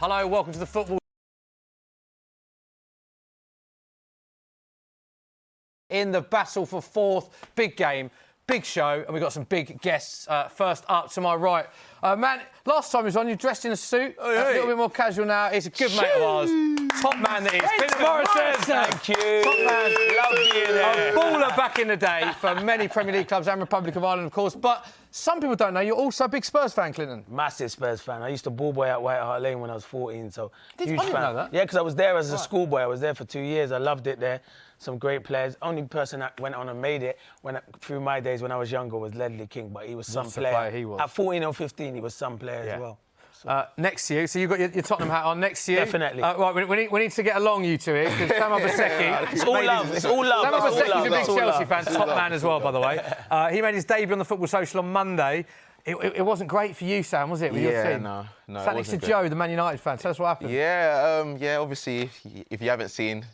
Hello, welcome to the football. In the battle for fourth, big game, big show, and we've got some big guests. First up to my right, man, last time he was on, you dressed in a suit, a little bit more casual now. He's a good mate of ours. Top man that is. Philip Morrison. Thank you. Top man. Love being there. A baller back in the day for many Premier League clubs and Republic of Ireland, of course. But some people don't know you're also a big Spurs fan, Clinton. Massive Spurs fan. I used to ball boy at White Hart Lane when I was 14, so Did huge you? I didn't fan. know that. Yeah, because I was there as a schoolboy. I was there for 2 years. I loved it there. Some great players. Only person that went on and made it through my days when I was younger was Ledley King, but he was some player. He was. At 14 or 15, he was some player as well. So. Next to you, so you've got your Tottenham hat on. Next to you, Definitely. Right, we need to get along, you two here, because Sam Obaseki. It's all love. It's all love. Sam Obaseki's a big Chelsea love. fan, top man as well, by the way. He made his debut on the Football Social on Monday. It wasn't great for you, Sam, was it? With your team? No. Sat next to Joe, the Man United fan. Tell us what happened. Yeah. Obviously, if you haven't seen,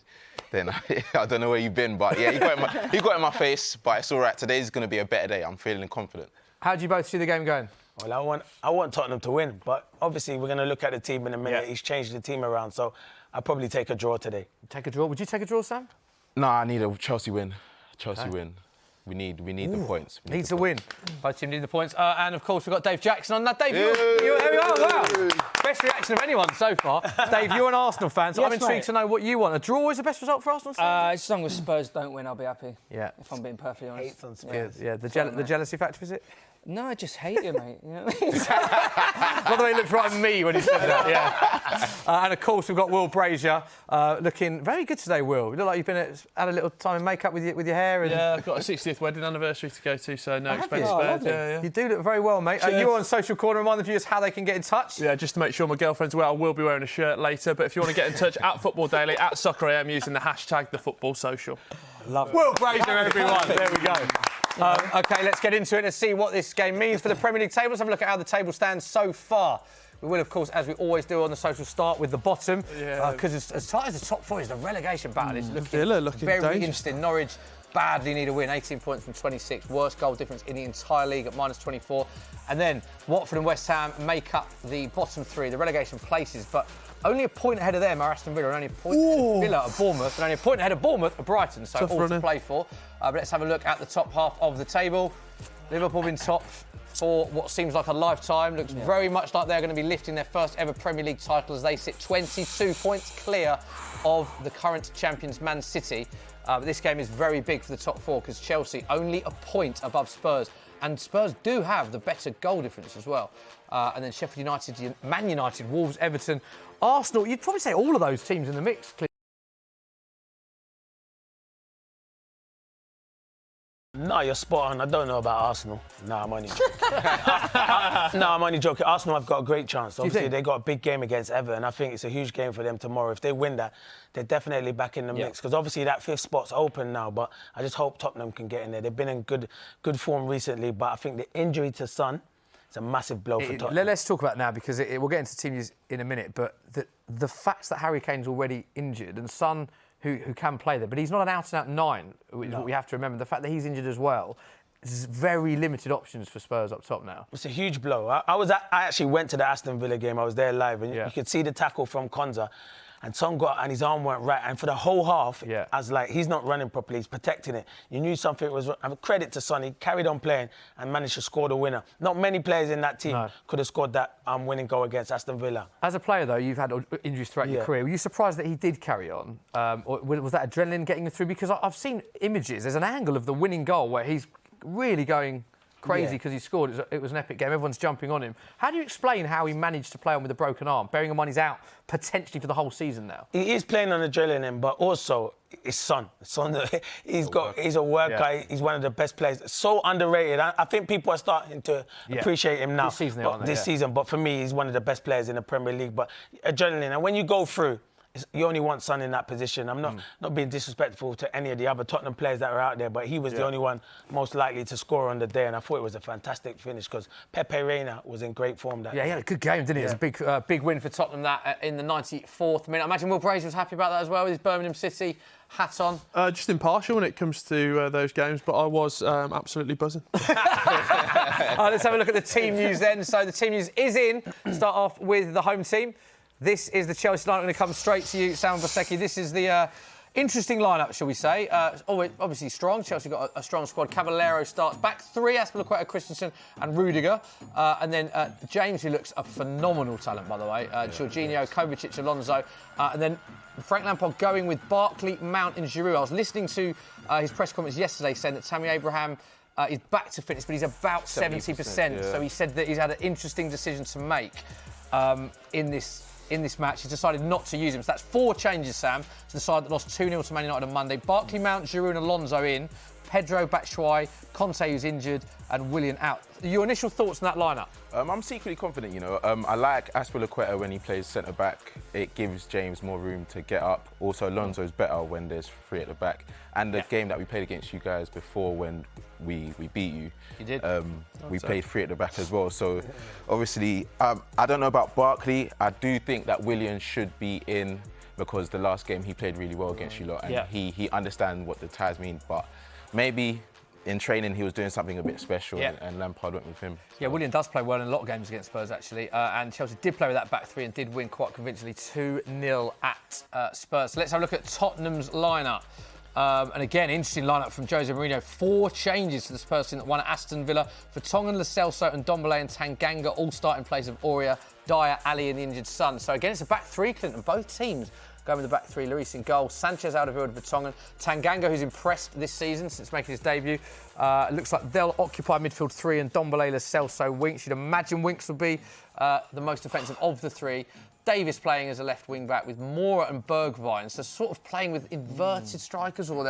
then I don't know where you've been. But yeah, he got in my face. But it's all right. Today's going to be a better day. I'm feeling confident. How do you both see the game going? Well, I want Tottenham to win, but obviously we're going to look at the team in a minute. He's changed the team around, so I'll probably take a draw today. Take a draw? Would you take a draw, Sam? No, I need a Chelsea win. Win. We need the points. Needs to win. Both teams need the points. And, of course, we've got Dave Jackson on. Now, Dave, wow. Best reaction of anyone so far. Dave, you're an Arsenal fan, so Yes, I'm intrigued mate. to know what you want. A draw is the best result for Arsenal? As long as Spurs don't win, I'll be happy. Yeah. If I'm being perfectly honest. Hates on Spurs. Yeah, the jealousy factor, is it? No, I just hate you, mate. You know what I mean? By the way, he looked right at me when he said that, yeah. And, of course, we've got Will Brazier looking very good today, Will. You look like you've had a little time in makeup with your hair. And... Yeah, I've got a 60th wedding anniversary to go to, so no expense you? Oh, spared. lovely. Yeah. You do look very well, mate. You're on Social Corner. Remind the viewers how they can get in touch. Yeah, just to make sure my girlfriend's aware, I will be wearing a shirt later. But if you want to get in touch, at Football Daily, at Soccer AM, using the hashtag #TheFootballSocial. Love it. Will Brazier, everyone. There we go. OK, let's get into it and see what this game means for the Premier League table. Let's have a look at how the table stands so far. We will, of course, as we always do on the social, start with the bottom. Because as tight as the top four is, the relegation battle is looking very dangerous. interesting. Norwich badly need a win, 18 points from 26. Worst goal difference in the entire league at -24. And then Watford and West Ham make up the bottom three, the relegation places. But only a point ahead of them are Aston Villa, and only a point ahead of Villa are Bournemouth, and only a point ahead of Bournemouth are Brighton. So all to play for. But let's have a look at the top half of the table. Liverpool been top for what seems like a lifetime. Looks very much like they're going to be lifting their first ever Premier League title as they sit 22 points clear of the current champions Man City. But this game is very big for the top four because Chelsea only a point above Spurs. And Spurs do have the better goal difference as well. And then Sheffield United, Man United, Wolves, Everton, Arsenal. You'd probably say all of those teams in the mix. No, you're spot on. I don't know about Arsenal. No, I'm only joking. I'm only joking. Arsenal have got a great chance. Obviously, they got a big game against Everton. I think it's a huge game for them tomorrow. If they win that, they're definitely back in the mix. Because obviously that fifth spot's open now. But I just hope Tottenham can get in there. They've been in good form recently. But I think the injury to Son is a massive blow for Tottenham. Let's talk about it now because we'll get into team news in a minute. But the fact that Harry Kane's already injured and Son, who can play there, but he's not an out-and-out nine, which is what we have to remember. The fact that he's injured as well, there's very limited options for Spurs up top now. It's a huge blow. I actually went to the Aston Villa game. I was there live, and you could see the tackle from Konza. And Son and his arm weren't right. And for the whole half, I was like, he's not running properly, he's protecting it. You knew something was wrong. I have credit to Son, he carried on playing and managed to score the winner. Not many players in that team could have scored that winning goal against Aston Villa. As a player, though, you've had injuries throughout your career. Were you surprised that he did carry on? Or was that adrenaline getting him through? Because I've seen images, there's an angle of the winning goal where he's really going crazy because he scored. It was an epic game. Everyone's jumping on him. How do you explain how he managed to play on with a broken arm, bearing in mind he's out potentially for the whole season now? He is playing on adrenaline, but also his son. He's a worker. Yeah. He's one of the best players. So underrated. I think people are starting to appreciate him now. This season, but for me, he's one of the best players in the Premier League. But adrenaline, and when you go through, you only want Son in that position. I'm not being disrespectful to any of the other Tottenham players that are out there, but he was the only one most likely to score on the day, and I thought it was a fantastic finish because Pepe Reina was in great form that day. He had a good game, didn't he? It was a big win for Tottenham that in the 94th minute. I imagine Will Brazier was happy about that as well with his Birmingham City hat on. Just impartial when it comes to those games, but I was absolutely buzzing. Let's have a look at the team news then. So the team news is in. Start off with the home team. This is the Chelsea lineup. I'm going to come straight to you, Sam Bosecki. This is the interesting lineup, shall we say. Obviously strong. Chelsea got a strong squad. Caballero starts. Back three, Aspilicueta, Christensen and Rudiger. And then James, who looks a phenomenal talent, by the way. Jorginho, Kovacic, Alonso. And then Frank Lampard going with Barkley, Mount and Giroud. I was listening to his press conference yesterday saying that Tammy Abraham is back to fitness, but he's about 70%. Yeah. So he said that he's had an interesting decision to make in this match. He's decided not to use him. So that's 4 changes, Sam, to the side that lost 2-0 to Man United on Monday. Barkley, Mount, Giroud and Alonso in. Pedro, Batshuayi, Conte, who's injured, and Willian out. Your initial thoughts on that lineup? I'm secretly confident, you know. I like Aspilicueta when he plays centre-back. It gives James more room to get up. Also, Alonso's better when there's 3 at the back. And the game that we played against you guys before when we beat you. You did? We played 3 at the back as well. So, obviously, I don't know about Barkley. I do think that Willian should be in because the last game he played really well against you lot. And he understands what the ties mean. But maybe in training he was doing something a bit special and Lampard went with him. Yeah, Willian does play well in a lot of games against Spurs, actually. And Chelsea did play with that back three and did win quite convincingly 2-0 at Spurs. So let's have a look at Tottenham's lineup. And again, interesting lineup from Jose Mourinho. 4 changes to the Spurs team that won at Aston Villa. Vertonghen, Lo Celso and Ndombele and Tanganga all start in place of Aurier, Dyer, Ali and the injured Son. So again, it's a back three, Clinton. Both teams going with the back three. Lloris in goal, Sanchez out of field with Vertonghen. Tanganga, who's impressed this season since making his debut. Looks like they'll occupy midfield 3 and Ndombele, Lo Celso, Winks. You'd imagine Winks would be the most offensive of the 3. Davis playing as a left wing back with Moura and Bergwijn, so sort of playing with inverted strikers, or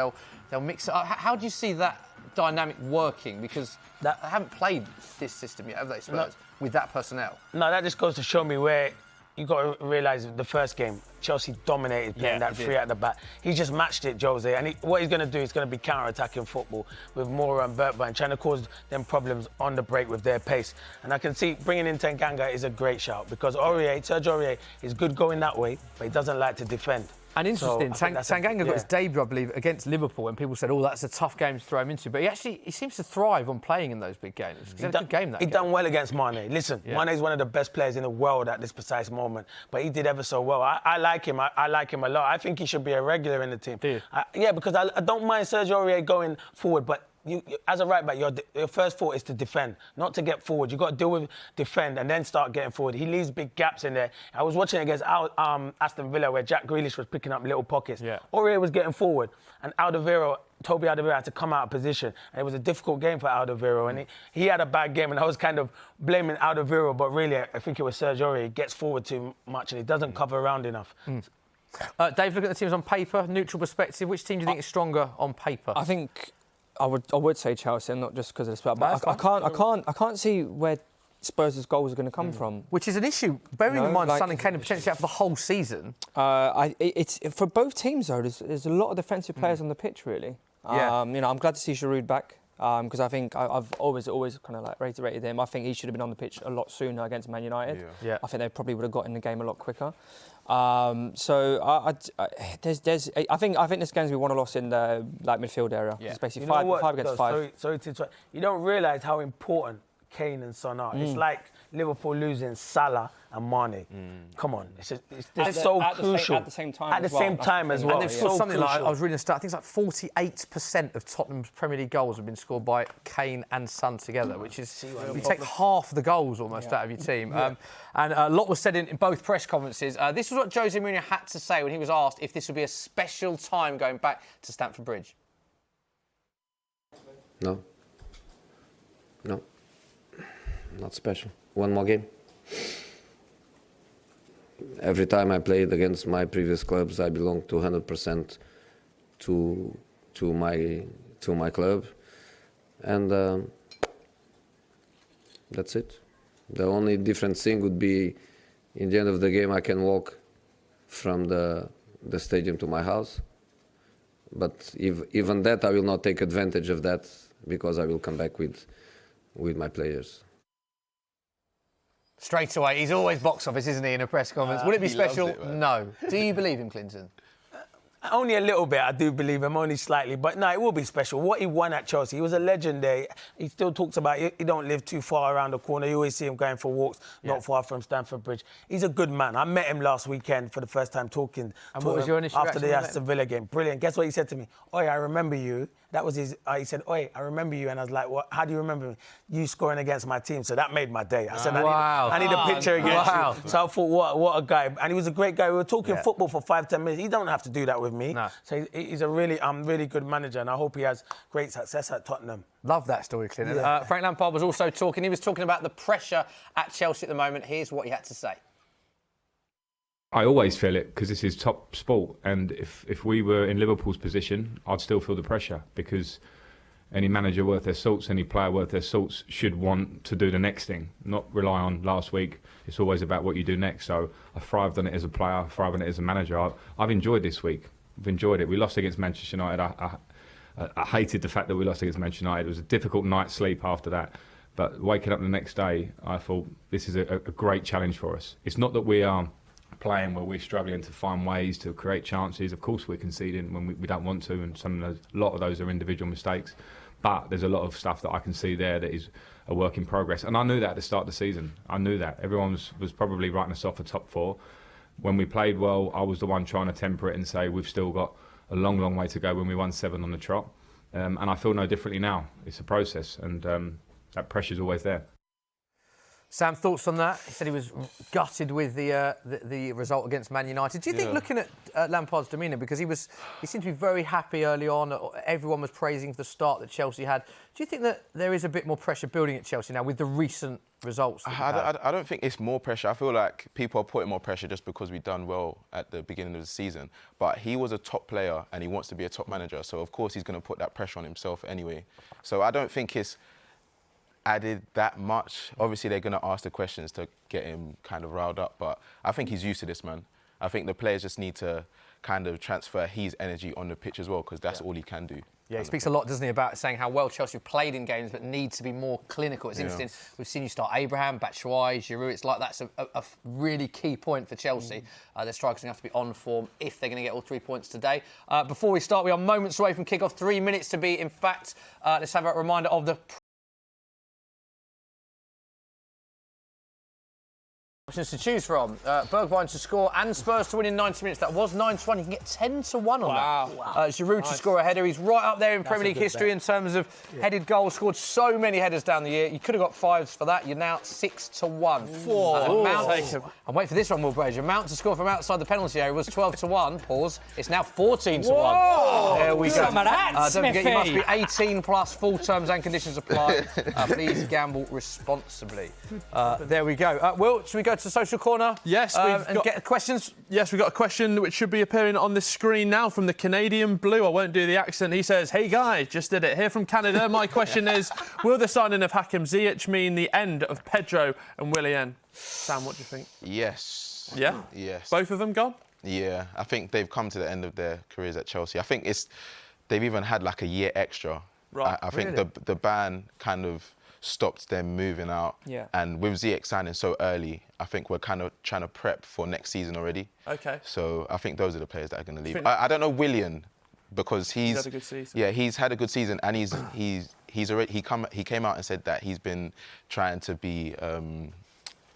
they'll mix it up. How do you see that dynamic working? Because they haven't played this system yet, have they, Spurs, with that personnel? No, that just goes to show me where you got to realise the first game, Chelsea dominated playing that 3 at the back. He just matched it, Jose, and what he's going to do is going to be counter-attacking football with Moura and Bergwijn, trying to cause them problems on the break with their pace. And I can see bringing in Tanganga is a great shout because Serge Aurier is good going that way, but he doesn't like to defend. And interesting, Tanganga got his debut, I believe, against Liverpool, and people said, "Oh, that's a tough game to throw him into." But he seems to thrive on playing in those big games. He had a good game that He done well against Mane. Listen, Mane's one of the best players in the world at this precise moment, but he did ever so well. I like him. I like him a lot. I think he should be a regular in the team. Do you? Yeah, because I don't mind Serge Aurier going forward, but you, as a right back, your first thought is to defend, not to get forward. You've got to deal with defend and then start getting forward. He leaves big gaps in there. I was watching against Aston Villa where Jack Grealish was picking up little pockets. Yeah. Aurier was getting forward, and Toby Alderweireld had to come out of position. And it was a difficult game for Alderweireld, and he had a bad game, and I was kind of blaming Alderweireld, but really I think it was Serge Aurier. He gets forward too much, and he doesn't cover around enough. Dave, looking at the teams on paper, neutral perspective, which team do you think is stronger on paper? I think I would say Chelsea, not just because of the spell, but I can't see where Spurs' goals are going to come from. Which is an issue, bearing in mind Son and Kane are potentially out for the whole season. It's for both teams though. There's a lot of defensive players on the pitch, really. I'm glad to see Giroud back because I think I've always kind of like reiterated him. I think he should have been on the pitch a lot sooner against Man United. Yeah. I think they probably would have got in the game a lot quicker. I think this game's going to be won or lost in the midfield area. Yeah. It's basically you know 5 against 5. Sorry to interrupt. You don't realise how important Kane and Son are. It's like Liverpool losing Salah and Mane. Come on, it's so crucial. At the same time At the same time as well. And they've scored something like, I was reading a stat, I think it's like 48% of Tottenham's Premier League goals have been scored by Kane and Son together, which is, you take half the goals almost out of your team. And a lot was said in both press conferences. This was what Jose Mourinho had to say when he was asked if this would be a special time going back to Stamford Bridge. No, not special. One more game. Every time I played against my previous clubs, I belonged 200% to my club, and that's it. The only different thing would be, in the end of the game, I can walk from the stadium to my house. But even that, I will not take advantage of that because I will come back with my players. Straight away, he's always box office, isn't he, in a press conference? Would it be special? No. Do you believe him, Clinton? Only a little bit, I do believe him, only slightly. But no, it will be special. What he won at Chelsea, he was a legend there. He still talks about it. He don't live too far around the corner. You always see him going for walks, not far from Stamford Bridge. He's a good man. I met him last weekend for the first time talking and to what was him your initial after the reaction Aston Villa game. Brilliant. Guess what he said to me? Oi, I remember you. That was his... he said, oi, I remember you. And I was like, what? How do you remember me? You scoring against my team. So that made my day. I said, I need a picture against you. So I thought, what a guy. And he was a great guy. We were talking football for 5-10 minutes. He don't have to do that with me. No. So he's a really good manager, and I hope he has great success at Tottenham. Love that story, Clint. Frank Lampard was also talking. He was talking about the pressure at Chelsea at the moment. Here's what he had to say. I always feel it because this is top sport, and if we were in Liverpool's position, I'd still feel the pressure, because any manager worth their salts, any player worth their salts should want to do the next thing, not rely on last week. It's always about what you do next. So I thrived on it as a player, I thrived on it as a manager. I've enjoyed this week. I've enjoyed it. We lost against Manchester United. I hated the fact that we lost against Manchester United. It was a difficult night's sleep after that. But waking up the next day, I thought this is a great challenge for us. It's not that we are playing where we're struggling to find ways to create chances. Of course we're conceding when we don't want to, and a lot of those are individual mistakes. But there's a lot of stuff that I can see there that is a work in progress. And I knew that at the start of the season. I knew that. Everyone was probably writing us off for top 4. When we played well, I was the one trying to temper it and say we've still got a long way to go when we won 7 on the trot. And I feel no differently now. It's a process, and that pressure's always there. Sam, thoughts on that? He said he was gutted with the result against Man United. Do you think, looking at Lampard's demeanour, because he seemed to be very happy early on, everyone was praising the start that Chelsea had. Do you think that there is a bit more pressure building at Chelsea now with the recent results? I don't think it's more pressure. I feel like people are putting more pressure just because we've done well at the beginning of the season. But he was a top player and he wants to be a top manager. So, of course, he's going to put that pressure on himself anyway. So I don't think it's added that much. Obviously, they're going to ask the questions to get him kind of riled up, but I think he's used to this, man. I think the players just need to kind of transfer his energy on the pitch as well, because that's all he can do. Yeah, he speaks a lot, doesn't he, about saying how well Chelsea have played in games but need to be more clinical. It's interesting. We've seen you start Abraham, Batshuayi, Giroud. It's like that's a really key point for Chelsea. Their strikers are going to have to be on form if they're going to get all 3 points today. Before we start, we are moments away from kick-off. 3 minutes to be, in fact. Let's have a reminder of the options to choose from. Bergwijn to score and Spurs to win in 90 minutes. That was 9-1. You can get 10-1 on that. Wow. Giroud to score a header. He's right up there in Premier League history in terms of headed goals. Scored so many headers down the year. You could have got 5s for that. You're now 6-1. Mount, and wait for this one, Will Brazier. Mount to score from outside the penalty area was 12-1. Pause. It's now 14-1. Whoa. There we go. Some of that, don't forget, you must be 18 plus. Full terms and conditions apply. Please gamble responsibly. There we go. Will, should we go to the social corner? Yes, get questions. Yes, we've got a question which should be appearing on the screen now from the Canadian Blue. I won't do the accent. He says, "Hey guys, just did it here from Canada. My question is, will the signing of Hakim Ziyech mean the end of Pedro and Willian?" Sam, what do you think? Yes. Yeah? Yes. Both of them gone? Yeah, I think they've come to the end of their careers at Chelsea. I think they've even had like a year extra. Right. I think the ban kind of stopped them moving out. Yeah. And with Ziyech signing so early, I think we're kind of trying to prep for next season already. Okay. So I think those are the players that are going to leave. I don't know Willian, because he's had a good season. Yeah, he's had a good season, and he came out and said that he's been trying to be.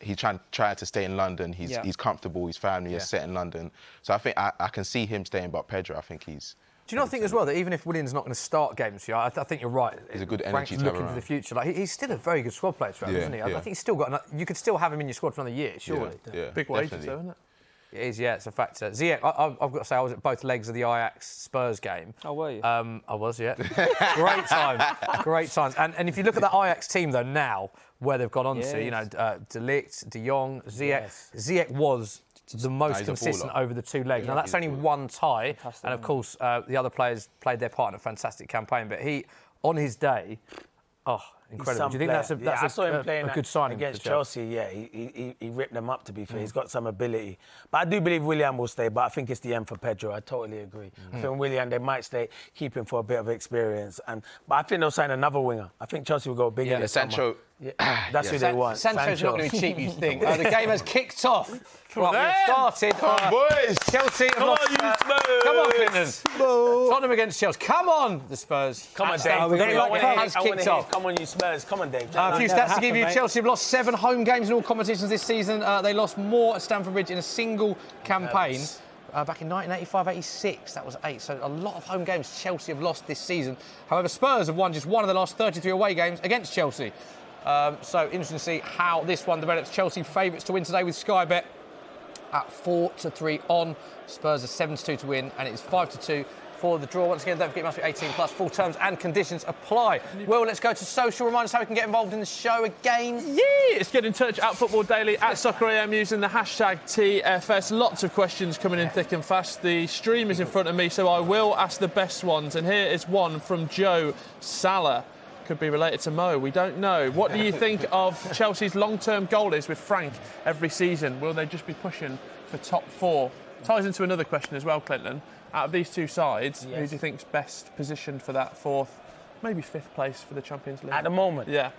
He's trying to stay in London. He's comfortable. His family is set in London. So I think I can see him staying. But Pedro, I think he's. Do you not think as well that even if Willian's not going to start games for you, I think you're right. He's a good Frank's energy to have looking around. for the future. Like he's still a very good squad player, isn't he? I think he's still got. You could still have him in your squad for another year, surely. Yeah, Big wages, though, isn't it? It is, yeah, it's a factor. Ziyech, I've got to say, I was at both legs of the Ajax-Spurs game. Oh, were you? I was, yeah. Great times. And if you look at that Ajax team, though, now, where they've gone on to, you know, De Ligt, De Jong, Ziyech. Yes. Ziyech was the most he's a consistent baller. over the 2 legs. Now, that's only one tie. Fantastic, And, of course, the other players played their part in a fantastic campaign. But he, on his day, incredible. Do you think that's I saw him playing a good signing against for Chelsea? Yeah, he ripped them up, to be fair. He's got some ability. But I do believe Willian will stay, but I think it's the end for Pedro. I totally agree. I think Willian, they might keep him for a bit of experience. But I think they'll sign another winger. I think Chelsea will go bigger. Yeah, Sancho. That's who they want. Sancho's not going to be cheap, you think. The game has kicked off. Right, we've started. Come on, boys. Chelsea have lost. Come on, Clinton. Tottenham against Chelsea. Come on, the Spurs. Come on, Dave. Has kicked off. Come on, you Spurs. Come on, Dave. A few stats to give you. Chelsea have lost 7 home games in all competitions this season. They lost more at Stamford Bridge in a single campaign. Back in 1985-86, that was 8. So a lot of home games Chelsea have lost this season. However, Spurs have won just one of the last 33 away games against Chelsea. So interesting to see how this one develops. Chelsea favourites to win today with Sky Bet at 4-3 on. Spurs are 7-2 to win, and it is 5-2 for the draw. Once again, don't forget it must be 18 plus. Full terms and conditions apply. Well, let's go to social. Remind us how we can get involved in the show again. Yeah, it's get in touch at Football Daily, at SoccerAM using the hashtag TFS. Lots of questions coming in thick and fast. The stream is in front of me, so I will ask the best ones. And here is one from Joe Salah. Could be related to Mo, we don't know. What do you think of Chelsea's long-term goal is with Frank every season? Will they just be pushing for top 4? Ties into another question as well, Clinton. Out of these two sides, who do you think's best positioned for that 4th, maybe 5th place for the Champions League? At the moment? Yeah.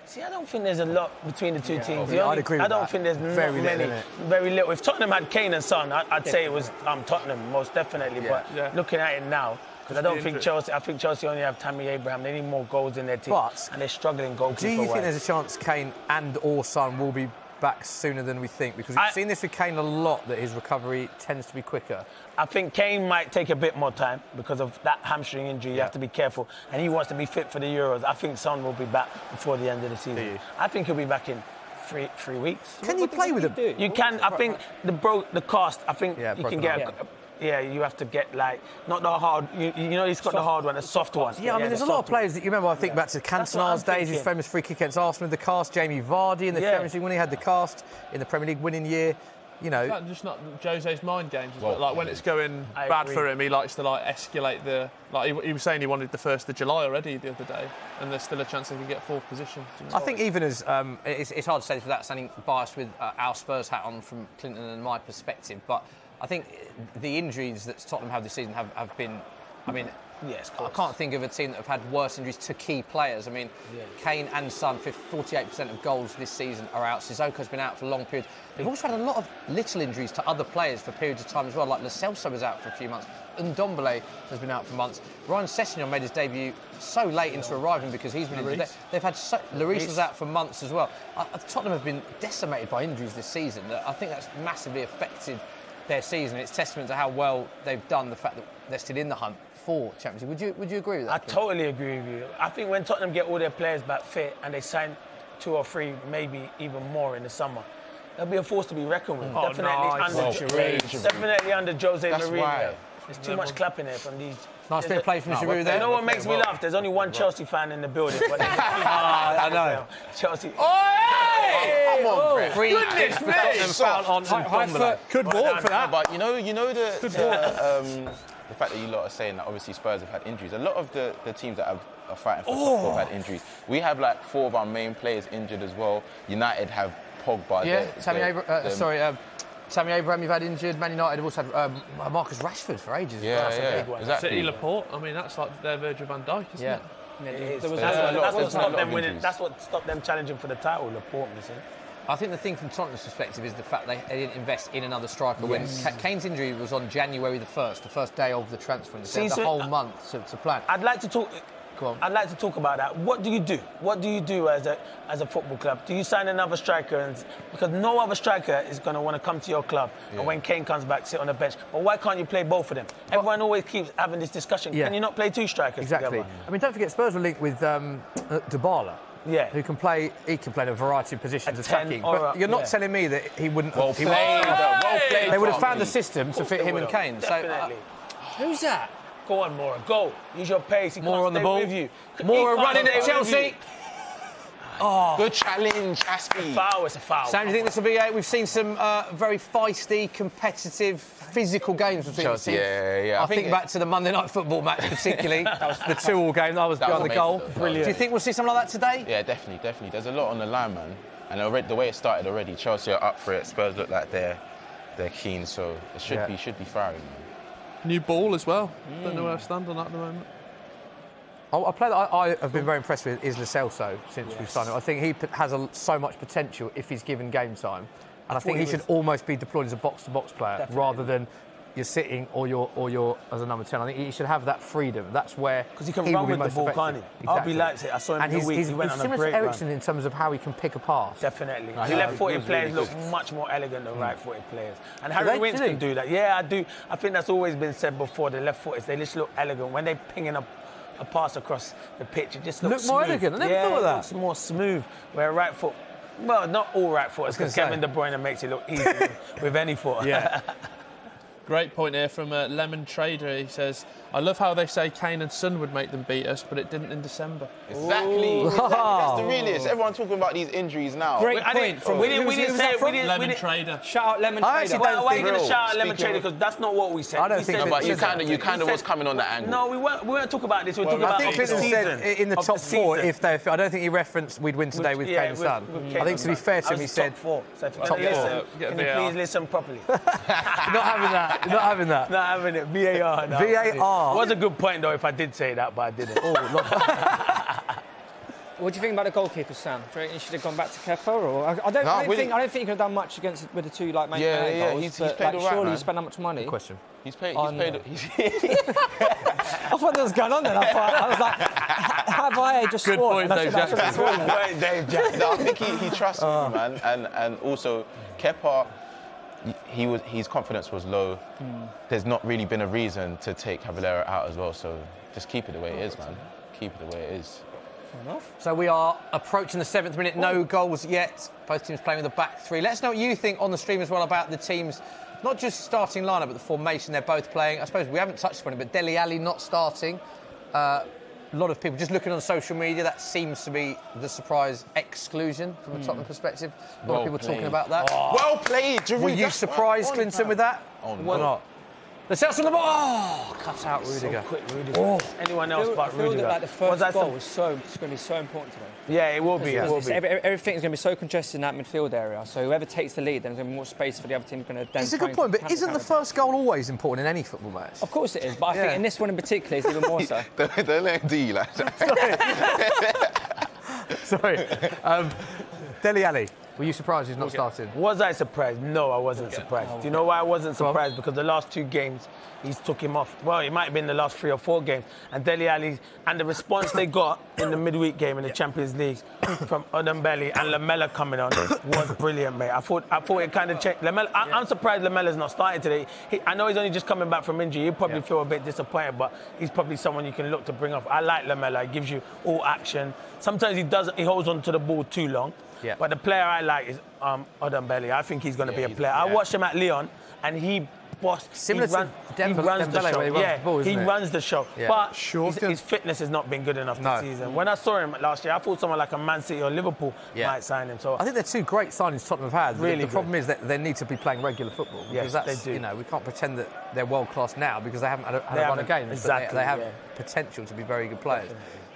See, I don't think there's a lot between the two teams. I'd agree with I don't that. think there's very little. If Tottenham had Kane and Son, I'd say it was Tottenham, most definitely. But looking at it now, because I don't think Chelsea. I think Chelsea only have Tammy Abraham. They need more goals in their team, and they're struggling goalkeeper. Do you think there's a chance Kane and/or Son will be back sooner than we think? Because we've seen this with Kane a lot, that his recovery tends to be quicker. I think Kane might take a bit more time because of that hamstring injury. You have to be careful, and he wants to be fit for the Euros. I think Son will be back before the end of the season. I think he'll be back in 3 weeks. Can you play with him? You can. I think the cast. I think you can get. You have to get not the hard. You know, he's got the hard one, the soft one. Yeah, I mean, there's a lot of players that you remember. I think back to Cantona's days, his famous free kick against Arsenal with the cast. Jamie Vardy in the Champions League when he had the cast in the Premier League winning year. You know, is that just not Jose's mind games? Like when it's going bad for him, he likes to escalate the. He was saying he wanted the 1st of July already the other day, and there's still a chance they can get 4th position. I think even as it's hard to say this without sounding biased with our Spurs hat on from Clinton and my perspective, but I think the injuries that Tottenham have this season have been. I mean, yes, I can't think of a team that have had worse injuries to key players. I mean, Kane and Son, 48% of goals this season are out. Sissoko's been out for long periods. They've also had a lot of little injuries to other players for periods of time as well. Like Lo Celso was out for a few months. Ndombele has been out for months. Ryan Sessegnon made his debut so late into arriving because he's been injured. They've had Lloris was out for months as well. Tottenham have been decimated by injuries this season. I think that's massively affected their season. It's testament to how well they've done, the fact that they're still in the hunt for Champions League. Would you agree with that? I totally agree with you. I think when Tottenham get all their players back fit and they sign 2 or 3, maybe even more in the summer, they'll be a force to be reckoned with. Definitely under Jose Mourinho. There's too much clapping here from these. Nice bit of play from Giroud there. You know what makes me laugh? There's only one Chelsea fan in the building. But I know. Chelsea. Come on, Free goodness me! Foul on Ndombele. Could walk for that. But you know the fact that you lot are saying that obviously Spurs have had injuries. A lot of the teams that are fighting for top 4 have had injuries. We have 4 of our main players injured as well. United have Pogba. Tammy Abraham, you've had injured. Man United have also had Marcus Rashford for ages. Exactly. City Laporte. I mean, that's like their Virgil van Dijk, isn't it? That's what stopped them challenging for the title, Laporte missing. I think the thing from Tottenham's perspective is the fact they didn't invest in another striker. When Kane's injury was on January the 1st, the first day of the transfer window. They had the whole month to plan. I'd like to talk about that. What do you do? What do you do as a football club? Do you sign another striker? Because no other striker is going to want to come to your club and when Kane comes back, sit on the bench. But why can't you play both of them? Everyone always keeps having this discussion. Can you not play 2 strikers together? I mean, don't forget Spurs were linked with Dybala. Who can play? He can play in a variety of positions, attacking. But you're not telling me that he wouldn't. Well played. They would have found the system to fit him and Kane. Definitely. Who's that? Go on, Moura. Go. Use your pace. Moura on the ball. Moura running at Chelsea. Good challenge, Aspie. It's a foul. Sam, do you think this will be we've seen some very feisty, competitive, physical games between Chelsea, I think back to the Monday Night Football match, particularly. That was the 2-2 game. I was behind the goal. Brilliant. Do you think we'll see something like that today? Yeah, definitely. There's a lot on the line, man. And already, the way it started already, Chelsea are up for it. Spurs look like they're keen, so it should be firing, man. New ball as well. Don't know where I stand on that at the moment. A player that I have been very impressed with is Lo Celso since we've signed him. I think he has so much potential if he's given game time. And I think he should almost be deployed as a box-to-box player rather than you're sitting or you're as a number 10. I think he should have that freedom. That's where because he can run with the ball, can't he? Exactly. RB likes it. I saw him in the week. He went on a similar great to Eriksen run. in terms of how he can pick a pass. Definitely. Left-footed players look much more elegant than right-footed players. And Harry Winks can do that. Yeah, I do. I think that's always been said before. The left-footers, they just look elegant when they're pinging a pass across the pitch. It just looks more elegant. I never thought of that. It looks more smooth. Where right foot. Well, not all right footers, because Kevin De Bruyne makes it look easy with any foot. Yeah. Great point here from Lemon Trader. He says, I love how they say Kane and Son would make them beat us, but it didn't in December. Exactly. That's the realist. Everyone's talking about these injuries now. Great point. We didn't say Lemon Trader. Shout out Lemon Trader. Why are you going to shout out Lemon Trader? Because that's not what we said. I don't think no, but you kind of was coming on that angle. No, we weren't talking about this. We were talking about I think Clinton said in the top four, if they, I don't think he referenced we'd win today with Kane and Son. I think to be fair to him, he said top four. Top four. Can you please listen properly? Not having that. Not having that. Not having it. VAR. No. VAR. Was a good point though if I did say that, but I didn't. What do you think about the goalkeeper, Sam? Do you think he should have gone bact to Kepa, or I don't think he could have done much with the two like main goals. He's played all right, surely man. you spend that much money. Good question. He's paid. I thought that was going on then. I was like, have I just Good scored? point, Dave Jackson. No, I think he trusts me, man, and also Kepa. His confidence was low. There's not really been a reason to take Cavallero out as well. So just keep it the way it is, man. Keep it the way it is. Fair enough. So we are approaching the 7th minute. No goals yet. Both teams playing with the back three. Let us know what you think on the stream as well about the teams. Not just starting lineup, but the formation they're both playing. I suppose we haven't touched upon it, but Dele Alli not starting. A lot of people just looking on social media. That seems to be the surprise exclusion from a Tottenham perspective. A lot of people talking about that. Well played, Giroud. Were you surprised, Clinton, with that? Oh, Or not? The Celtics on the ball. Oh, cut out Rudiger. So quick, Rudiger. Anyone else but Rudiger? I feel that like the first goal is going to be so important today. Yeah, it will be. Everything's going to be so congested in that midfield area. So whoever takes the lead, then there's going to be more space for the other team. It's a good point, but isn't the first goal always important in any football match? Of course it is, but I think in this one in particular, it's even more so. Don't let him do you like that. Sorry. Dele Alli, were you surprised he's not starting? Was I surprised? No, I wasn't surprised. Do you know why I wasn't surprised? Because the last 2 games, he's took him off. Well, it might have been the last 3 or 4 games. And Dele Alli, and the response they got in the midweek game in the Champions League from Odembele and Lamela coming on was brilliant, mate. I thought it kind of changed. I'm surprised Lamella's not starting today. I know he's only just coming back from injury. He'll probably feel a bit disappointed, but he's probably someone you can look to bring off. I like Lamela. He gives you all action. Sometimes he holds on to the ball too long. Yeah. But the player I like is Odembele. I think he's going to be a player. I watched him at Lyon, and he Similar to he runs the show. Where he runs the ball, isn't he it? runs the show. Yeah. But his fitness has not been good enough this season. When I saw him last year, I thought someone like a Man City or Liverpool might sign him. So I think they're 2 great signings Tottenham have had. Really the problem is that they need to be playing regular football. Because Yes, that's, they do. You know, we can't pretend that they're world class now because they haven't had a run of games. Exactly, but they have potential to be very good players.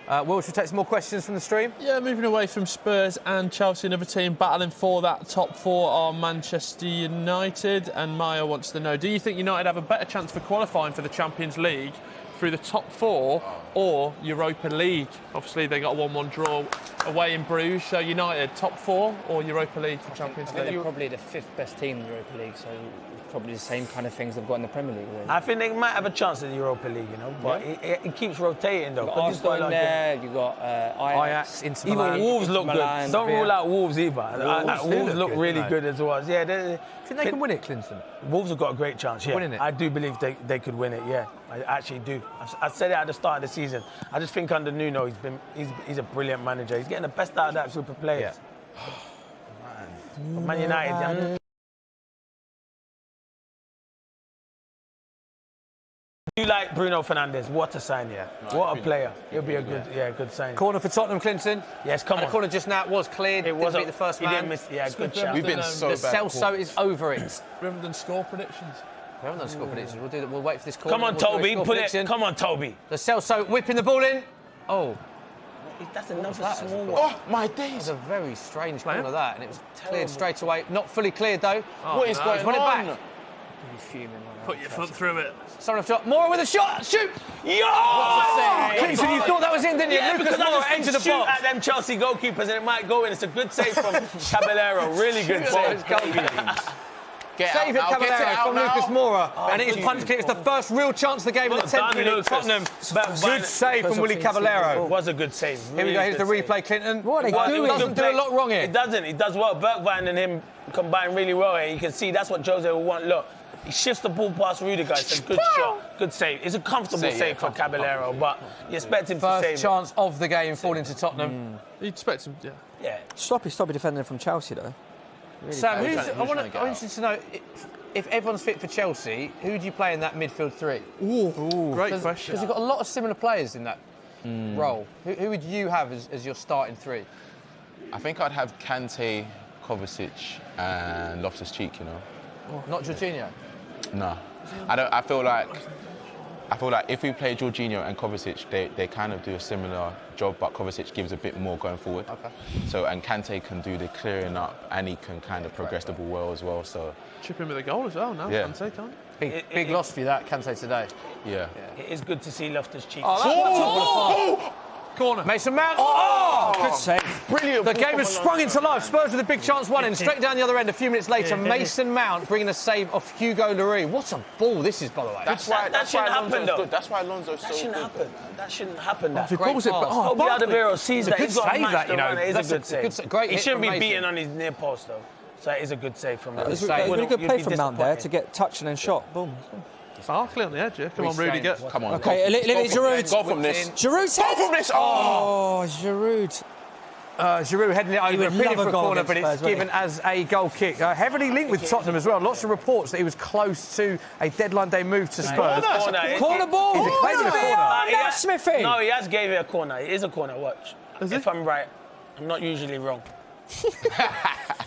Will, should we take some more questions from the stream? Yeah, moving away from Spurs and Chelsea, another team battling for that top 4 are Manchester United. And Maya wants to know, do you think United have a better chance for qualifying for the Champions League through the top 4 or Europa League? Obviously, they got a 1-1 draw away in Bruges. So United, top 4 or Europa League for Champions League? They're probably the 5th best team in the Europa League, so probably the same kind of things they've got in the Premier League. Really. I think they might have a chance in the Europa League, you know, but it keeps rotating though. You've got Aston in there, you've got Ajax, Inter Even Milan. Wolves look Milan, good. Don't rule out Wolves either. Wolves look good, really no. good as well. Yeah, Do you think they can win it, Clinton? Wolves have got a great chance. Yeah, Winning it? I do believe they could win it. Yeah, I actually do. I said it at the start of the season. I just think under Nuno, he's a brilliant manager. He's getting the best out of that group of players. Man United. You like Bruno Fernandes? What a sign, what a player. He'll be a good sign. Corner for Tottenham, Clinton. Yes, come on. The corner just now was cleared. It wasn't the first man. He didn't miss. Yeah, good shot. We've been so The bad. Celso is over it. We haven't done score predictions. We haven't done score predictions. We'll do that. We'll wait for this corner. Come on, We'll do a Toby. score Put prediction. it. Come on, Toby. The Celso whipping the ball in. Oh, That's another small one. Oh, my it days. was a very strange corner that, and it was cleared straight away. Not fully cleared though. What is going He's won it on? back. Put your foot through it. Someone off shot. Moura with a shot. Shoot. Yo! Clinton, you thought that was in, didn't you? Yeah, Lucas because I Moura just entered the shoot box. at them Chelsea goalkeepers and it might go in. It's a good save from Caballero. Really good save. Save it, Caballero from Lucas Moura. And it is punch kick. It's the first real chance of the game in the 10th minute. Tottenham. Good save from Willy Caballero. It was a good save. Here we go. Here's the replay, Clinton. What are they doing? He doesn't do a lot wrong here. He doesn't. He does well. Bergwijn and him combine really well here. You can see that's what Jose will want. Look, he shifts the ball past Rudiger. It's a good shot. Good save. It's a comfortable save for Caballero, but you expect him to save it. First chance of the game falling to Tottenham. You expect him, Yeah. Sloppy defending from Chelsea, though. Really Sam, I'm interested to know, if everyone's fit for Chelsea, who do you play in that midfield three? Great question. Because you've got a lot of similar players in that role. Who would you have as your starting three? I think I'd have Kante, Kovacic, and Loftus-Cheek. You know. Not Jorginho. No, I feel like if we play Jorginho and Kovacic, they kind of do a similar job, but Kovacic gives a bit more going forward. Okay. So and Kante can do the clearing up, and he can kind of progress the ball well as well. So Chip in with a goal as well now. Yeah. Kante can't. Big loss for you, that Kante today. yeah. It is good to see Loftus-Cheek. Corner. Mason Mount. Good save. Brilliant. The game has sprung into life. Spurs with a big chance, one in. Straight down the other end. A few minutes later, Mason Mount bringing a save off Hugo Lloris. What a ball this is, by the way. That shouldn't happen, though. That's why Alonso's so That shouldn't good. happen. That shouldn't happen. Great Hope pass. Alderweireld sees that. He's got to match the run. It is a good save. Great He hit shouldn't from be Mason. beaten on his near post, though. So it is a good save from him. It's a really good play from Mount there to get touched and then shot. Boom. Barkley on the edge, yeah. Come on, Rudiger. Come on. Okay, Giroud. Go from this. Giroud's head. Go from this. Oh, Giroud. Giroud heading it over, would appealing love for a a goal corner, but against it's Spurs, given as a goal kick. Heavily linked with Tottenham as well. Lots of reports that he was close to a deadline day move to Spurs. Corner ball. He's claiming a corner. Smithy. No, he has gave it a corner. It is a corner, watch. If I'm right, I'm not usually wrong.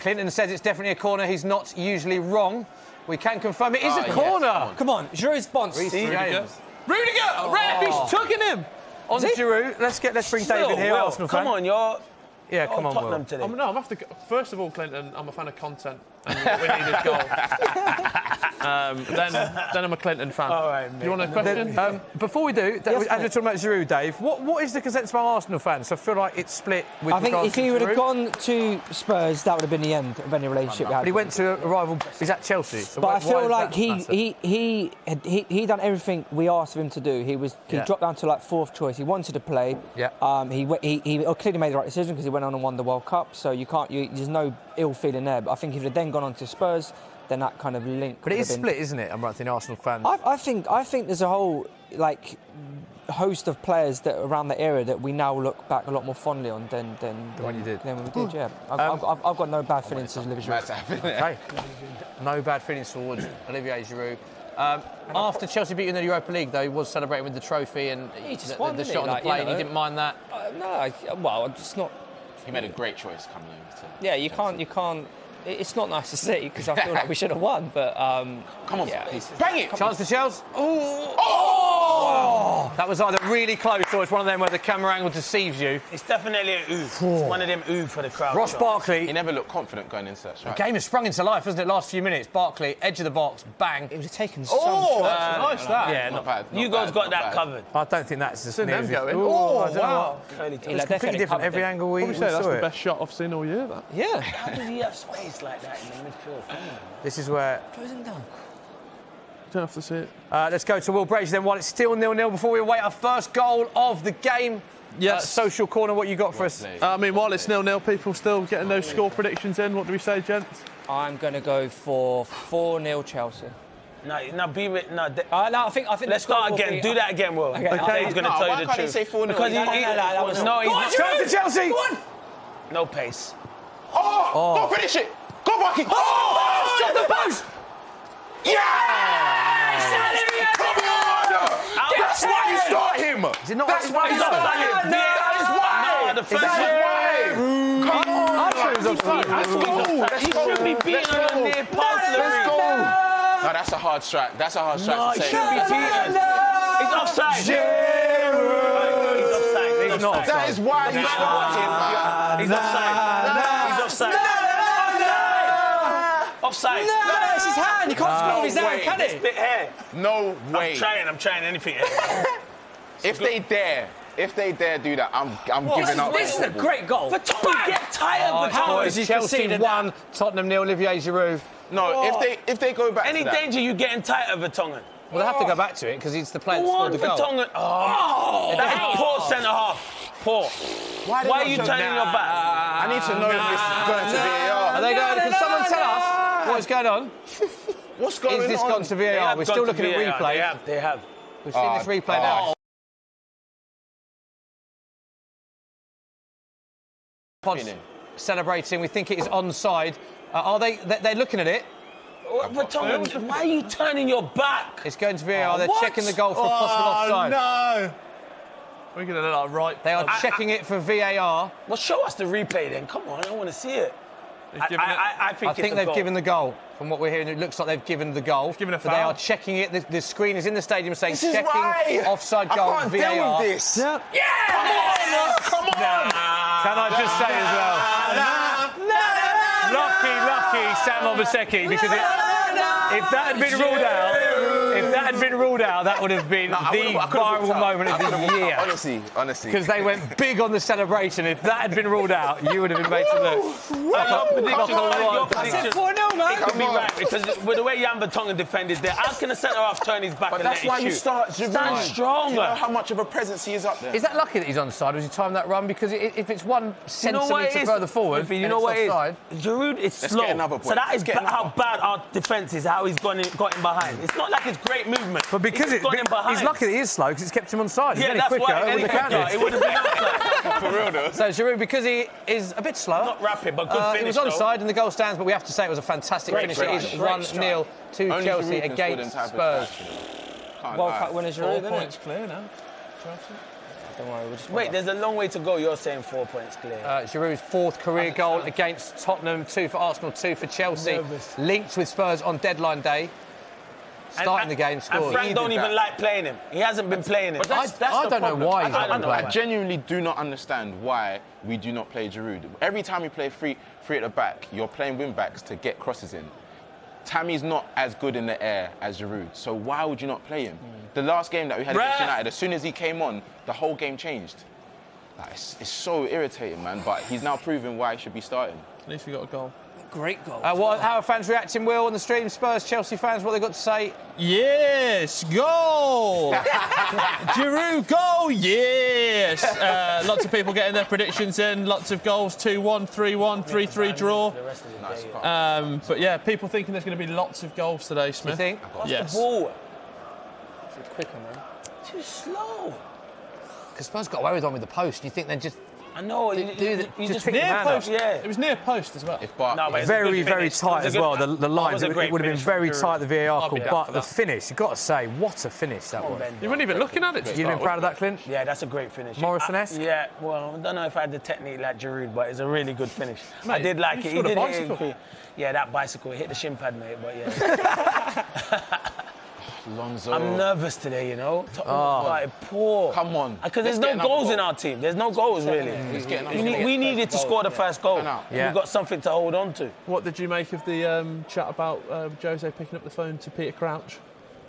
Clinton says it's definitely a corner. He's not usually wrong. We can confirm it is a corner. Come on, Giroud's bounce. Rudiger. He's chucking him. On Giroud. Let's bring David here. Will, Arsenal fan. come on, you're Come on, Tottenham Will. today. I'm gonna have to. First of all, Clinton, I'm a fan of content, and what we need is goal. Then I'm a Clinton fan. All right, Do you want a question? Before we do, as we're talking about Giroud, Dave, what is the consensus among Arsenal fans? I feel like it's split with I think regards if he to would have Giroud. gone to Spurs, that would have been the end of any relationship we had. But he went to a rival. He's at Chelsea. So But I why feel does like that matter? he done everything we asked of him to do. He dropped down to like fourth choice. He wanted to play. Yeah. He clearly made the right decision because he went on and won the World Cup. So there's no ill feeling there. But I think if he'd then gone on to Spurs, then that kind of link. But it is split, isn't it? I'm right thinking Arsenal fans. I think there's a whole host of players that around the area that we now look back a lot more fondly on than when you did. Than when we did. Yeah. I've got no bad feelings to Olivier Giroud. Okay. No bad feelings towards Olivier Giroud. After Chelsea beat in the Europa League, though, he was celebrating with the trophy and He just the won, shot didn't on he? the Like, plane. you know. He didn't mind that. It's not. He made a great choice coming over to. Yeah, you can't. It's not nice to see because I feel like we should have won, but Come on, bang it! Chance to Chelsea. Oh! That was either really close or it's one of them where the camera angle deceives you. It's definitely an ooh. It's one of them ooh for the crowd. Ross shots. Barkley. He never looked confident going into that shot. The game has sprung into life, hasn't it? Last few minutes. Barkley, edge of the box, bang. it would have taken so Nice that. Yeah, Not bad. You guys got that covered. I don't think that's as near them as going. I don't know Wow. It's completely different every angle we Probably say that's saw the it. best shot I've seen all year. That. Yeah. How does he have space like that in the midfield? Come on. This is where. Closing down. Don't have to see it. Let's go to Will Bridge then while it's still 0-0 before we await our first goal of the game. Yes. Social corner, what you got for us? I mean, while it's 0-0, people still getting those score predictions in. What do we say, gents? I'm going to go for 4-0 Chelsea. No, be with no. No, I think. Let's start again. Do that again, Will. Okay. He's going to tell you the truth. Say 4-0? Because that was no, he's not. Chance to Chelsea! No pace. Go finish it! Go Barkley! Shot the post! That's why you start him! Is it not? That's why you He's start offside. him! That is why! The first That's why! Come on! I'm sure he's offside. He should be beaten on a near pass. Let's go! No, that's a hard strike. That's a hard strike No, to he take. should be beaten. He's offside. He's offside. He's not offside. offside. That is why you start him, man. He's offside. He's offside. Offside. No, it's his hand. You can't score with his hand, can This it? bit here. No way. I'm trying anything. If they dare do that, I'm giving up. This is a great goal. Vertonghen, get tired. Boys, Chelsea 1, Tottenham 0, Olivier Giroud. No, if they go back Any to that, danger you getting tighter, Vertonghen? Well, they have to go back to it because he's the player that Go on, scored the goal. Vertonghen. Oh, that is poor centre half. Poor. Why are you turning your back? I need to know if this is going to VAR. Are they going? Can someone tell us what is going on? What's going on? Is this gone to VAR? We're still looking at replay. They have. We've seen this replay now. Pod's celebrating. We think it is onside. Are they? They're looking at it. Vertonghen, why are you turning your back? It's going to VAR. They're checking the goal for a possible offside. No. We're going to look like right. They are checking it for VAR. Well, show us the replay then. Come on, I want to see it. I think they've given the goal. From what we're hearing, it looks like they've given the goal. Given a But foul. they are checking it. The screen is in the stadium saying This is checking right. offside goal. I can't VAR. deal with this. Yeah. Come on! Can I just say as well? Lucky Sam Obaseki, because if that had been ruled out, that would have been the viral moment of the year. Honestly. Because they went big on the celebration. If that had been ruled out, you would have been made to look. Your prediction. 4-0, man. It could be right because with the way Jan Vertonghen defended there, how can a centre half turn his back But and that's let why it you shoot? start Stand Do stronger. you know how much of a presence he is up there? Is that lucky that he's onside, or has he timed that run? Because if it's 1 You know what it centimetre is? further forward, You and know it's what it offside. is? Giroud is slow. get another point. So that is Let's get how another. bad our defence is, how he's got him behind. It's not like it's great movement. But because He's got him behind. he's lucky that he is slow because it's kept him on side. Yeah, He's that's quicker why. with the counters. It would have been outside. For real though. So Giroud, because he is a bit slower, Not rapid, but good he finish. was onside and the goal stands. But we have to say it was a fantastic Great finish. strike. It is Great 1-0 to Only Chelsea Giroud can score them against type of Spurs. Can't World lie. Cup winners, 4 Giroud, isn't points it? clear now. Chelsea. Don't worry, we'll just Wait, there's a long way to go. You're saying 4 points clear. Giroud's 4th career goal against Tottenham, 2 for Arsenal, 2 for Chelsea. Linked with Spurs on deadline day. Starting the game, scored. And Frank don't even like playing him. He hasn't been playing him. I don't know why he's not been playing. I genuinely do not understand why we do not play Giroud. Every time we play free at the back, you're playing wing backs to get crosses in. Tammy's not as good in the air as Giroud, so why would you not play him? The last game that we had against United, as soon as he came on, the whole game changed. Like, it's so irritating, man, but he's now proving why he should be starting. At least we got a goal. Great goal. How are fans reacting, Will, on the stream? Spurs, Chelsea fans, what have they got to say? Yes, goal! Giroud, goal, yes! Lots of people getting their predictions in. Lots of goals, 2-1, 3-1, 3-3 draw. But yeah, people thinking there's going to be lots of goals today, You Smith. think? Yes. The ball. It's quicker, man. Too slow. Because Spurs got away with one with the post. You think they're just... I know. You just just pick the Near man post, up. Yeah. It was near post as well. No, but it's a Very, good very finish. tight It was as a well. good- The lines, It was a it would have been great very finish. tight, the VAR I'll call. be down But for the that. finish, you've got to say, what a finish that was. You weren't even looking at it. You've been proud of that, Clint? Yeah, that's a great finish. Morrison-esque? Yeah, well, I don't know if I had the technique like Giroud, but it's a really good finish. I Mate, did like you it. He scored a did bicycle. hit it. Yeah, that bicycle. It hit the shin pad, mate, but yeah. Lonzo. I'm nervous today, you know. Tottenham started poor. Come on. Because Let's there's get no another goals goal. in our team. There's no goals, really. We needed to score the first goal. Yeah. We've got something to hold on to. What did you make of the chat about Jose picking up the phone to Peter Crouch?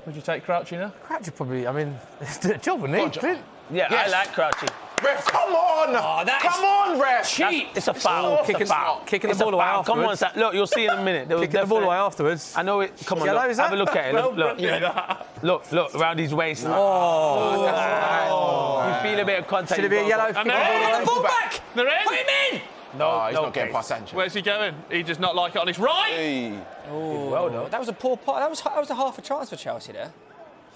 Would you take Crouch, you know? Crouch would probably, I mean, it's the job, wouldn't he, Clint? Yeah, Yes. I like Crouchy. Ref, come on! Come on, ref! Cheat. It's a foul. Kicking It's a foul. the It's a ball away foul. Come on, afterwards. Sam. Look, you'll see in a minute. There was Kicking the ball definitely- away afterwards. I know it. Come on, Yellow, look. is that? Have a look at it. Look, around his waist. Oh. You feel a bit of contact. Should it be a yellow? And they're in. The ball back! They're in. Put him in! No, he's no not getting case. past Sanchez. Where's he going? He does not like it on his right. Hey. Well, though. That was a poor part. That was a half a chance for Chelsea there.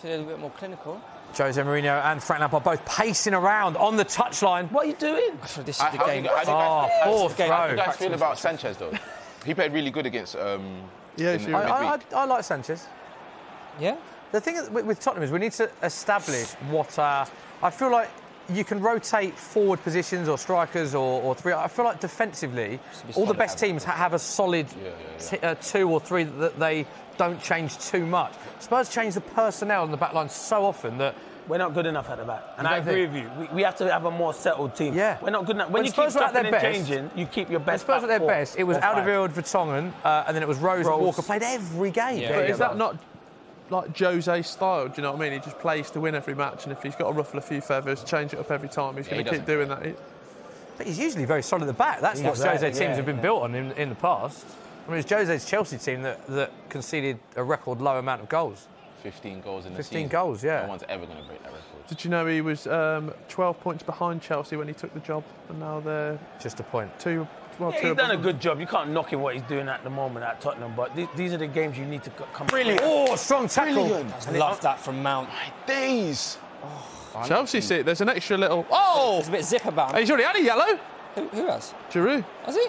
Should a little bit more clinical. Jose Mourinho and Frank Lampard both pacing around on the touchline. What are you doing? So this is How the do you game. guys- Fourth How do row. you guys feel about Sanchez, though? He played really good against Yeah, in sure. midweek. I like Sanchez. Yeah? The thing with Tottenham is we need to establish what I feel like you can rotate forward positions or strikers or three. I feel like defensively, all the best teams have a solid 2 or 3 that they don't change too much. Spurs change the personnel on the back line so often that we're not good enough at the back. And I agree with you. We have to have a more settled team. Yeah. We're not good enough. When you keep chopping and changing, you keep your best. Spurs at their best, it was Alderweireld, Vertonghen, and then it was Rose and Walker. Played every game. Yeah. But is that not like Jose's style? Do you know what I mean? He just plays to win every match, and if he's got to ruffle a few feathers, change it up every time, he's going to keep doing that. But he's usually very solid at the back. That's what Jose teams have been built on in the past. I mean, it's Jose's Chelsea team that conceded a record low amount of goals. 15 goals in the season. 15 goals, yeah. No one's ever going to break that record. Did you know he was 12 points behind Chelsea when he took the job, and now they're just a point. He's done a good job. You can't knock him what he's doing at the moment at Tottenham, but these are the games you need to come. Brilliant! Oh, strong tackle! I love that from Mount. My days! Oh. Chelsea see there's an extra little. Oh! There's a bit of zip about him. He's already had a yellow. Who has? Giroud. Has he?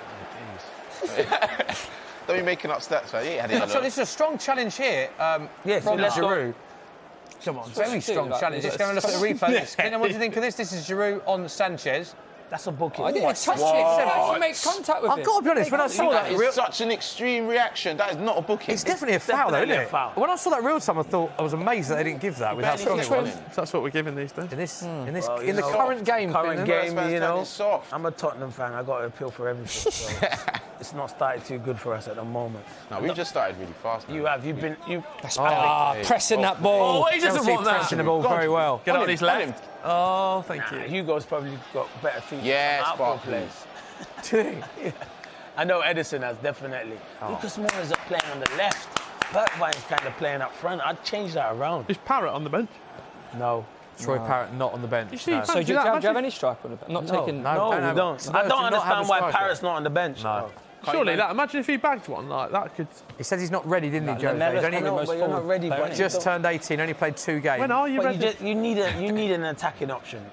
Don't be making up stats, right? He had a yellow. So this is a strong challenge here from Giroud. Come on, very strong challenge. Just going to look at the replay. What do you think of this? This is Giroud on Sanchez. That's a booking. I didn't touch it. He makes contact with it. I've got to be honest, when I saw that... It's such an extreme reaction. That is not a booking. It's definitely a foul, though, isn't it? When I saw that real time, I was amazed that they didn't give that with how strong it was. That's what we're giving these days. In the current game, you know, I'm a Tottenham fan. I got to appeal for everything. So it's not started too good for us at the moment. No, we've just started really fast. Man. You have. You've been. Pressing that ball. Oh, he doesn't want that. Pressing the ball very well. Get on his left. Oh, thank you. Hugo's probably got better feet. Yeah, Spark plays. I know Edison has, definitely. Lucas Moura's playing on the left. Bergwijn's kind of playing up front. I'd change that around. Is Parrott on the bench? No. Troy Parrott not on the bench. So do you have any striker on the bench? No, we don't. I don't understand why Parrott's not on the bench. No. Surely imagine if he bagged one like that could. He says he's not ready, didn't he, Joe? You're not ready. Just turned 18, only played 2 games. When are you ready? You need an attacking option.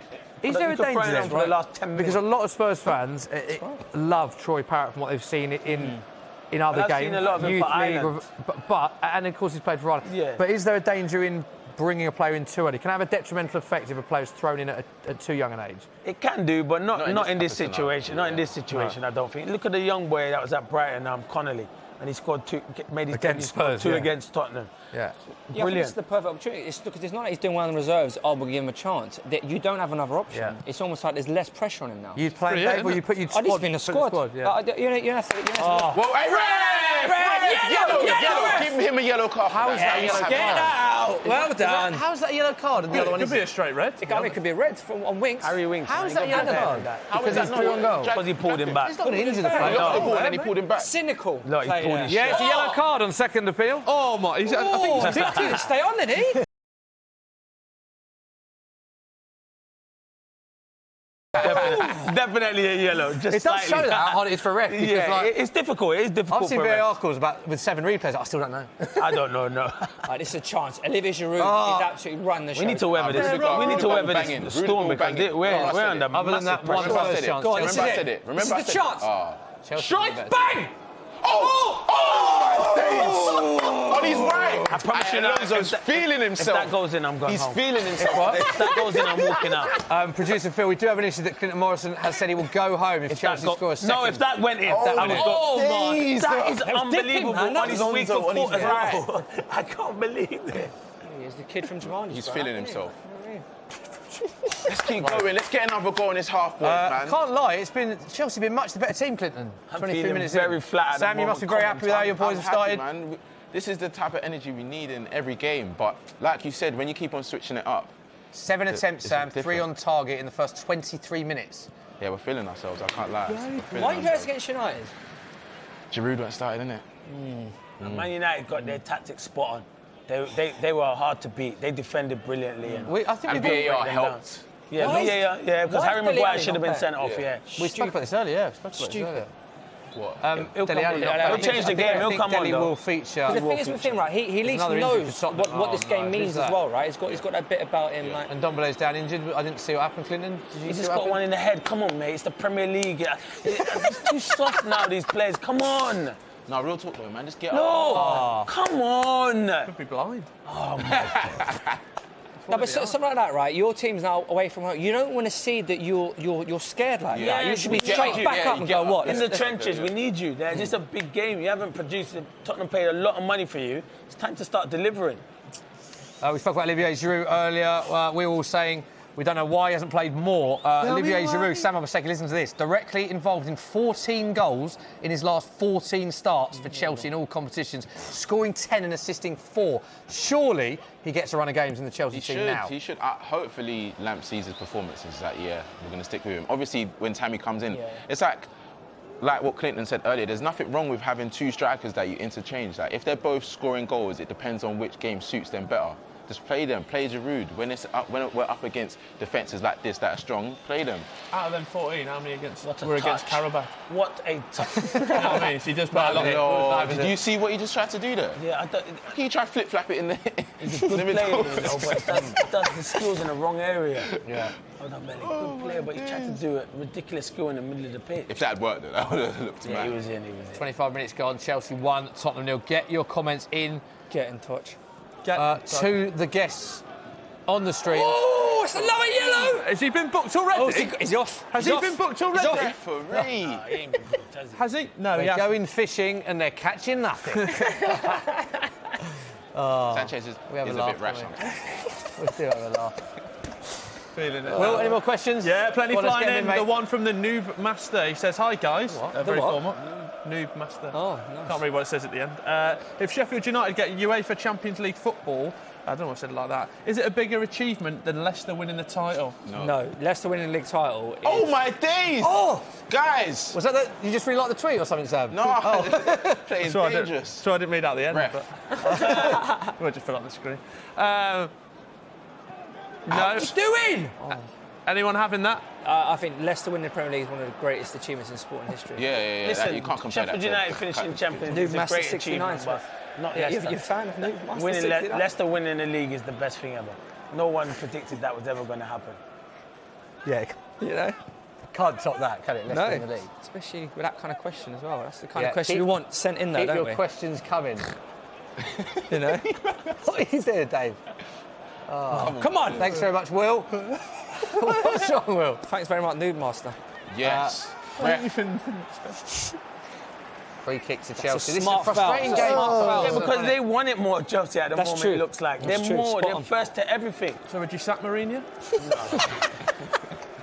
Is there a danger then? For the last 10 minutes? Because a lot of Spurs fans love Troy Parrott from what they've seen in other games. I've seen a lot of him for Ireland. And of course he's played for Ireland. Yeah. But is there a danger in bringing a player in too early? Can it have a detrimental effect if a player's thrown in at too young an age? It can do, but not in this situation. Not in this situation, I don't think. Look at the young boy that was at Brighton, Connolly, and he scored 2, made his debut, scored 2 against Tottenham. Yeah. I think it's the perfect opportunity. Because it's not like he's doing well in the reserves. We'll give him a chance. You don't have another option. Yeah. It's almost like there's less pressure on him now. You'd play Dave, or you put your squad? I'd just be in the squad. You have to. Whoa, hey, yellow! Give him a yellow card. How is that a yellow card? Get out! Well done. How's that a yellow card? And the other one could be a straight red. It could be a red on Winks. Harry Winks. How is that a yellow card? Because he's through on goal. Because he pulled him back. He's not going to injure the player. He got the ball and then he pulled him back. Cynical. Look, he pulled his Yeah, it's a yellow card on second appeal. Oh my! I think he's kicked it. Stay on, didn't he? Definitely a yellow. Just it does show that how hard it is for a ref. Yeah, it's difficult. It is difficult. I've seen VAR calls with 7 replays. I still don't know. I don't know. No. This is a chance. Olivier Giroud is absolutely run the show. We need to weather this. We need to weather this storm because we're under massive pressure. One last chance. Remember I said it. This is the chance. Strike! Bang! On his right. I promise you, Alonso's feeling himself. If that goes in, I'm going home. He's feeling himself. If that goes in, I'm walking out. Producer Phil, we do have an issue that Clinton Morrison has said he will go home if Chelsea score a second. No, if that went in. That is unbelievable. On his week of foot as well. I can't believe it. He's the kid from Jumanji. He's feeling himself. Let's keep going. Let's get another goal in this half, boys, man. Can't lie, Chelsea been much the better team, Clinton. 23 minutes very flat. Sam, you must be very happy with how your boys have started. Man. This is the type of energy we need in every game. But like you said, when you keep on switching it up. 7 attempts, Sam, 3 on target in the first 23 minutes. Yeah, we're feeling ourselves. I can't lie. Why are you guys against United? Giroud went started, innit? Man United got their tactics spot on. They were hard to beat. They defended brilliantly. I think and VAR helped. Yeah, VAR, because Harry Maguire should have been sent off, We spoke about this earlier, What? He'll change the game. He'll come on. Dele will feature. The thing is with him, right? He at least knows what this game means as well, right? He's got that bit about him, like. And Dombele's down injured. I didn't see what happened, Clinton. Did you He see just what got happened? one in the head. Come on, mate. It's the Premier League. It's too soft now, these players. Come on. No, real talk though, man. Just get up. No. Come on. Could be blind. Oh, my God. No, but something like that, right? Your team's now away from home. You don't want to see that you're scared like that. You should be straight back up and go, what? In the trenches, we need you. There's just a big game. You haven't produced it. Tottenham paid a lot of money for you. It's time to start delivering. We spoke about Olivier Giroud earlier. We were all saying we don't know why he hasn't played more. Olivier Giroud, Sam Abaseki, listen to this. Directly involved in 14 goals in his last 14 starts for Chelsea in all competitions, scoring 10 and assisting 4. Surely he gets a run of games in the Chelsea team now. He should. Hopefully, Lamp sees his performances that, we're going to stick with him. Obviously, when Tammy comes in, it's like what Clinton said earlier, there's nothing wrong with having 2 strikers that you interchange. Like, if they're both scoring goals, it depends on which game suits them better. Just play them. Play Giroud. When we're up against defences like this that are strong, play them. Out of them 14, how many against Karabakh? What a touch. You know what I mean? So he just put a lot of it. Did you see what he just tried to do there? Yeah, How can you try to flip-flap it in the he's a good player, but he does the skills in the wrong area. Yeah. Hold on, man. Good player, but he's trying to do a ridiculous skill in the middle of the pitch. If that had worked, that would have looked mad. He was in. 25 minutes gone. Chelsea 1, Tottenham 0. Get your comments in. Get in touch. To the guests on the stream. Oh, it's a lower yellow! Has he been booked already? Oh, is he off? Has he been booked already? Referee. He ain't been booked, has he? Has he? No, They're going fishing and they're catching nothing. Sanchez is we have a a laugh, bit rash. We do have a laugh. Feeling it. Will, any more questions? Yeah, plenty Well, let's flying get in. mate. The one from the Noob Master. He says, hi, guys. Very what? formal. Noob Master. Oh, nice. Can't read what it says at the end. If Sheffield United get UEFA Champions League football, I don't know what I said it like that, is it a bigger achievement than Leicester winning the title? No, Leicester winning the league title. Oh my days! Oh, guys! was that you just really liked the tweet or something, Sam? No, playing dangerous. So I didn't read out the end. Ref. But we'll just fill up the screen. No. What you doing? Anyone having that? I think Leicester winning the Premier League is one of the greatest achievements in sporting history. Yeah. Listen, you can't compare Sheffield that. United finishing champions Noob is a Master great 69, achievement, but not Leicester. You're a fan of Noob Master Winning 69? Leicester winning the league is the best thing ever. No one predicted that was ever going to happen. Yeah. You know? Can't top that, can it? Leicester in the league. Especially with that kind of question as well. That's the kind Yeah, of question we want sent in there, Keep don't your we? questions coming. You know? What are you doing, Dave? Come on! Thanks very much, Will. What's wrong, Will? Thanks very much, Noob Master. Yes. Free kick to Chelsea. This is a smart frustrating foul. game. Yeah, because they want it more, Chelsea, at the That's moment, true. it looks like. That's true. Spot They're on. first to everything. So would you sack Mourinho?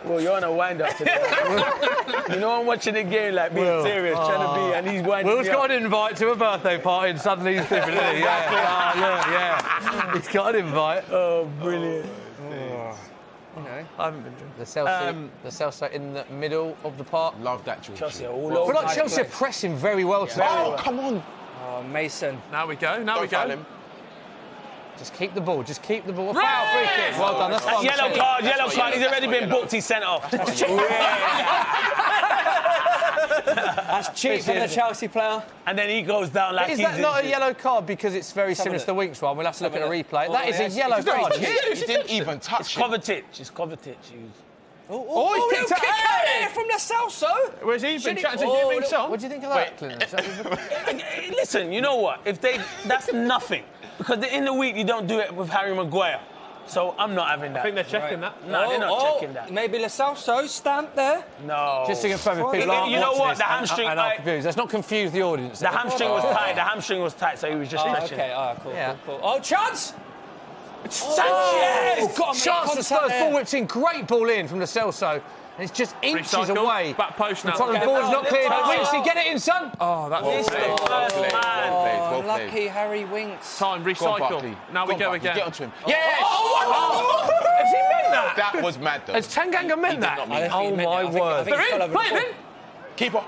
Well, you're on a wind-up today. You know, I'm watching the game, like, being serious, trying to be, and he's winding Will's me got up. an invite to a birthday party and suddenly he's different, isn't he? Yeah. He's got an invite. Oh, brilliant. You know? I haven't been drinking. The Chelsea in the middle of the park. Love that, George. Chelsea are all I feel over. like Chelsea are pressing very well today. Oh, come on. Oh, Mason. Now we go. Don't foul him. Just keep the ball. Foul, free kick. Well done. That's what I'm Yellow saying. card. He's already been booked. He's sent off. That's cheap from the Chelsea player. And then he goes down like Is he's that not a injured. yellow card because it's very similar to the Winks one? We'll have to look at a replay. That is a yellow card. He didn't even touch it. Kovacic. It's Kovacic. Oh, he's picked kick it. out here from the Celso. Where's he been Should he- chatting to Oh, Heung-min Son? What do you think of that, Clinton? Listen, you know what? That's nothing. Because in the week you don't do it with Harry Maguire. So I'm not having that. I think they're checking that. No, they're not checking that. Maybe Lo Celso stamp there. No. Just to confirm if people aren't You know watching what? this The hamstring- and are confused. Let's not confuse the audience. The hamstring was tight. The hamstring was tight, so he was just touching Okay, it. cool, Yeah. cool. Oh, chance! Sanchez! got Chance me the contact Spurs there. ball whipped in. Great ball in from the Celso. And it's just inches Recycle. away. Back post now. The ball's not cleared. Winksy, get it in, son. Oh, that's He's the first Well played, man. well played. Lucky Harry Winks. time. Go on, Recycle. Barkley. Now we go Barkley. again. Get onto him. Yes! Has he meant that? That was mad, though. Has Tanganga meant that? not mean that. Oh, my word. They're in. Play it in. Keeper.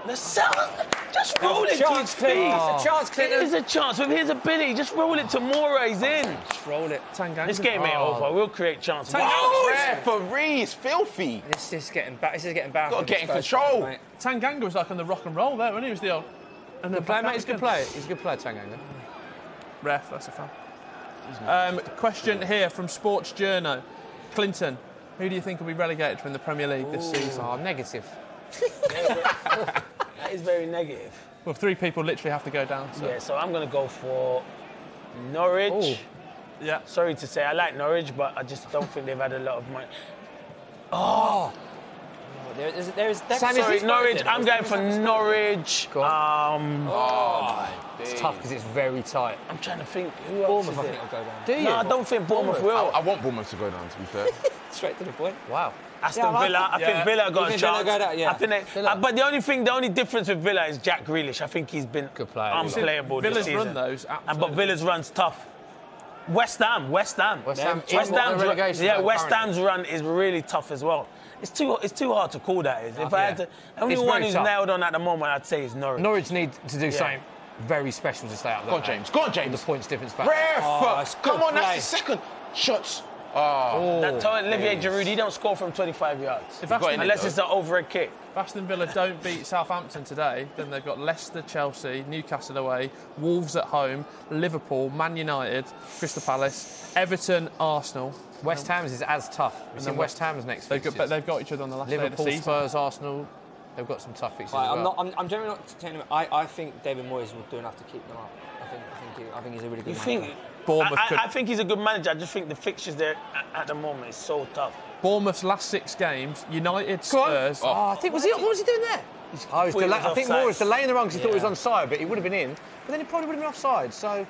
Just roll it to his Chance, feet. Clinton. It's a chance, It Clinton. is a chance with his ability. Just roll it to Moura. He's in. Just roll it. Tanganga. This game ain't over. We'll create chances. Referee is filthy. This is getting bad. This is getting bad. Gotta get in control. Tanganga was like on the rock and roll there, wasn't he? He was the old. And Good player, mate. He's a good player. He's a good player, Tanganga. Ref, that's a fan. Question here from Sports Journo. Clinton, who do you think will be relegated from the Premier League this season? Oh, negative. That is very negative. Well, 3 people literally have to go down. So. Yeah, so I'm going to go for Norwich, Yeah. Sorry to say, I like Norwich, but I just don't think they've had a lot of money. There's Sorry, Norwich. I'm going for Norwich. It's tough because it's very tight. I'm trying to think. Bournemouth, I think, will go down. Do you? No, I don't think Bournemouth will. I want Bournemouth to go down, to be fair. Straight to the point. Wow. Aston Villa. I think Villa got a chance. Yeah. I think but the only difference with Villa is Jack Grealish. I think he's been Good player. unplayable this Villa's season. run those. But Villa's run's tough. West Ham. West Ham's Ham's run is really tough as well. It's too hard to call that. If I had to, only It's one very who's tough. nailed on at the moment, I'd say is Norwich. Norwich need to do something very special to stay up there. Go on, James. Go on, James. The points difference back. Come on, that's the second. Shots. That Olivier Giroud, he don't score from 25 yards. Unless it's an overhead kick. If Aston Villa don't beat Southampton today, then they've got Leicester, Chelsea, Newcastle away, Wolves at home, Liverpool, Man United, Crystal Palace, Everton, Arsenal. West Ham's is as tough. It's in West Ham's next fixtures. But they've got each other on the last day of the Liverpool, season. Spurs, Arsenal. They've got some tough fixtures. I'm generally not telling him. I think David Moyes will do enough to keep them up. I think he's a really good manager. I think he's a good manager. I just think the fixtures there at the moment is so tough. Bournemouth's last 6 games, United, Spurs. I think what was he doing there? I think Moore was delaying the run because he thought he was onside, but he would have been in. But then he probably would have been offside. So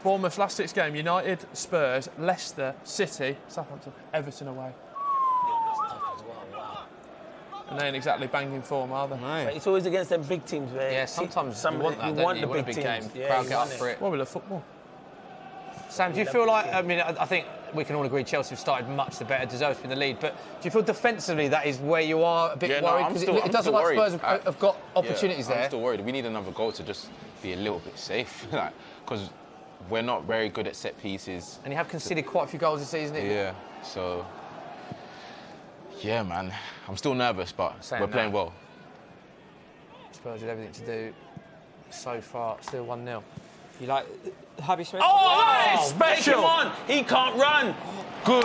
Bournemouth's last 6 games, United, Spurs, Leicester, City, Southampton, Everton away. And they ain't exactly banging form, are they? No. It's always against them big teams where... Yeah, sometimes you want that, don't you? You want a big game. Crowd get up for it. Well, we love football. Sam, do you feel like, I think we can all agree Chelsea have started much the better, deserves to be in the lead, but do you feel defensively that is where you are a bit worried? Because it doesn't look like Spurs have got opportunities there. I'm still worried. We need another goal to just be a little bit safe, because we're not very good at set pieces. And you have conceded quite a few goals this season, haven't you? Yeah, so... Yeah, man. I'm still nervous, but we're playing well. Spurs with everything to do so far, still 1-0. You like Harvey Smith? Special! Come on! He can't run! Good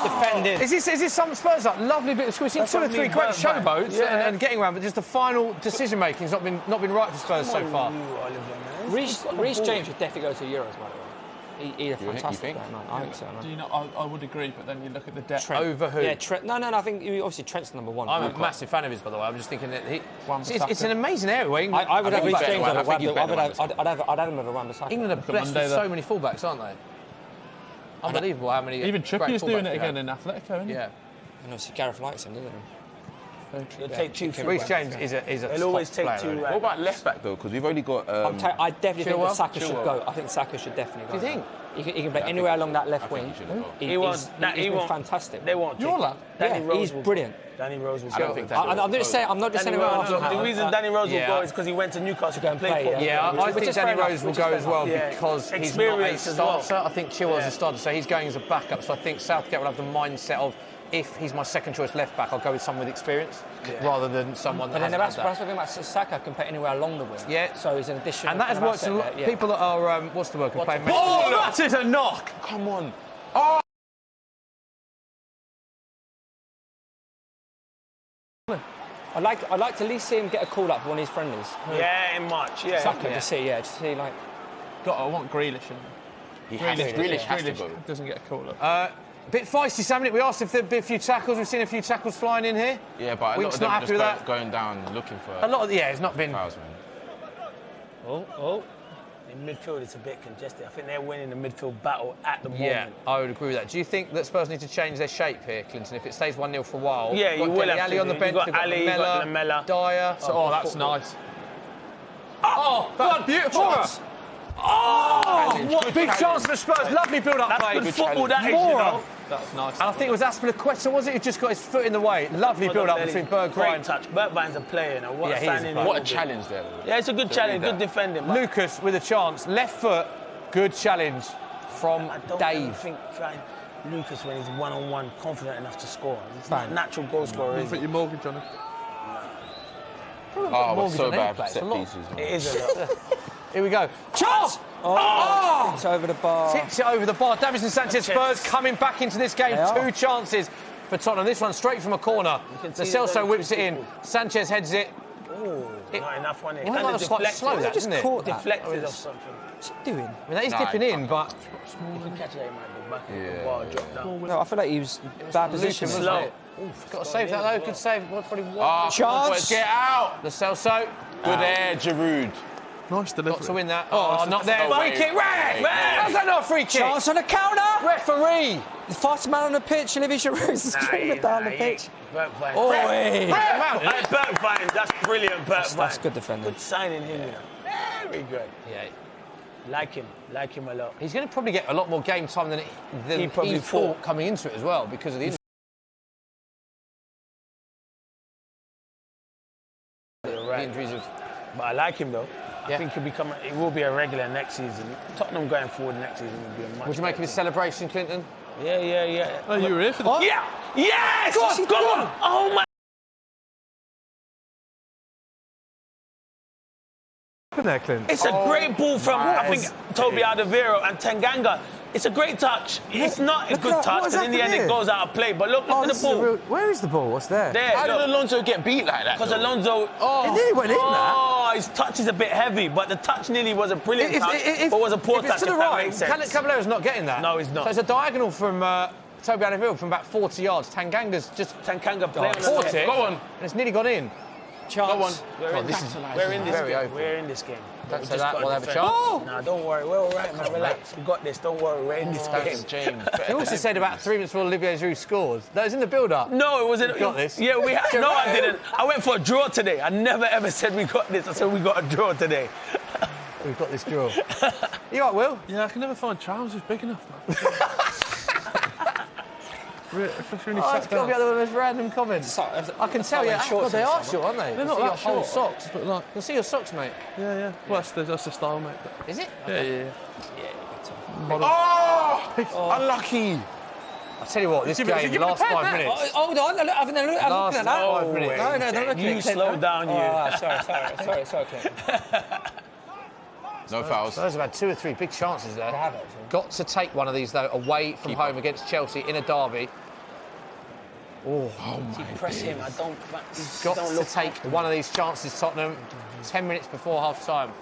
defending. Is this some Spurs like lovely bit of squeeze? We've seen 2 or 3 great showboats and getting around, but just the final decision making's not been right for Spurs so far. Reece James should definitely go to the Euros, by the way. He's a fantastic player, man. I think so, man. Do you not? I would agree, but then you look at the depth. Over who? Yeah, Trent. No. I think obviously Trent's number 1. I'm a massive fan of his, by the way. I'm just thinking that it's an amazing area. Where I would have Reece James on a Wan-Bissaka. I'd have him over Wan-Bissaka. England are blessed with so many fullbacks, aren't they? Unbelievable how many. Even Trippier's doing it again in Atletico, isn't he? Yeah. And obviously Gareth likes him, doesn't he? They'll take 2. Reece James is a They'll always take 2. What about left back though? Because we've only got. I definitely think that Saka should go. I think Saka should definitely go. Do you think? He can play anywhere along that left wing. He's been fantastic. They won't. Your lad. He's brilliant. Danny Rose will go. I don't think that. I'm not just saying the reason Danny Rose will go is because he went to Newcastle to play for. Yeah, I think Danny Rose will go as well because he's not a starter. I think Chilwell's a starter, so he's going as a backup. So I think Southgate will have the mindset of, if he's my second choice left back, I'll go with someone with experience rather than someone that that's the thing about Saka can play anywhere along the wing. Yeah. So he's an addition. And that has worked a lot. People that are, what's the word, can play... Oh, that is a knock! Come on. I'd like to at least see him get a call up for one of his friendlies. Yeah, in March. Yeah. Saka to see like. I want Grealish in there. Grealish has to go. Doesn't get a call up. Bit feisty, Sam, innit? We asked if there'd be a few tackles. We've seen a few tackles flying in here. Yeah, but a lot of them are just going down looking for... it's not been... fouls, man. In midfield, it's a bit congested. I think they're winning the midfield battle at the moment. Yeah, I would agree with that. Do you think that Spurs need to change their shape here, Clinton? If it stays 1-0 for a while, yeah, you will have Ali to. on the bench, you've got Ali, Lamella, Dyer. That's nice. That's beautiful. What big chance for Spurs. Lovely build-up play. That's good football, that is, you know. That's nice. And I think it was Aspilicueta, was it? Who just got his foot in the way. Lovely build-up between Bergwijn. Great touch. Bergwijn's a player, you know. What a challenge there. Yeah, it's a good challenge. Good defending. Lucas with a chance. Left foot. Good challenge from Dave. I think Lucas, when he's one-on-one, confident enough to score. He's not a natural goal scorer. Put your mortgage on it. What's so bad for set pieces, man. It is a lot. Here we go. Chance! Tips over the bar. Tips it over the bar. Davinson Sanchez, Spurs coming back into this game. 2 chances for Tottenham. This one straight from a corner. Lo Celso whips it in. Sanchez heads it. Not enough on it. Well, that was quite slow, that, isn't it? Deflected or something. What's he doing? I mean, that is dipping in, but... If you catch that, he might go back. The ball drop down. No, I feel like he was bad position. Slow. Got to save that, though. Good save. Probably one. Chance. Get out. The Celso. Good air, Giroud. Nice delivery. Got to win that. Oh, not there. Free kick. Red. How's that not a free kick? Chance on the counter. Referee. The fastest man on the pitch, Olivier Giroud's screaming down the pitch. Bergwijn. Oh, Bergwijn. That's brilliant, Bergwijn. That's good defending. Good signing him, you know. Very good. Yeah. Like him a lot. He's going to probably get a lot more game time than he probably thought coming into it as well because of the injuries of... But I like him though. I think he will be a regular next season. Tottenham going forward next season will be a much. Would you make of his celebration, Clinton? Yeah. Oh, you were here for the... Yeah! Yes! Go on! Oh my... there, Clint? It's a great ball from, I think, Toby Alderweireld and Tanganga. It's a great touch. It's not a good touch, because in the end it goes out of play. But look at the ball. Where is the ball? What's there? How did Alonso get beat like that? Because Alonso... It nearly went in there. Oh, his touch is a bit heavy, but the touch nearly was a brilliant touch, but was a poor touch, to the if that right, makes sense. Caballero's not getting that. No, he's not. So it's a diagonal from Toby Alderweireld from about 40 yards. Tanganga's just... Tanganga playing caught it. Go on. And it's nearly gone in. Chance. We're in this game. Don't say that. We'll have a chance. Nah, don't worry. We're all right, man. Relax. We got this. Don't worry. We're in this game. James. He also said about 3 minutes before Olivier Giroud scores. That was in the build-up. No, it wasn't. We got this. Yeah, we had. No, I didn't. I went for a draw today. I never ever said we got this. I said we got a draw today. We've got this draw. You all right, Will? Yeah, I can never find trousers big enough, man. It's got to be one of those random comments. I can tell you, God, they are short, aren't they? They're not your that whole short, socks. but like, You can see your socks, mate. yeah. Well, that's the style, mate. Is it? Yeah. Oh, unlucky. I'll tell you what, this game, last 5 minutes. Hold on, I'm looking at that. Last 5 minutes. No, don't look at You slow down, you. Oh, sorry, Clint. No fouls. Spurs have had 2 or 3 big chances there. Got to take one of these, though, away from home against Chelsea in a derby. Oh my press him. I don't. Got to take one of these chances, Tottenham. 10 minutes before half-time.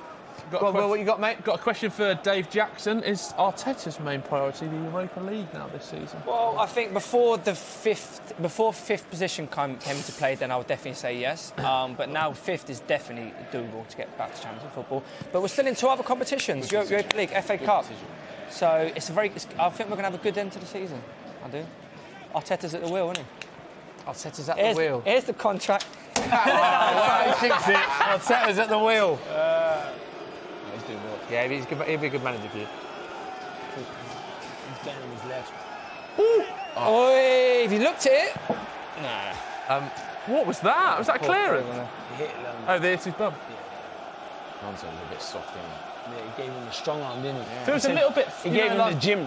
Well, what you got, mate? Got a question for Dave Jackson. Is Arteta's main priority the Europa League now this season? Well, I think before fifth position came into play, then I would definitely say yes. But now fifth is definitely doable to get back to Champions League football. But we're still in 2 other competitions: Europa League, FA Cup. So I think we're going to have a good end to the season. I do. Arteta's at the wheel, isn't he? Arteta's at the wheel. Here's the contract. He thinks it. Arteta's at the wheel. He's doing well. Yeah, he'll be a good manager for you. He's getting on his left. Oi, have you looked at it? Nah. What was that? Was that clearance? He hit it. Oh, there's his bum. Alonso was a bit soft, didn't he? Yeah, he gave him a strong arm, didn't he? Feels a little bit... He gave him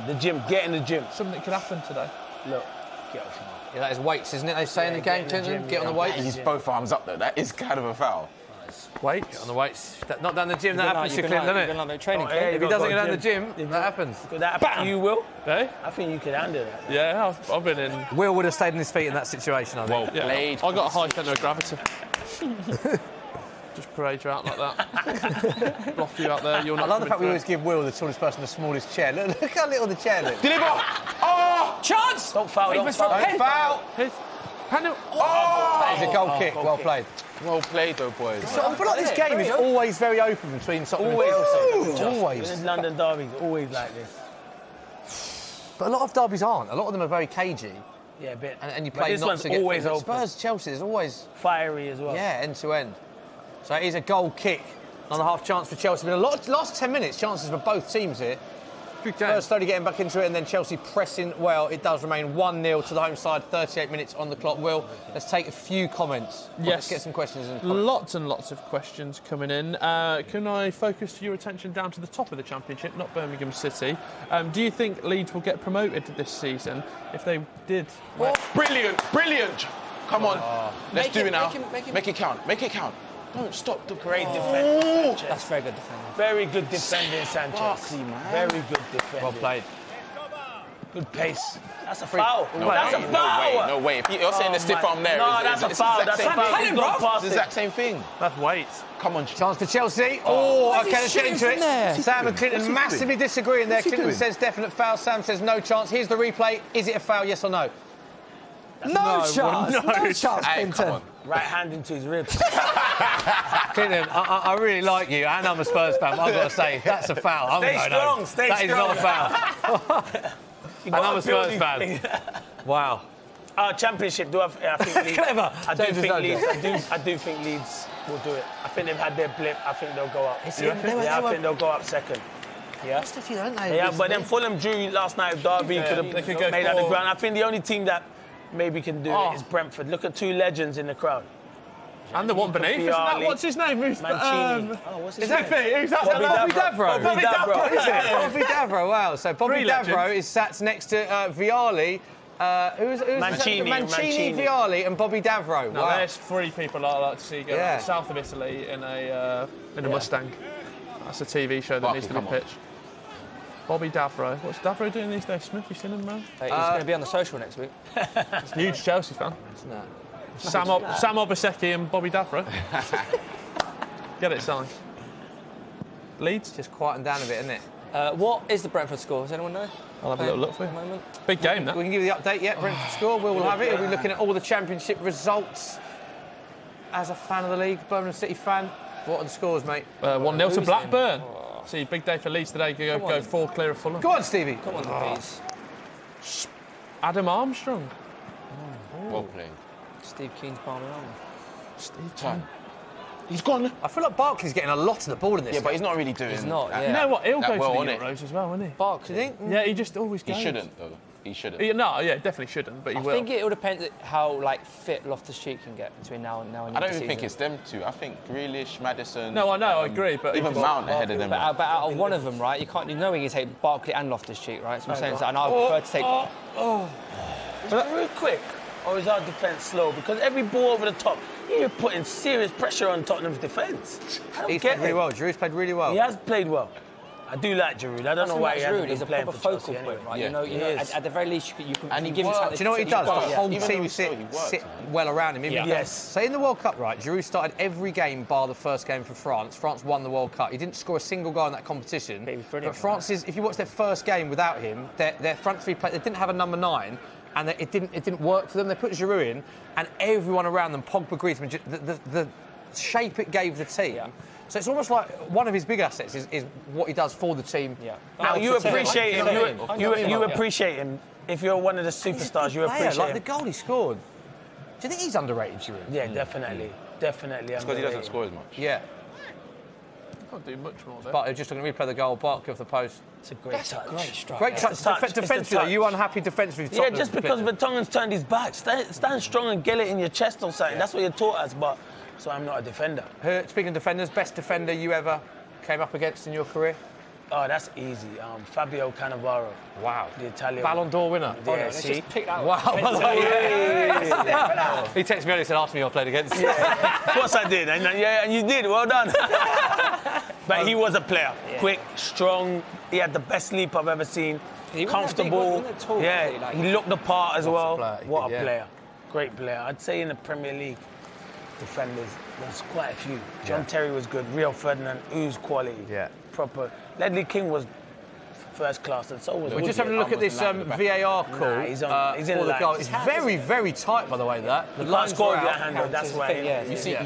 the gym. Get in the gym. Something that could happen today. Look, get off him. Yeah, that is weights, isn't it? They say in the game, Clinton. Get on the weights. He's both arms up there. That is kind of a foul. Weights. On the weights. Not down the gym, that happens to Clinton, doesn't it? Training. If he doesn't get down the gym, that happens. Could that happen to you, Will? Hey? I think you could handle that. Yeah, I've been in... Will would have stayed on his feet in that situation, I think. Well played. I got a high centre of gravity. Just parade you out like that. Block you out there. You're not. I love the fact we always give Will, the tallest person, the smallest chair. Look how little the chair looks. Deliver! Oh! Chance! Don't foul. Don't foul! Penalty. That is a goal kick. Well played. Well played, though, boys. So I feel like this game is always very open between Tottenham and Chelsea. Always. In London derbies, always like this. But a lot of derbies aren't. A lot of them are very cagey. Yeah, a bit. And you But play this not one's to get always through. open. Spurs, Chelsea is always Fiery as well. end to end. So it is a goal kick on the half chance for Chelsea. Been a lot last 10 minutes chances for both teams here. Good game. Spurs slowly getting back into it, and then Chelsea pressing well. It does remain 1-0 to the home side. 38 minutes on the clock. Will, let's take a few comments. Yes. Let's get some questions in. Lots and lots of questions coming in. Can I focus your attention down to the top of the Championship, not Birmingham City? Do you think Leeds will get promoted this season? If they did... Brilliant. Come on. Let's do it now. Make it count. Don't stop the Great defending, Sanchez. That's very good defending. Very good defending, Sanchez. Barkley, man. Very good defending. Well played. Good pace. That's a foul. No That's way, a foul. No way. If you're saying the stiff arm there, no, that's a foul. That's a foul. It's the exact same thing. That's weight. Come on. Chance for Chelsea. Okay, let's get into it. there? Sam and Clinton massively disagreeing there. Clinton says definite foul. Sam says no chance. Here's the replay. Is it a foul, yes or no? No chance. No chance, Hey, come Clinton. on. Right hand into his ribs. Clinton, I really like you, and I'm a Spurs fan, but I've got to say, that's a foul. I'm Stay going strong, home. stay That is strong. not a foul. And I'm a Spurs fan. Wow. Championship, I think Leeds. Clever. I do think Leeds will do it. I think they've had their blip. I think they'll go up. I think they'll go up second. Yeah. Just a few, don't they? Yeah, but then Fulham drew last night. Derby Yeah, could they could have go made out the for- ground. I think the only team that maybe can do it is Brentford. Look at two legends in the crowd. And the one beneath, isn't that? What's his name? Mancini. Who's that? Who's that? Bobby Davro. Bobby Davro. Is it? Bobby Davro, wow. So Bobby Three Davro legends. is sat next to Vialli. Who's Mancini. Mancini, Vialli and Bobby Davro. Now Wow. there's three people I like to see go Yeah. south of Italy in a Mustang. That's a TV show that Barkley, needs to be come on. pitched. Bobby Davro. What's Davro doing these days? Smith, you seen him, man? He's going to be on the social next week. Huge Chelsea fan. Sam Obaseki and Bobby Davro. Get it signed. Leeds. Just quieting down a bit, isn't it? What is the Brentford score? Does anyone know? I'll have a little look for At the you. moment? Big game, that. We can give you the update yet. Brentford score. We'll have it. We'll be looking at all the Championship results. As a fan of the league, Birmingham City fan, what are the scores, mate? 1-0 to Losing. Blackburn. See, big day for Leeds today. Go 4 clear of Fulham. Go on, Stevie. Come on, the bees. Adam Armstrong. Well played. Steve Keane's palming on. Steve Keane. He's gone. I feel like Barkley's getting a lot of the ball in this. Yeah, but he's not really doing. He's not, that- yeah. You know what? He'll that go well to on the it. Euros as well, won't he? Barkley. Do you think? Yeah, he just always goes. He shouldn't though. He shouldn't. Yeah, definitely shouldn't, but he I will. think it all depends how fit Loftus-Cheek can get between now and I don't even think it's them two. I think Grealish, Maddison. No, I know, I agree, but even Mount ahead of them. But out of one of them, right? You can't. You know, you can take Barkley and Loftus-Cheek, right? So I'm saying, and I prefer to take. Is that very quick? Or is our defence slow? Because every ball over the top, you're putting serious pressure on Tottenham's defence. I don't He's get played really it. well. Drew's played really well. He has played well. I do like Giroud. I don't know why he hasn't He's been a playing proper for Chelsea focal anyway. point, right? Yeah, you know, he is. at the very least, you can And he give him works. something. Do you know what he does? The whole Even team though he's slow, he works, sit man. well around him. Yeah. Yes. So in the World Cup, right, Giroud started every game bar the first game for France. France won the World Cup. He didn't score a single goal in that competition. He was brilliant, But France's, if you watch their first game without him, their front three players, they didn't have a number 9. And it didn't work for them. They put Giroud in, and everyone around them, Pogba, Griezmann, the shape it gave the team. Yeah. So it's almost like one of his big assets is what he does for the team. Yeah. Now, you appreciate him. You Yeah. appreciate him. If you're one of the superstars, you appreciate like him. the goal he scored. Do you think he's underrated, Giroud? Yeah, definitely. Definitely. Because he doesn't score as much. Yeah. Can't do much more there. But just going to replay the goal, Barkley off the post. It's a great touch. Great strike. Great yeah. touch. It's the touch. It's the Defensively, are touch. you unhappy defensively? Yeah, just because Vertonghen's turned his back. Stand strong and get it in your chest or something. That's what you're taught us, but so I'm not a defender. Speaking of defenders, best defender you ever came up against in your career? Oh, that's easy. Fabio Cannavaro. Wow. The Italian. Ballon d'Or winner. Yeah, Let's see? just pick that Wow. Yeah. He texted me earlier and said, ask me who I played against. Of course I did. And you did. Well done. But he was a player. Quick, strong. He had the best sleep I've ever seen. He wasn't Comfortable. that big, wasn't he? Tall, Yeah, wasn't he? Like- he looked the part as well. player. What a Yeah. player. Great player. I'd say in the Premier League, defenders, there's quite a few. John Terry was good. Rio Ferdinand, ooze quality. Yeah. Proper. Ledley King was first class, and so was We're just Woodgate. having a look at this VAR call Nah, he's in for the line. goal. It's very, very tight, by the way, that. The You can't lines score were with out. that handle, that's why. Yeah, You see,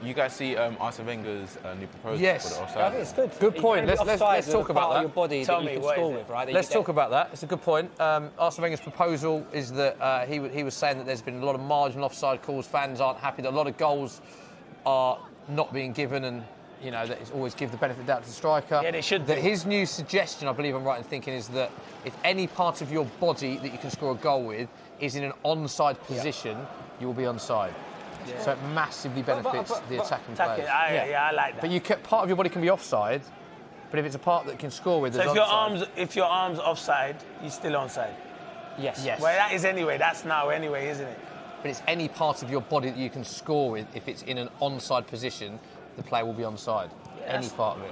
you guys see Arsene Wenger's new proposal Yes. for the I offside? think it's good. Good point. Let's Offsides are talk the about part that. of your body Tell that me, you can what score is it? with, right? Let's talk about that. It's a good point. Arsene Wenger's proposal is that he was saying that there's been a lot of marginal offside calls. Fans aren't happy that a lot of goals are not being given, and you know that it's always give the benefit of the doubt to the striker. Yeah, they should That do. his new suggestion, I believe I'm right in thinking, is that if any part of your body that you can score a goal with is in an onside position, you will be onside. So it massively benefits the attacking players. I like that. But part of your body can be offside, but if it's a part that can score with, So there's onside. if your arm's offside, you're still onside. Yes. Yes. Well, that is anyway. That's now anyway, isn't it? But it's any part of your body that you can score with. If it's in an onside position, the player will be onside. any part of it.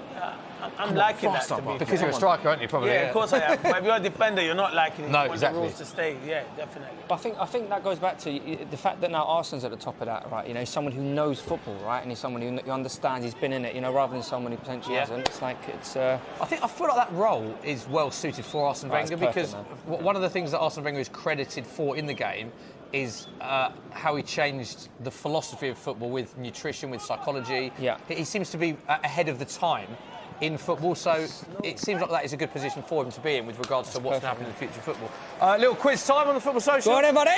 I'm liking that, to be Because fair. you're a striker, aren't you? Probably. Yeah, of course I am. But if you're a defender, you're not liking it. No, you want exactly. the rules to stay. Yeah, definitely. But I think that goes back to the fact that now Arsenal's at the top of that, right? You know, he's someone who knows football, right? And he's someone who understands, he's been in it, you know, rather than someone who potentially hasn't. It's like, it's... I feel like that role is well suited for Arsene Wenger because one of the things that Arsene Wenger is credited for in the game is how he changed the philosophy of football with nutrition, with psychology. Yeah. He seems to be ahead of the time in football, so it seems like that is a good position for him to be in with regards to what's going to happen in the future of football. Little quiz time on the Football Social. Go on, everybody!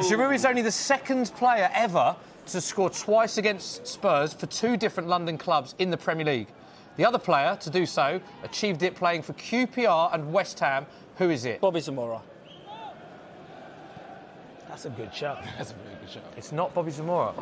Giroud is only the second player ever to score twice against Spurs for 2 different London clubs in the Premier League. The other player to do so achieved it playing for QPR and West Ham. Who is it? Bobby Zamora. That's a good shout. That's a very good shot. It's not Bobby Zamora.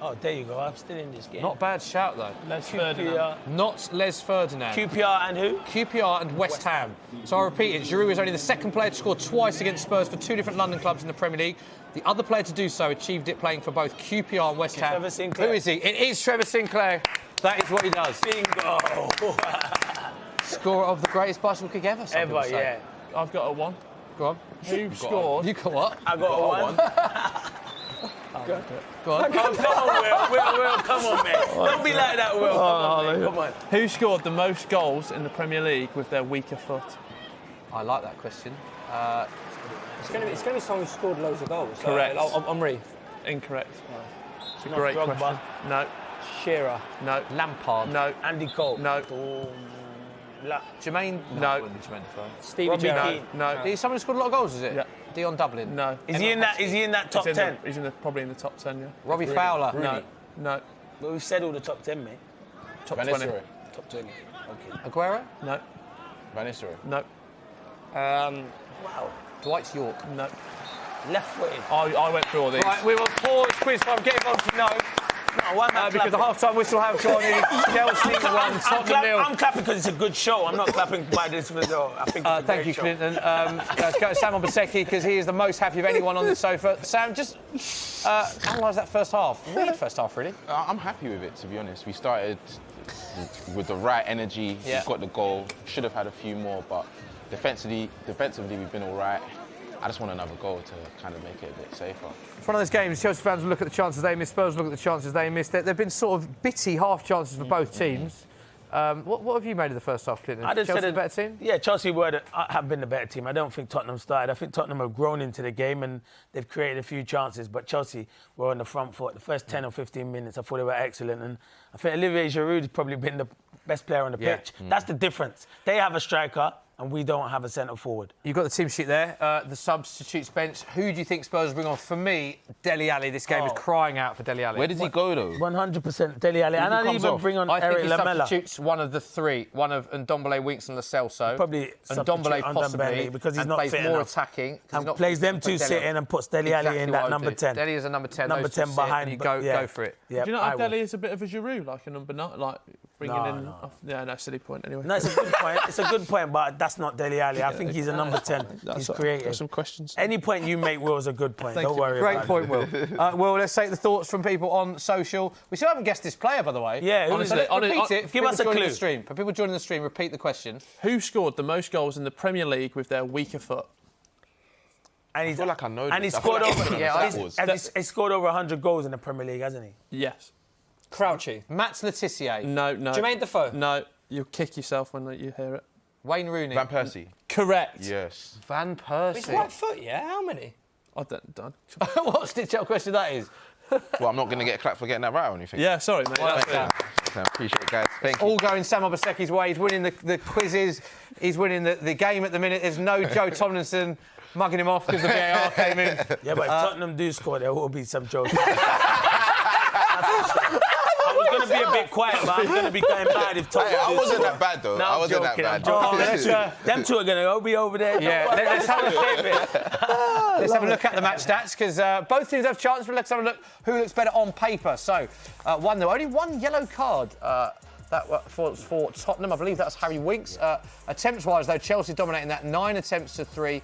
Oh, there you go. I'm still in this game. Not a bad shout, though. Les Ferdinand. Not Les Ferdinand. QPR and who? QPR and West Ham. So I repeat it, Giroud is only the second player to score twice against Spurs for 2 different London clubs in the Premier League. The other player to do so achieved it playing for both QPR and West Ham. Trevor Sinclair. Who is he? It is Trevor Sinclair. That is what he does. Bingo. Scorer of the greatest bicycle kick ever. some people Ever, say. yeah. I've got a one. Go on. Who scored? You got what? I got a one. Go on. Oh, come on, Will, come on, man. Don't be like that, Will. Come on. Who scored the most goals in the Premier League with their weaker foot? I like that question. It's going to be someone who scored loads of goals. Correct. Henry. Incorrect. It's a Not great Drogba. question. No, Shearer. no, Lampard. no, Andy Cole. no, Jermaine. No. Wouldn't be Jermaine Defoe. Stevie Robbie Gerrard. Keane. no. He's someone who scored a lot of goals, is it? Yeah. Dion Dublin. No. Is he in that top 10? He's probably in the top 10, yeah. Robbie Fowler. No, no. Well, we've said all the top 10, mate. Top Van 20. Nistelrooy. Top 20. Okay. Aguero. No, Van Nistelrooy. no, Wow. Dwight York. no. Left-footed. I went through all these. Right, we will pause quiz time. Get on to know. No, why am I Because the clapping? half-time whistle have gone in. Chelsea 1, Tottenham 0. I'm clapping because it's a good show. I'm not clapping by this result. I think it's a Thank great you, show. Clinton. Let's go to Sam Obaseki because he is the most happy of anyone on the sofa. Sam, just analyse that first half. Weird first half, really. I'm happy with it, to be honest. We started with the right energy. Yeah. We got the goal. Should have had a few more, but defensively we've been all right. I just want another goal to kind of make it a bit safer. It's one of those games, Chelsea fans will look at the chances they missed, Spurs will look at the chances they missed. There have been sort of bitty half chances for both teams. What have you made of the first half, Clinton? Chelsea the better team? Yeah, Chelsea have been the better team. I don't think Tottenham started. I think Tottenham have grown into the game and they've created a few chances, but Chelsea were on the front foot. The first 10 or 15 minutes, I thought they were excellent. And I think Olivier Giroud has probably been the best player on the pitch. That's the difference. They have a striker and we don't have a centre forward. You've got the team sheet there, the substitutes bench. Who do you think Spurs will bring on? For me, Dele Alli. This game is crying out for Dele Alli. Where does he go, though? 100% Dele Alli. And I'd comes even off? bring on I think Eric he Lamela. substitutes one of the three. One of Ndombele, Winks and Lo Celso. Probably Ndombele substitute possibly, Ndombele because he's and not plays fit more enough. attacking. 'cause he's And not plays fit them enough two for Dele sit in and puts Dele Alli in that number 10. Dele is a number 10. Number those two 10 sit behind. and you but go for it. Yeah, Do you not I have would. Dele as a bit of a Giroud, like a number 9, like bringing in? No. Yeah, no, silly point anyway. No, it's a good point. It's a good point, but that's not Dele Alli. I think he's a number 10. He's creative. Got some questions. Any point you make, Will, is a good point. Don't worry Great about point, it. Will. Will, let's take the thoughts from people on social. We still haven't guessed this player, by the way. Yeah, who is Honestly, it? repeat it. For Give people us a joining clue. the stream. For people joining the stream, repeat the question. Who scored the most goals in the Premier League with their weaker foot? And I feel like I know And this. he I feel scored like I over. know Yeah, this. That was. He scored over 100 goals in the Premier League, hasn't he? Yes. Crouchy. Matt Letizia. No. Jermaine Defoe. No. You'll kick yourself when you hear it. Wayne Rooney. Van Persie. Correct. Yes. Van His Persie. right foot, yeah? How many? I don't. What stitch-up question that is? Well, I'm not going to get clapped for getting that right or anything. Yeah, sorry, mate. Well, That's it. I appreciate it, guys. Thank you. All going Sam Obaseki's way. He's winning the quizzes. He's winning the game at the minute. There's no Joe Tomlinson mugging him off because the VAR came in. Yeah, but if Tottenham do score, there will be some jokes. I was going to be a bit quiet, but I'm going to be going mad if Tottenham I do wasn't score. that bad, though. No, I I'm wasn't joking, that bad. I'm joking. let's, Them two are going to be over there. Yeah, let's have a look at the match stats because both teams have chances, but let's have a look who looks better on paper. So, only one yellow card. For Tottenham, I believe that's Harry Winks. Attempts-wise, though, Chelsea dominating that 9 attempts to 3.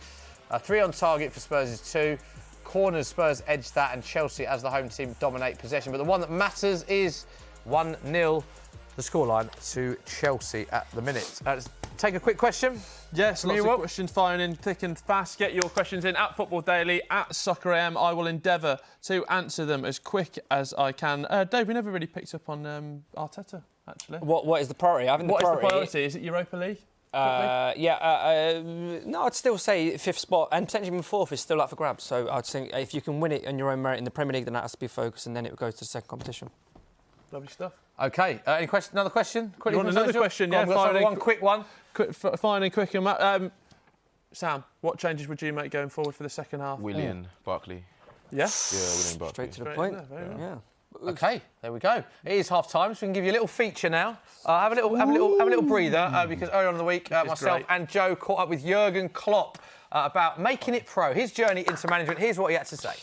3 on target for Spurs is 2. Corners, Spurs edge that, and Chelsea, as the home team, dominate possession. But the one that matters is 1-0 the scoreline to Chelsea at the minute. Let's take a quick question. Yes, lots of questions firing in thick and fast. Get your questions in at Football Daily, at Soccer AM. I will endeavour to answer them as quick as I can. Dave, we never really picked up on Arteta, actually. What is the priority? I think what is the priority? Is it Europa League? No, I'd still say fifth spot and potentially even fourth is still up for grabs. So I'd think if you can win it on your own merit in the Premier League, then that has to be focused, and then it would go to the second competition. Lovely stuff. OK, any question? Another question? Quickly, you want another question? Yeah, one quick one. Fine and quick. Sam, what changes would you make going forward for the second half? Willian Barkley. Yeah? Yeah, Willian Barkley. Straight to the point. Yeah. OK, there we go. It is half time, so we can give you a little feature now. Have a little breather because earlier on in the week, myself and Joe caught up with Jurgen Klopp about making it pro. His journey into management. Here's what he had to say.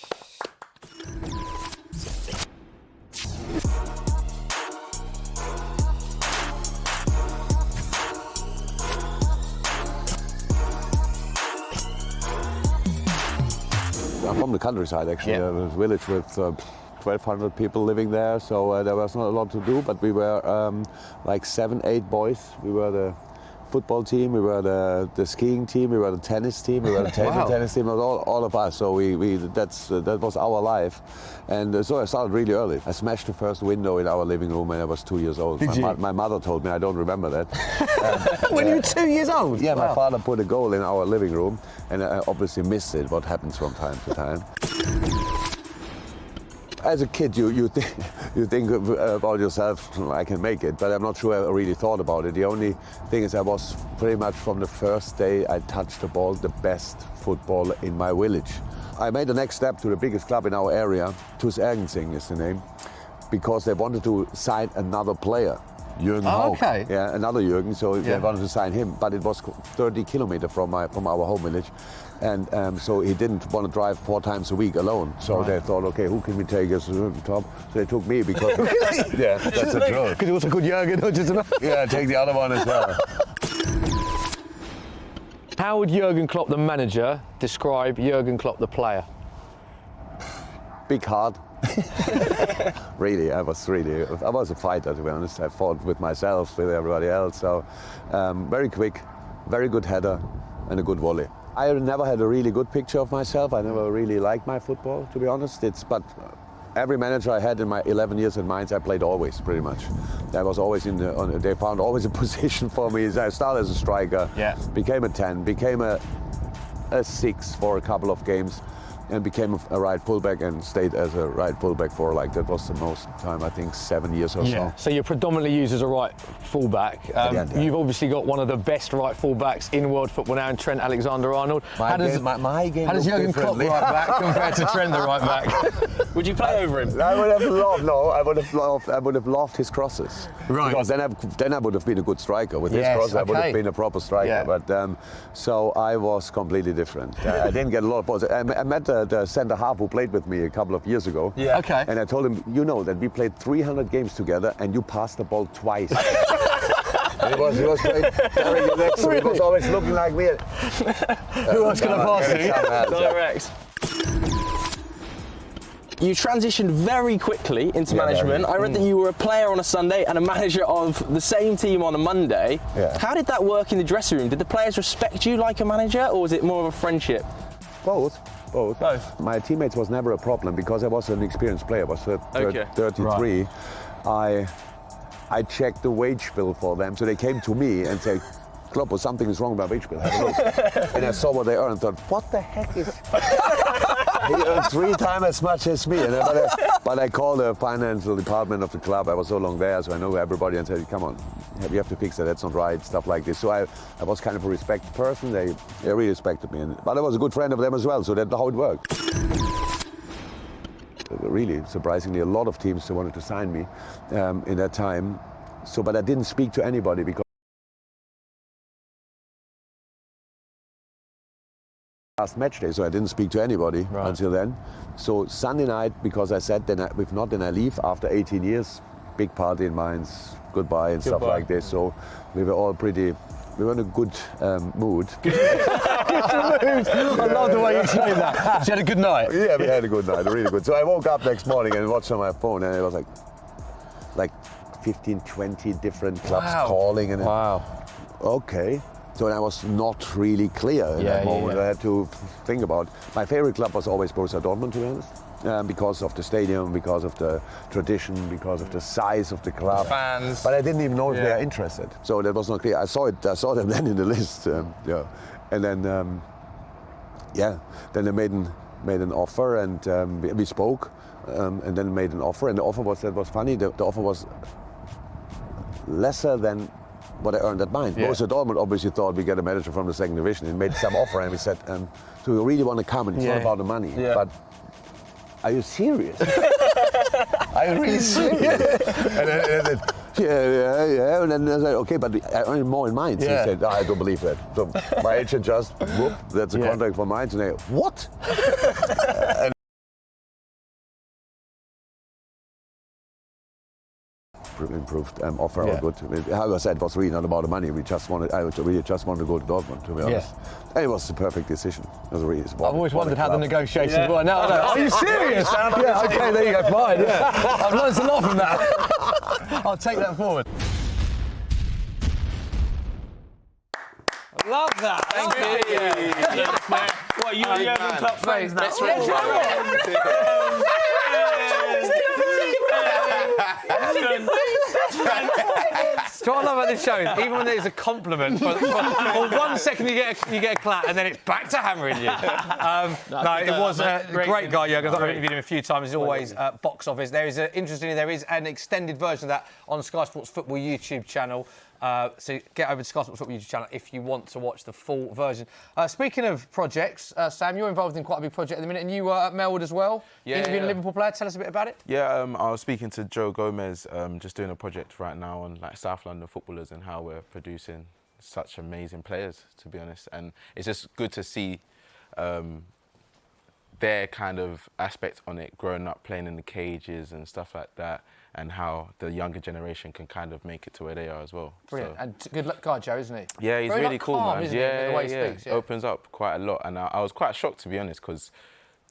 I'm from the countryside, actually. There was a village with 1,200 people living there, so there was not a lot to do, but we were like 7, 8 boys. We were the football team, we were the skiing team, we were the tennis team, we were the table tennis team. It was all of us, so that was our life. And so I started really early. I smashed the first window in our living room when I was 2 years old. My mother told me, I don't remember that. When you were 2 years old? Yeah, my father put a goal in our living room, and I obviously missed it, what happens from time to time. As a kid, you think about yourself, I can make it, but I'm not sure I really thought about it. The only thing is I was pretty much from the first day I touched the ball, the best footballer in my village. I made the next step to the biggest club in our area, TuS Ergensing is the name, because they wanted to sign another player. Jurgen Klopp. Okay. Yeah, another Jurgen, so they wanted to sign him, but it was 30 kilometers from our home village. And so he didn't want to drive 4 times a week alone. So they thought, okay, who can we take as the top? So they took me because, yeah, that's the truth. Because he was a good Jurgen, Yeah, take the other one as well. How would Jurgen Klopp, the manager, describe Jurgen Klopp, the player? Big heart. Really, I was a fighter, to be honest. I fought with myself, with everybody else. So very quick, very good header, and a good volley. I never had a really good picture of myself. I never really liked my football, to be honest. But every manager I had in my 11 years in Mainz, I played always, pretty much. I was always they found always a position for me. I started as a striker, became a 10, became a 6 for a couple of games, and became a right fullback and stayed as a right fullback for that was the most time, I think 7 years or so. So you're predominantly used as a right fullback. You've obviously got one of the best right fullbacks in world football now in Trent Alexander-Arnold. My game how does Jurgen Klopp right back compared to Trent the right back? Would you play over him? I would have loved his crosses. Right. Because then I would have been a good striker. With his crosses, I would have been a proper striker. Yeah. But so I was completely different. I didn't get a lot of balls. I met the centre half who played with me a couple of years ago. Yeah. Okay. And I told him, you know that we played 300 games together and you passed the ball twice. He was playing directly next to me. He was always looking like me. Who else can I pass to? Direct. You transitioned very quickly into management. I read that you were a player on a Sunday and a manager of the same team on a Monday. Yeah. How did that work in the dressing room? Did the players respect you like a manager, or was it more of a friendship? Both. My teammates was never a problem because I was an experienced player. I was 33. Right. I checked the wage bill for them, so they came to me and said, Klopp, something is wrong with my wage bill. Have a look. And I saw what they earned and thought, what the heck is... He earned 3 times as much as me. But I called the financial department of the club. I was so long there, so I know everybody, and said, come on, you have to fix that, that's not right, stuff like this. So I was kind of a respected person. They really respected me. But I was a good friend of them as well, so that's how it worked. Really, surprisingly, a lot of teams wanted to sign me in that time. But I didn't speak to anybody because last match day, so I didn't speak to anybody until then. So Sunday night, because I said, if not, then I leave after 18 years. Big party in Mainz, goodbye and stuff like this. So we were all we were in a good mood. I love the way you say that. You had a good night? Yeah, we had a good night, really good. So I woke up next morning and watched on my phone, and it was like 15, 20 different clubs calling. And okay. So I was not really clear in that moment. I had to think about. My favorite club was always Borussia Dortmund, to be honest, because of the stadium, because of the tradition, because of the size of the club. Fans. But I didn't even know if they are interested. So that was not clear. I saw them then in the list. And then, then they made an offer, and we spoke, and then made an offer. And the offer was funny. The offer was lesser than what I earned at mine. Borussia Dortmund obviously thought we get a manager from the second division. He made some offer, and we said, so we really want to come, and it's not about the money. But are you serious? Are you really serious? And then, and then I said, okay, but I earn more in Mainz. He said, I don't believe that. So my agent just, whoop, that's a contract for Mainz. And I go, what? Improved offer was good. How I said, it was really not about the money. I really just wanted to go to Dortmund, to be honest. And it was the perfect decision. It was really. I've always wondered how the negotiations were. Now, are you serious? Okay, there you go. Fine. I've learned a lot from that. I'll take that forward. Love that. Thank you. What, you and Jurgen Klopp friends now? Do you know what I love about this show? Even when there's a compliment, for 1 second you get a clap, and then it's back to hammering you. It was a great guy, Jurgen. I've interviewed him a few times. He's always box office. There is an extended version of that on Sky Sports Football YouTube channel. So get over to Sky Sports Football YouTube channel if you want to watch the full version. Speaking of projects, Sam, you're involved in quite a big project at the minute, and you were at Melwood as well, interviewing a Liverpool player. Tell us a bit about it. Yeah, I was speaking to Joe Gomez, just doing a project right now on South London footballers and how we're producing such amazing players, to be honest. And it's just good to see their kind of aspect on it, growing up playing in the cages and stuff like that, and how the younger generation can kind of make it to where they are as well. Brilliant. So. And good luck guy, Joe, isn't he? Yeah, he's very really cool, calm, man. Isn't he? The way he speaks, Opens up quite a lot. And I was quite shocked, to be honest, because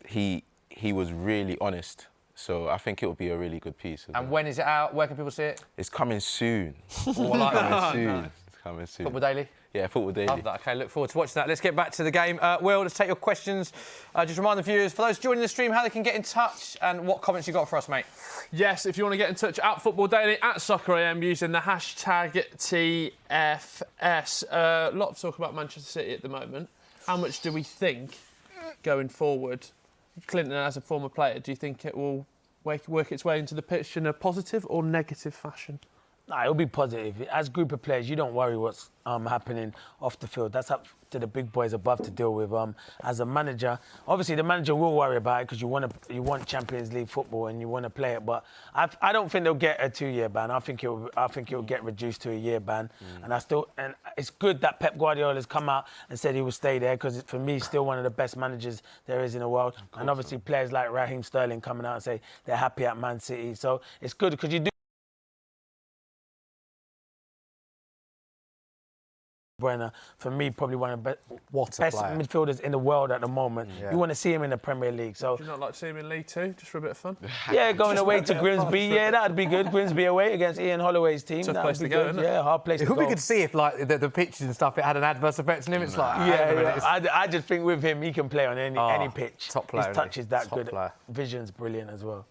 he was really honest. So I think it will be a really good piece. And when is it out? Where can people see it? It's coming soon. I like that. It's coming soon. Football Daily? Yeah, Football Daily. Love that. OK, look forward to watching that. Let's get back to the game. Will, let's take your questions. Just remind the viewers, for those joining the stream, how they can get in touch and what comments you got for us, mate. Yes, if you want to get in touch, at Football Daily, at SoccerAM, using the hashtag TFS. A lot of talk about Manchester City at the moment. How much do we think, going forward, Clinton as a former player, do you think it will work its way into the pitch in a positive or negative fashion? Nah, it'll be positive. As a group of players, you don't worry what's happening off the field. That's up to the big boys above to deal with. As a manager, obviously the manager will worry about it because you want Champions League football and you want to play it. But I don't think they'll get a 2-year ban. I think it'll get reduced to a year ban. And it's good that Pep Guardiola has come out and said he will stay there because for me, he's still one of the best managers there is in the world. And obviously players like Raheem Sterling coming out and say they're happy at Man City. So it's good because you do. Brenner, for me, probably one of the best midfielders in the world at the moment. You want to see him in the Premier League. So, would you not like to see him in League Two, just for a bit of fun? Yeah, going away to Grimsby. Yeah, that'd be good. Grimsby away against Ian Holloway's team. Tough place to go, isn't it? Yeah, hard place to go. It would be good to see if, like, the pitches and stuff, it had an adverse effect on him. It's like, I just think with him, he can play on any pitch. Top player. His touch is that good. Vision's brilliant as well.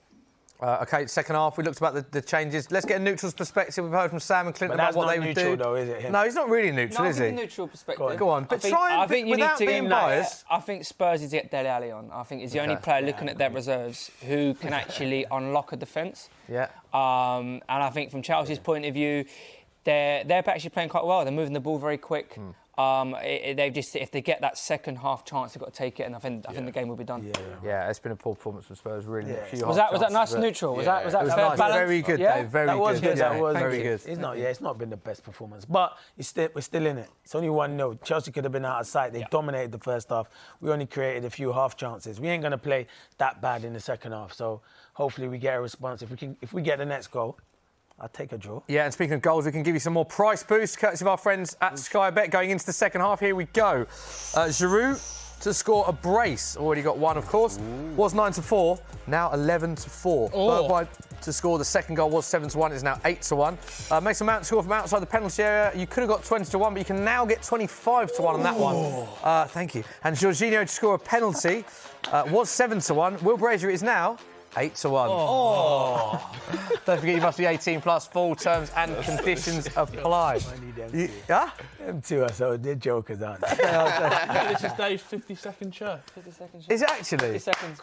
OK, second half, we looked about the changes. Let's get a neutral's perspective. We've heard from Sam and Clinton about what they would do. Though, is it, him? No, he's not really neutral, is he? A neutral perspective. Go on. But I think you without need to being biased. I think Spurs is to get Dele Alli on. I think he's the only player looking at their reserves who can actually unlock a defence. Yeah. And I think from Chelsea's point of view, they're actually playing quite well. They're moving the ball very quick. If they get that second half chance, they've got to take it, and I think the game will be done. Yeah, it's been a poor performance from Spurs, really. Was that nice and neutral? Was that fair nice. balance? Very good, Dave. Very that was good. That was very good. It's not been the best performance, but we're still in it. It's only 1-0. Chelsea could have been out of sight. They dominated the first half. We only created a few half chances. We ain't going to play that bad in the second half. So hopefully we get a response. If we get the next goal, I'll take a draw. Yeah, and speaking of goals, we can give you some more price boosts, courtesy of our friends at Sky Bet. Going into the second half, here we go. Giroud, to score a brace. Already got one, of course. Was 9-4, now 11-4. Burke to score the second goal was 7-1. It's now 8-1. Mason Mount scored from outside the penalty area. You could have got 20-1, but you can now get 25-1 on that one. Thank you. And Jorginho to score a penalty was 7-1. Will Brazier is now 8-1. Don't forget you must be 18 plus. Full terms and conditions apply. Yeah? Them two are so they're jokers, aren't they? This is Dave's 50-second show. 50-second Is it actually? 50 seconds.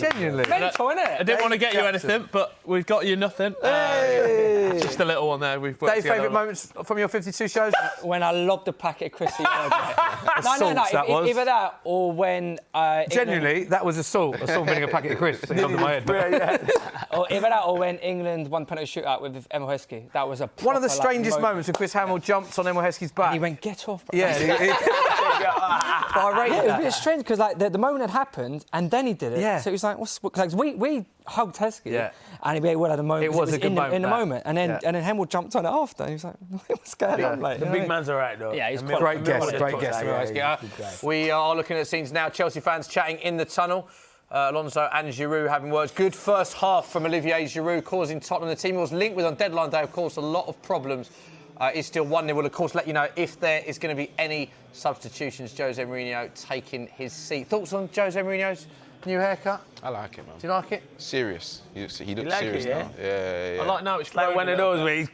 Genuinely. Mental, isn't it? I didn't want to get you anything, but we've got you nothing. Just a little one there. We've worked Dave, favourite moments from your 52 shows? When I lobbed a packet of crispy yogurt. No. Either that or when... Genuinely, that was assault. Assault winning a packet of crisps that come to my head. Or either that or when England won penalty shootout with Emil Heskey. That was a proper, one of the strangest moments when Chris Hamill jumped on Emil Heskey's back. And he went, get off. Bro. Yeah. But I rate It was a that. bit strange because the moment had happened and then he did it. Yeah. So it was like, because we hugged Heskey. Yeah. And he had a moment. It was a good moment. In the moment. And then Hamill jumped on it after. And he was like, what's going on? Like, The big man's all right, though. Yeah, he's Great guest. Yeah, We are looking at scenes now. Chelsea fans chatting in the tunnel. Alonso and Giroud having words. Good first half from Olivier Giroud, causing Tottenham. The team was linked with on deadline day, of course, a lot of problems. It's still 1-0. We'll, of course, let you know if there is going to be any substitutions. Jose Mourinho taking his seat. Thoughts on Jose Mourinho's new haircut? I like it, man. Do you like it? Serious. He looks like serious it, yeah? now. Yeah. I like now it's Like one of those where he's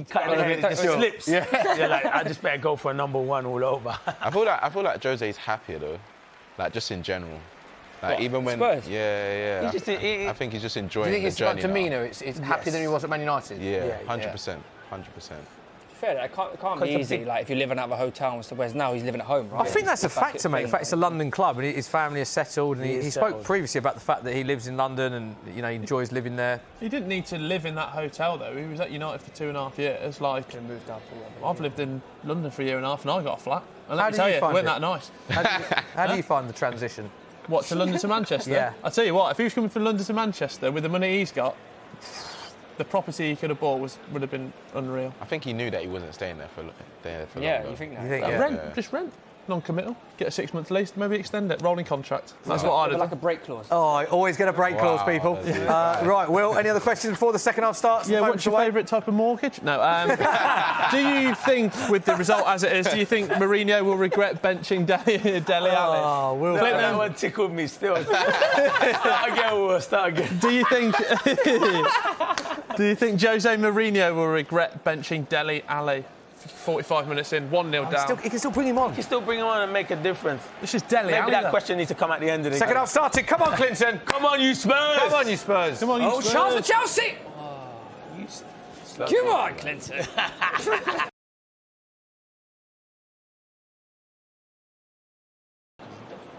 cutting it, it slips. Yeah. You're like, I just better go for a number one all over. I feel like Jose's happier though, like just in general. Like even when, Spurs? yeah. I think he's just enjoying Do you think the it's like journey. demeanour? It's happier than he was at Man United? Yeah, 100%. Fair, it can't be easy. Like if you're living out of a hotel and stuff, whereas now he's living at home, right? I think that's a factor, mate. In fact, it's a London club, and his family is settled. And he spoke previously about the fact that he lives in London, and he enjoys living there. He didn't need to live in that hotel though. He was at United for 2.5 years. Like, moved up. I've lived in London for a year and a half, and I got a flat. And How let me did tell you you, it find weren't it? that nice. How do you find the transition? What, to London to Manchester? Yeah. I tell you what, if he was coming from London to Manchester with the money he's got, the property he could have bought would have been unreal. I think he knew that he wasn't staying there for Yeah, longer. you think that? You think, Rent, just rent. Non-committal. Get a 6-month lease, maybe extend it. Rolling contract. That's what I'd have Like a done. break clause. Oh, I always get a break clause, people. Right, Will, any other questions before the second half starts? Yeah, what's your favourite type of mortgage? No. Do you think, with the result as it is, do you think Mourinho will regret benching Dele Alli? Oh, Will. That one tickled me still. Start again. Do you think Jose Mourinho will regret benching Dele Alli? 45 minutes in, 1-0 down. He can still bring him on. You still bring him on and make a difference. This is Dele Maybe Alli. that question needs to come at the end of the Second game. half started. Come on, Clinton. Come on, you Spurs! Come on, you Spurs. Come on, you Spurs. Chance for Chelsea! Come on, Clinton.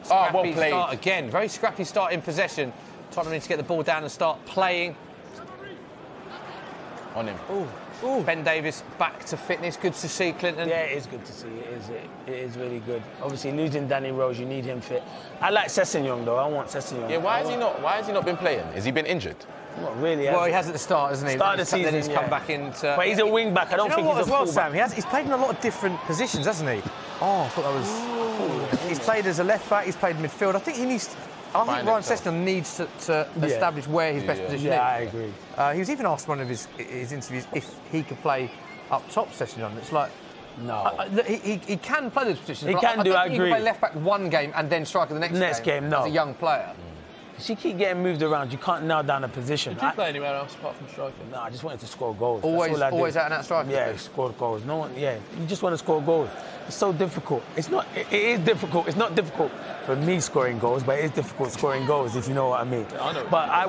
well Scrappy played. start again. Very scrappy start in possession. Tottenham need to get the ball down and start playing. On him. Ben Davies back to fitness. Good to see, Clinton. Yeah, it is good to see. It is really good. Obviously, losing Danny Rose, you need him fit. I like Sessegnon though. I want Sessegnon. Yeah, why has he not been playing? Has he been injured? Not really. Well, he has at the start, hasn't he? Start of the Then he's season, come yeah. back into... But he's a wing back. I don't think he's as a well, fullback. Sam. He's played in a lot of different positions, hasn't he? Oh, I thought that was... He's played as a left back. He's played midfield. I think he needs... I think Ryan Sessegnon needs to establish where his best position is. Yeah, I agree. He was even asked in one of his interviews if he could play up top, Sessegnon. It's like... No. He can play those positions. He but can do, I think agree. He can play left back one game and then striker the next game, no. As a young player. She keep getting moved around. You can't nail down a position. Did you play anywhere else apart from striking? No, I just wanted to score goals. Always That's all I did. out and out striker. Yeah, score goals. No one. Yeah, you just want to score goals. It's so difficult. It's not. It is difficult. It's not difficult for me scoring goals, but it is difficult scoring goals if you know what I mean. I know. But I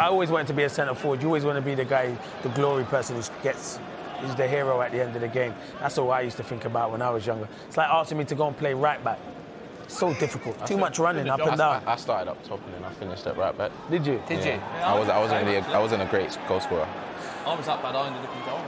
always wanted to be a centre forward. You always want to be the guy, the glory person who's the hero at the end of the game. That's all I used to think about when I was younger. It's like asking me to go and play right back. So difficult. Too much running up and down. I started up top and then I finished at right back. Did you? Did you? I wasn't a great goal scorer. I was that bad, I ended up in goal.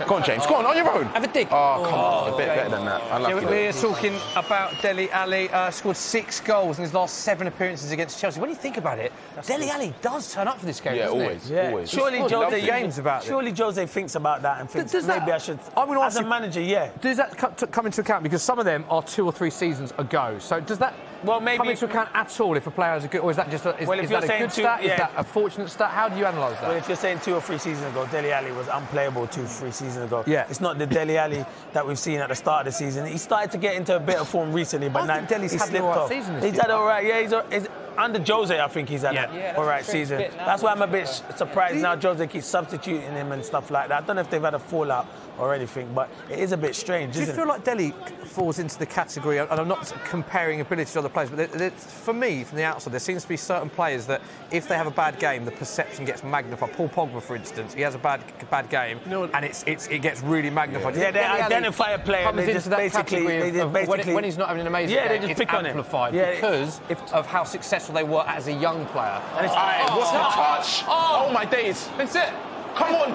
Go on, James. Go on your own. Have a dig. Oh, come on. A bit better than that. Unlucky. We're talking about Dele Alli. Scored 6 goals in his last 7 appearances against Chelsea. When you think about it, Dele Alli does turn up for this game, Yeah, doesn't always. he? Yeah. Always. Surely Scored Jose lovely games about it. Surely Jose thinks about that and thinks Does that- maybe I should. I'm gonna as ask a you- manager, yeah. Does that come into account? Because some of them are 2 or 3 seasons seasons ago. So does that come into account at all if a player has a good, or is that just is that a good stat? Is that a fortunate stat? How do you analyse that? Well, if you're saying 2 or 3 seasons ago, Dele Alli was unplayable 2 or 3 seasons ago. Yeah. It's not the Dele Alli that we've seen at the start of the season. He started to get into a bit of form recently, but now Dele's he had slipped an all right off. season this He's year. had all right. Yeah, he's under Jose, I think he's had an all right season. That's why I'm a bit surprised now Jose keeps substituting him and stuff like that. I don't know if they've had a fallout or anything, but it is a bit strange, Do you feel like Dele falls into the category, and I'm not comparing ability to other players, but for me, from the outside, there seems to be certain players that if they have a bad game, the perception gets magnified. Paul Pogba, for instance, he has a bad game, and it gets really magnified. Yeah, they identify a player and they just when he's not having an amazing game, they just it's pick on him. amplified because of how successful they were as a young player. And it's what's the touch? Oh my days! That's it. Come on!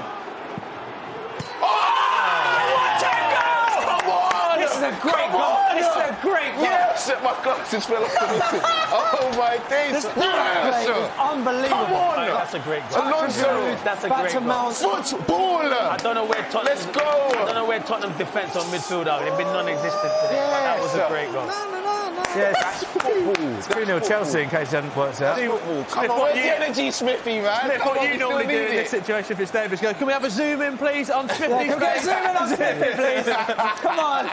This is a great goal. This is a great goal. Yes, my glasses fell off the listen. Oh my days! Unbelievable. Come on! That's a great goal. Alonso! That's a great goal. Footballer! I don't know where Tottenham. Let's go! I don't know where Tottenham's defence or midfield are. They've been non-existent today. But that was a great goal. Yes, that's football. It's 3-0 Chelsea, in case it hadn't worked out. Come on, where's the energy, Smithy, man? Smith, what you normally do in this situation, Fitzdavis, go, can we have a zoom in, please, on Smithy? Can we get a zoom in on Smithy, please? Come on.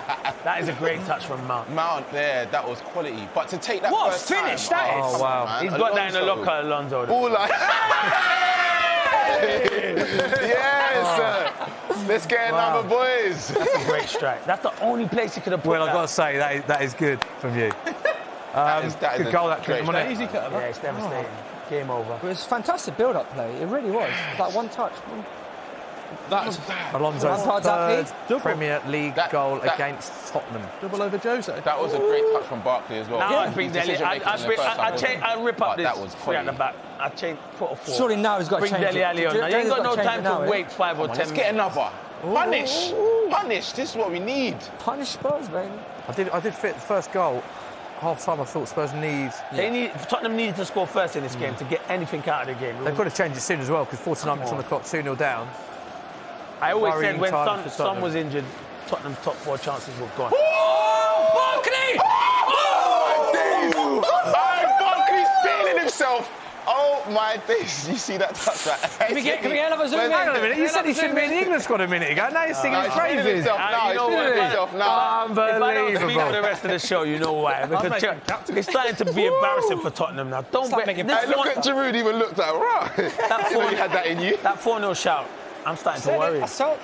That is a great touch from Mount. Mount there, that was quality. But to take that What first finish time, that is. Oh, wow. Man, He's got that in the Alonso. locker, Alonso. All like... Yes! Let's get another, boys. That's a great strike. That's the only place he could have put Well, I've got to say, that is good from you. That is Good goal, that great. wasn't it? Easy cut. Yeah, it's devastating. Game over. It was fantastic build-up play. It really was. Like one touch. That's Alonso's Lampard's third happy. Premier League goal against Tottenham. double over Jose. That was a great touch from Barkley as well. Now I'd bring Dele. I'd rip up But this that was three at the quality. back. I'd change, put a 4. Surely now he's got to Bring change Dele Alli on. You ain't got no time to wait 5 or 10 Let's get minutes. another. Punish. Punish. This is what we need. Punish Spurs, baby. I did fit the first goal. Half time, I thought Spurs need. Tottenham needed to score first in this game to get anything out of the game. They've got to change it soon as well because 49 minutes on the clock, 2-0 down. I always said worrying when time for Son Tottenham. was injured, Tottenham's top 4 chances were gone. Barkley! Barkley's feeling himself. Oh my days! You see that touch? Right? Can we get another zoom in? Hang on a minute, you said he shouldn't be in the England squad a minute ago. Now you're singing his He's feeling praises. himself now. He's feeling himself now. If I don't speak for the Unbelievable. rest of the show, you know why. Because it's starting to be embarrassing for Tottenham now. Don't Stop bet. making Hey, look at Giroud even looked like, right. That You know you had that in you. That 4-0 shout, I'm starting to worry. I saw it.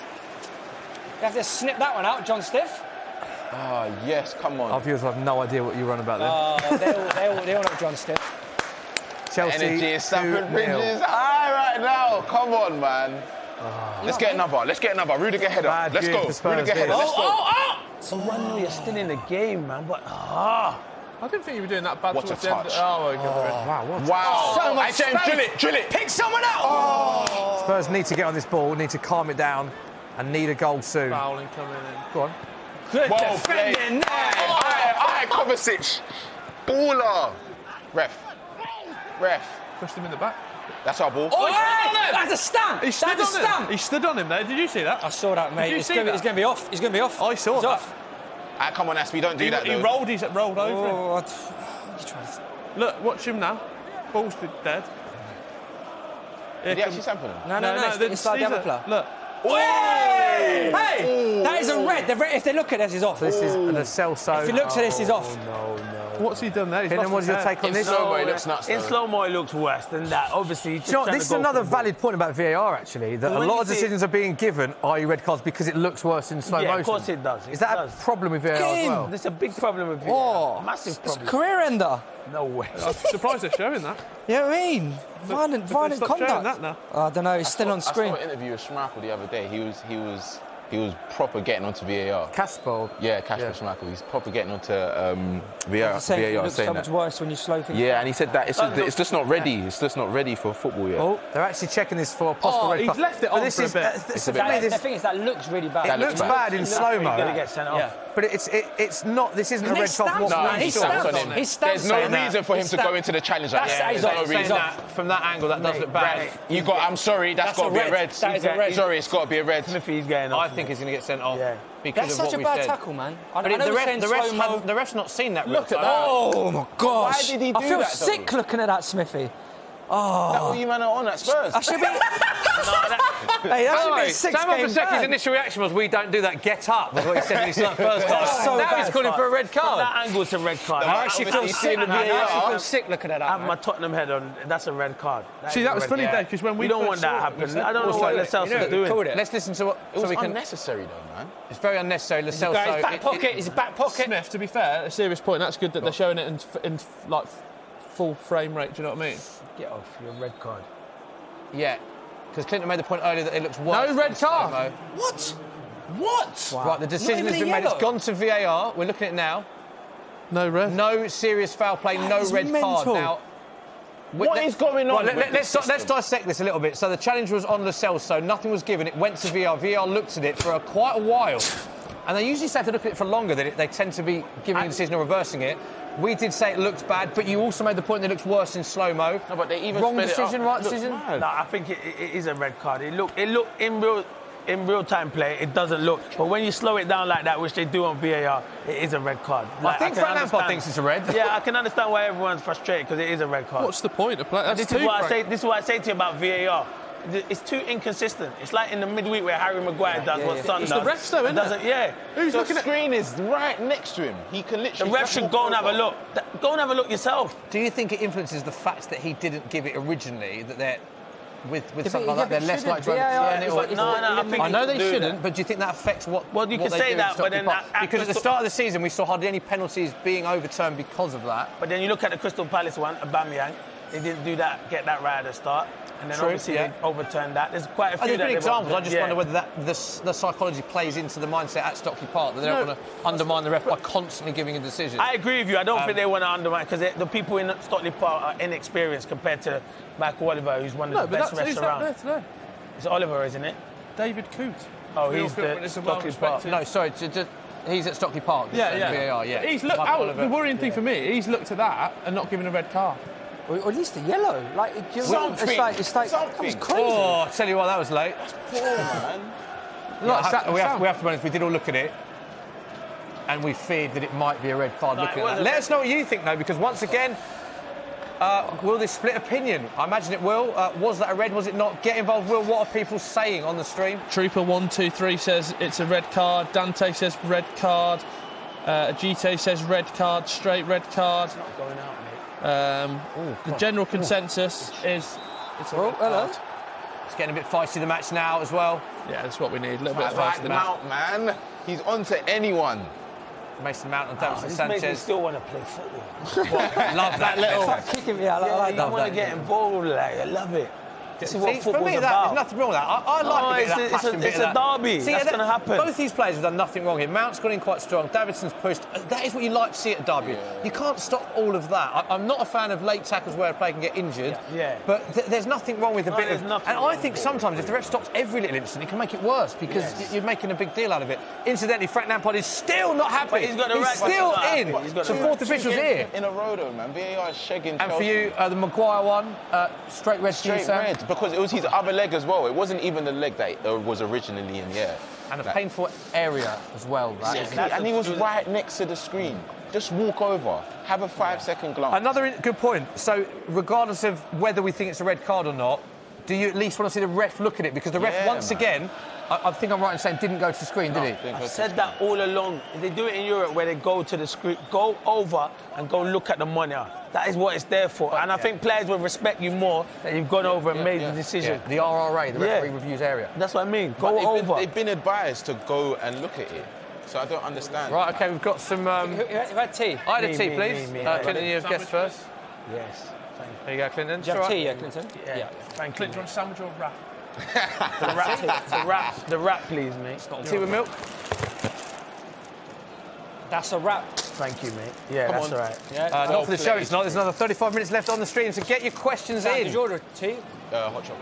You have to snip that one out, John Stiff. Ah, yes, come on. Our viewers have no idea what you run about then. They all know John Stiff. Chelsea, Energy at Stamford 2-0. Bridge is high right now. Come on, man. Let's get another. Rudiger header. Bad Let's view go. for Spurs Rudiger header. here. Let's go. So 1-0, you're still in the game, man. But I didn't think you were doing that bad What towards a the end. touch. Oh, okay. Wow, what? Wow. So much James, space. drill it. Pick someone out. Spurs need to get on this ball, need to calm it down, and need a goal soon. Fouling coming in. Go on. Good Well played. defending. Aye, Kovacic. Baller. Ref. Pushed him in the back. That's our ball. Oh, that's a stamp. He stood That's a on stamp. him. He stood on him there. Did you see that? I saw that, mate. Did you He's see going that? to be off. He's going to be off. I saw He's that. off. Come on, Aspie, don't do that. He though. rolled over him. Oh, you trying to... Look, watch him now. Ball's dead. Did he actually sample him? No, it's like the other player. Look. Hey! That is a red. If they look at this, he's off. This is an Celso. If he looks at this, he's off. What's he done there? He's Kenan, lost what's his your head. take on In this? slow-mo, it looks nuts. in though. slow-mo, it looks worse than that. Obviously, he's just Do you know what, trying this to is go another for valid point about VAR, actually, that a when lot you of see- decisions are being given, i.e. red cards, because it looks worse in slow Yeah, motion. of course it does. Is that a problem with VAR as well? There's a big problem with VAR. Massive It's a problem. career ender. No way. I'm surprised they're showing that. You know what I mean? Violent Stop showing conduct. that now. I don't know. He's still on I screen. saw an interview with Schmeichel the other day. He was proper getting onto VAR. Casper. Yeah, Kasper Schmeichel. He's proper getting onto VAR. Saying it VAR looks saying so that. much worse when you slow things. Yeah, and he said that it's just not ready. It's just not ready for football yet. Oh, they're actually checking this for a possible red he's card. left it But on this for a is, bit. this- It's a for bit- me, The this- thing is, that looks really bad. it looks bad in slow He's going to mo. get sent off. Yeah. But it's not. This isn't a And red he card. stamps for on what it. we He saw. stamps on on him. it. He stamps There's no on it. reason for him to go into the challenge like That's that. he's There's off. no He's reason. off. From that angle, that does look bad. I'm sorry, that's That's got to a be a red. red. That is a red. Sorry, it's got to be a red. Smithy, he's getting off. I think think he's going to get sent off because That's of such what a bad we said. tackle, man. I But know the we're saying slow-mo. ref's not seen that. Look at that. Oh my gosh! Why did he do I feel that, sick though? looking at that, Smithy. That all you man are on at Spurs. I should be. Hey, that should be a six-game Sam ban. initial reaction was, "We don't do that. Get up." Was what he said in his first goal. So Now he's bad. calling for a red card. That angle's a red card. I actually feel sick. the I VAR. actually feel sick looking at that. I have man. my Tottenham head on. That's a red card. See, that was funny there because when we don't want that to happen. I don't know what Lascelles is doing. Let's listen to what. It was so we can. unnecessary, though, man. It's very unnecessary. Lascelles. He's back pocket. He's back pocket. Smith, to be fair, a serious point. That's good that they're showing it in like full frame rate. Do you know what I mean? Get off your red card. Yeah, because Clinton made the point earlier that it looks worse. No red than slow-mo. card. What? Right, the decision Not has even been a made. It's yellow. gone to VAR. We're looking at it now. No red. No serious foul play. No is red card. mental. Now, What is going on? Right, with let's this system? dissect this a little bit. So the challenge was on Lascelles, so nothing was given. It went to VAR. VAR looked at it for quite a while. And they usually say if they look at it for longer, that they tend to be giving a decision or reversing it. We did say it looked bad, but you also made the point that it looks worse in slow-mo. No, but they even Wrong sped it up. decision, right Look, decision? mad. No, I think it is a red card. It look in real time play. It doesn't look, but when you slow it down like that, which they do on VAR, it is a red card. I think can Frank Lampard understand- thinks it's a red. Yeah, I can understand why everyone's frustrated because it is a red card. What's the point of play? That's This is what I say to you about VAR. It's too inconsistent. It's like in the midweek where Harry Maguire does what Son It's does. the refs though, isn't it? doesn't, yeah. Who's The looking at? screen is right next to him. He can The literally. ref should go and have a look. Go and have a look yourself. Do you think it influences the fact that he didn't give it originally, that they're with but something yeah, like that, they're but less shouldn't likely to VAR overturn it? is or- like- No, I think I know you they can do shouldn't, that. but do you think that affects what? Well, you what can they say do that, at but Stockley then Park? at Because at the Crystal- start of the season we saw hardly any penalties being overturned because of that. But then you look at the Crystal Palace one, Aubameyang. They didn't do that, get that right at the start. And then True, obviously yeah. they overturned that. There's quite a few There's that been they've examples. I overturned. just wonder whether that the psychology plays into the mindset at Stockley Park, that they don't want to undermine the ref by constantly giving a decision. I agree with you. I don't think they want to undermine because the people in Stockley Park are inexperienced compared to Michael Oliver, who's one of the best refs who's that around. there today? It's Oliver, isn't it? David Coote. Oh, Real he's good the witness and Stockley Park. well-respected. No, sorry, he's at Stockley Park. VAR, yeah. He's looked Michael out. Oliver. The worrying thing for me, he's looked at that and not given a red card. Or at least a yellow. Like, it's like Something. that was crazy. Oh, I tell you what, that was late. Poor man. We have to be honest, we did all look at it and we feared that it might be a red card No, it looking at that. wasn't. Let us know what you think, though, because once again, will this split opinion? I imagine it will. Was that a red? Was it not? Get involved, Will. What are people saying on the stream? Trooper123 says it's a red card. Dante says red card. Ajite says red card. Straight red card. Not going out, mate. The general consensus is it's a red hello. card. It's getting a bit feisty, the match now as well. Yeah, that's what we need. A little bit of Like feisty. Mount, man. He's on to anyone. Mason Mount and Oh, Davinson this makes me Sanchez. still want to play football. Love that little. Start kicking me out. I like I want to that. get involved. Like, I love it. This is what See, for football's me, about. there's nothing wrong with that. I like a bit of that passion bit it's of a that. derby. That's going to happen. Both these players have done nothing wrong here. Mount's gone in quite strong. Davidson's pushed. That is what you like to see at a derby. You can't stop all of that. I'm not a fan of late tackles where a player can get injured. Yeah. But there's nothing wrong with a bit there's of. nothing And I wrong think with it. sometimes if the ref stops every little incident, it can make it worse because you're making a big deal out of it. Incidentally, Frank Lampard is still not happy. But he's got the right- still but in. he's got So the fourth right- official's here. In a row, though, man. VAR is shagging And for Chelsea. you, the Maguire one, straight red to you, Straight Sam. red, because it was his other leg as well. It wasn't even the leg that was originally in the air. And a painful area as well. That is. And he was right next to the screen. Just walk over, have a 5-second glance. Another good point. So, regardless of whether we think it's a red card or not, do you at least want to see the ref look at it? Because the ref, Yeah, once man. again, I think I'm right in saying didn't go to the screen, did he? I've said that all along. They do it in Europe where they go to the screen, go over and go look at the monitor. That is what it's there for. And I think players will respect you more that you've gone over and made the decision. The RRA, the referee reviews area. That's what I mean. But Go over. they've been advised to go and look at it. So I don't understand. Right, okay, we've got some. Who had tea? I had a Me, tea, me, please. me, me. Clinton, you have guests first. Yes. There you go, Clinton. Do you have tea, Clinton? Yeah. Thank you. Clinton, on sandwich or wrap? The wrap, please, mate. Tea with milk. That's a wrap. Thank you, mate. Yeah, that's all right. Yeah. Not for the show, it's not. There's another 35 minutes left on the stream, so get your questions Sam, in. did you order tea? Hot chocolate.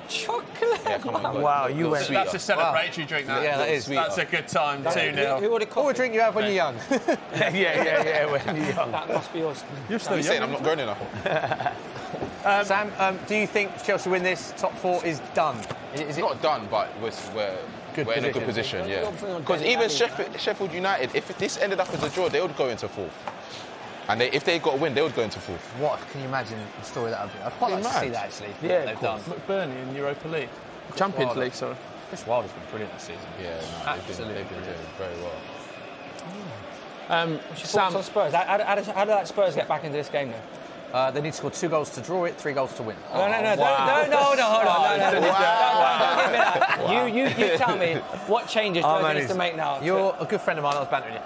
Chocolate. Yeah, come on. Wow, you went. That's a celebratory drink, that. Yeah, that is. That's a good time, 2-0. Who ordered What coffee? drink you have when you're young? yeah. When you're young. That must be yours. You're still You're saying I'm not grown enough. Sam, do you think if Chelsea win this, top four is done? Is It's it not done, but we're we're in a good position, yeah. Because even Sheffield United, if this ended up as a draw, they would go into fourth. And if they got a win, they would go into fourth. What can you imagine the story that would be? I'd quite like to see that actually. Yeah, they've done. Burnley in Europa League, Champions League. Sorry. Chris Wilder's been brilliant this season. Yeah, absolutely. They've been doing very well. Sam, on Spurs. How do that Spurs get back into this game then? They need to score 2 goals to draw it, 3 goals to win. No, hold on. You tell me what changes Jose needs to make now. You're a good friend of mine. I was bantering you.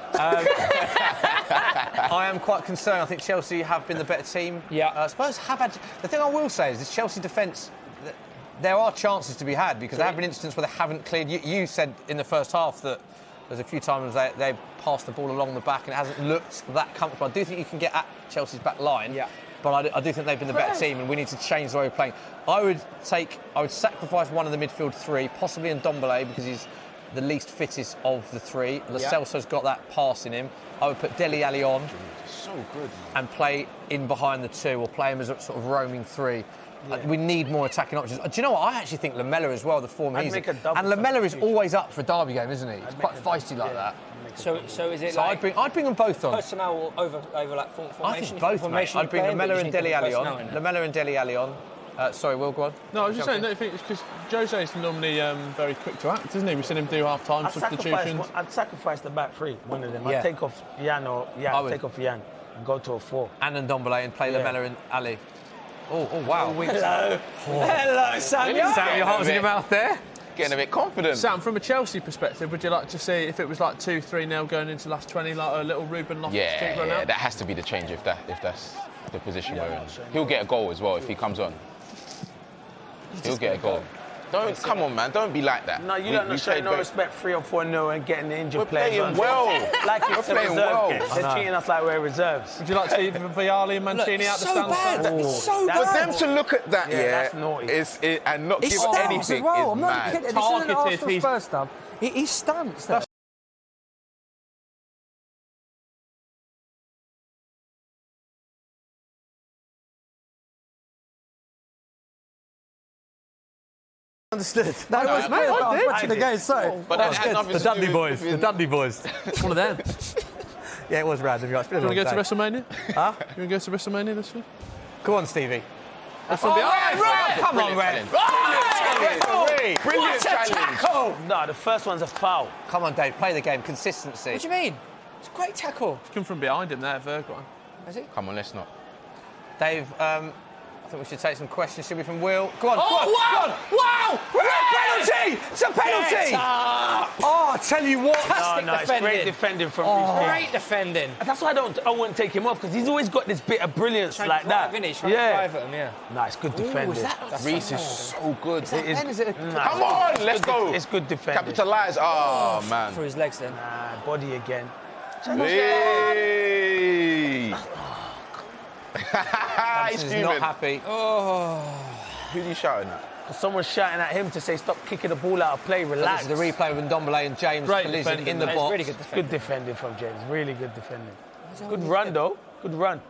I am quite concerned. I think Chelsea have been the better team. Yeah. Spurs have had. The thing I will say is this Chelsea defence. There are chances to be had because there have been instances where they haven't cleared. You said in the first half that there's a few times they passed the ball along the back and it hasn't looked that comfortable. I do think you can get at Chelsea's back line. Yeah. But I do think they've been the better team and we need to change the way we're playing. I would sacrifice one of the midfield 3, possibly Ndombele because he's the least fittest of the 3. Lo Celso's got that pass in him. I would put Dele Alli on. So good, man. And play in behind the 2 or play him as a sort of roaming 3. Yeah. We need more attacking options. Do you know what? I actually think Lamela as well, the form he's in. And Lamela is always up for a derby game, isn't he? He's quite feisty like that. So is it I'd bring them both on. Personnel over like formation? I think both, mate. I'd bring Lamela and Dele Alli on. Lamela and Dele Alli on. Sorry, Will, go on. No, I was just saying, don't you think it's because Jose is normally very quick to act, isn't he? We've seen him do half-time substitutions. I'd sacrifice the back 3, one of them. I'd take off Jan take off Jan and go to a 4. And Ndombele and play Lamela and Ali. Oh, wow. Hello, Sam. Sam, your heart was in your mouth there. Getting a bit confident. Sam, from a Chelsea perspective, would you like to see if it was like 2-3-0 going into the last 20, like a little Ruben Loftus-Cheek run out? That has to be the change if that's the position we're in. He'll get a goal as well if he comes on. He'll get a goal. Come on, man. Don't be like that. No, you don't show no respect 3 or 4-0 and getting the injured players. We're playing well. Like it's a reserve game. They're treating us like we're reserves. Would you like to see Vialli and Mancini out the stands? It's so bad. For them to look at that, that's naughty. And not give anything well. is I'm not mad. kidding. This isn't Arsenal Spurs stuff. He stamps there. Understood. No, I was watching the game, so. But that had nothing to do Dudley boys. with The Dudley boys. One of them. Yeah, it was random. It's been a You long want to go day. to WrestleMania? Huh? You want to go to WrestleMania this year? Go on, Stevie. Come on, Red. Brilliant challenge. No, the first one's a foul. Come on, Dave. Play the game. Consistency. What do you mean? It's a great tackle. Come from behind him there, Verguin. Is it? Come on, let's not. Dave, I think we should take some questions. Should be from Will. Go on. Wow! Penalty! It's a penalty! Oh, I tell you what. No, it's great defending from Great defending. That's why I wouldn't take him off because he's always got this bit of brilliance like that. Trying to drive at him, yeah. No, it's good defending. Reece is so good. Come on, let's go. It's good defending. Capitalise. Oh, man. For his legs then. Body again. Hey. He's He's not happy. Who's he shouting at? Someone's shouting at him to say, stop kicking the ball out of play, relax. This is the replay with Ndombele and James collision in the box. Really good defending from James. Really good defending. Good run, though. Good run.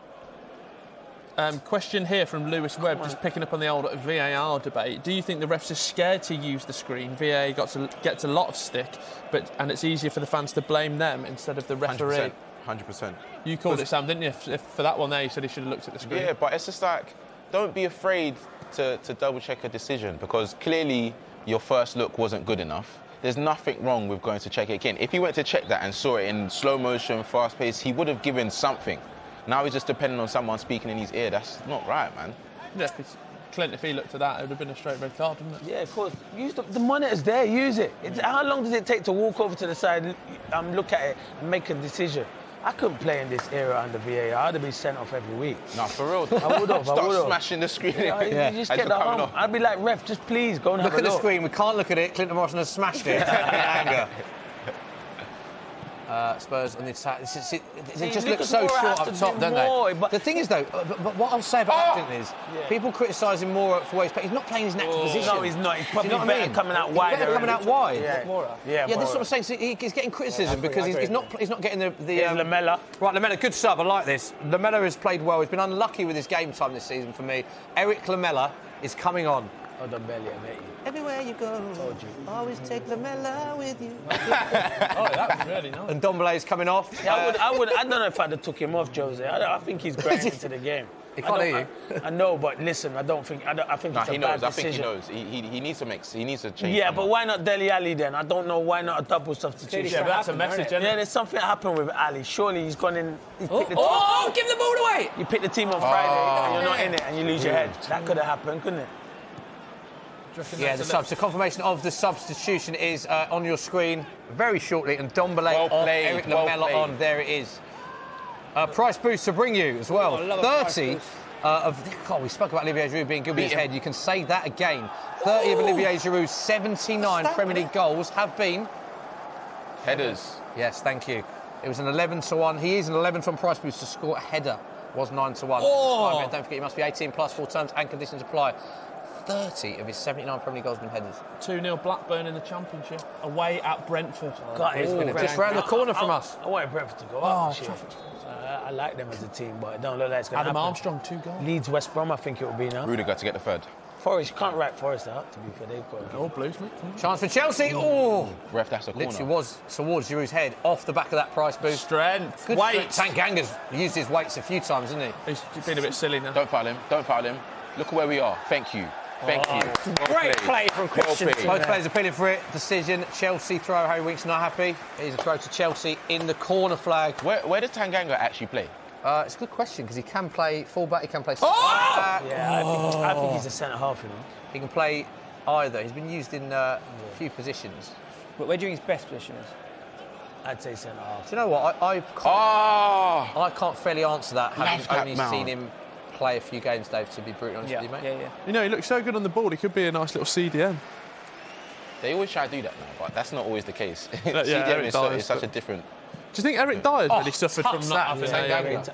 Question here from Lewis Webb, just picking up on the old VAR debate. Do you think the refs are scared to use the screen? VAR gets a lot of stick, and it's easier for the fans to blame them instead of the referee. 100%. You called it, Sam, didn't you? If for that one there, you said he should have looked at the screen. Yeah, but it's just like, don't be afraid to double check a decision because clearly your first look wasn't good enough. There's nothing wrong with going to check it again. If he went to check that and saw it in slow motion, fast pace, he would have given something. Now he's just depending on someone speaking in his ear. That's not right, man. Yeah, Clint, if he looked at that, it would have been a straight red card, wouldn't it? Yeah, of course. Use the monitor's there, use it. How long does it take to walk over to the side, look at it, and make a decision? I couldn't play in this era under VAR. I'd have been sent off every week. No, for real. I would have. Start smashing the screen. You just get that home. I'd be like, ref, just please go and look have a at the screen. We can't look at it. Clinton Morrison has smashed it. Anger. Spurs on the attack. They just look so short up top, don't they? The thing is, though, but what I'll say about Clinton is people criticise him more for ways, but he's not playing his natural position. No, he's not. He's probably better coming out wide. Better coming out wide. Yeah, this is what I'm saying. So he's getting criticism because he's not getting the Lamela. Right, Lamela, good sub. I like this. Lamela has played well. He's been unlucky with his game time this season for me. Eric Lamela is coming on. Hold on, belly, I met you. Everywhere you go, Told you. always take Lamella with you. Oh, that was really nice. And Ndombele's coming off. Yeah, I don't know if I'd have took him off, Jose. I think he's growing into the game. He can't hear you. I know, but listen, I think it's a bad decision. I think he knows. He needs to change. Yeah, but why not Dele Alli then? I don't know why not a double substitution. Yeah, but that's a message, isn't it? Yeah, there's something happened with Ali. Surely he's gone in. He's picked the give the ball away! You pick the team on Friday and you're not in it and you lose your head. That could have happened, couldn't it? Yeah, the confirmation of the substitution is on your screen very shortly. And Ndombele off, Eric Lamella on. There it is. Price boost to bring you as well. 30 we spoke about Olivier Giroud being good with his head. You can say that again. 30 of Olivier Giroud's 79 Premier League goals have been headers. Yes, thank you. It was an 11-1. He is an 11-1 price boost to score a header. Was 9-1. Oh. Don't forget, you must be 18 plus, full terms and conditions apply. 30 of his 79 Premier League goals have been headers. 2-0 Blackburn in the Championship, away at Brentford. Just round the corner from us. I wanted Brentford to go up this year. I like them as a team, but it don't look like it's going to happen. Adam Armstrong, 2 goals. Leeds, West Brom, I think it will be now. Rudiger to get the third. Forest, you can't write Forest out, to be fair. They've got All Blues, mate. Chance for Chelsea. Oh! Ref, that's a corner. Literally was towards Giroud's head, off the back of that price boost. Strength, Good weight. Tanganga's used his weights a few times, hasn't he? He's been a bit silly now. Don't foul him. Look at where we are. Thank you. great play from Christian. Both players appealing for it. Decision. Chelsea throw. Harry Winks not happy. It is a throw to Chelsea in the corner flag. Where does Tanganga actually play? It's a good question because he can play fullback, he can play Yeah, I think he's a centre half, you know. He can play either. He's been used in a few positions. But where do you think his best position is? I'd say centre half. Do you know what? I can't fairly answer that, having only seen him play a few games, Dave, to be brutally honest with you, mate. Yeah. You know, he looks so good on the ball, he could be a nice little CDM. They always try to do that now, but that's not always the case. Yeah, CDM is such a different... Do you think Eric Dyer's really suffered from not having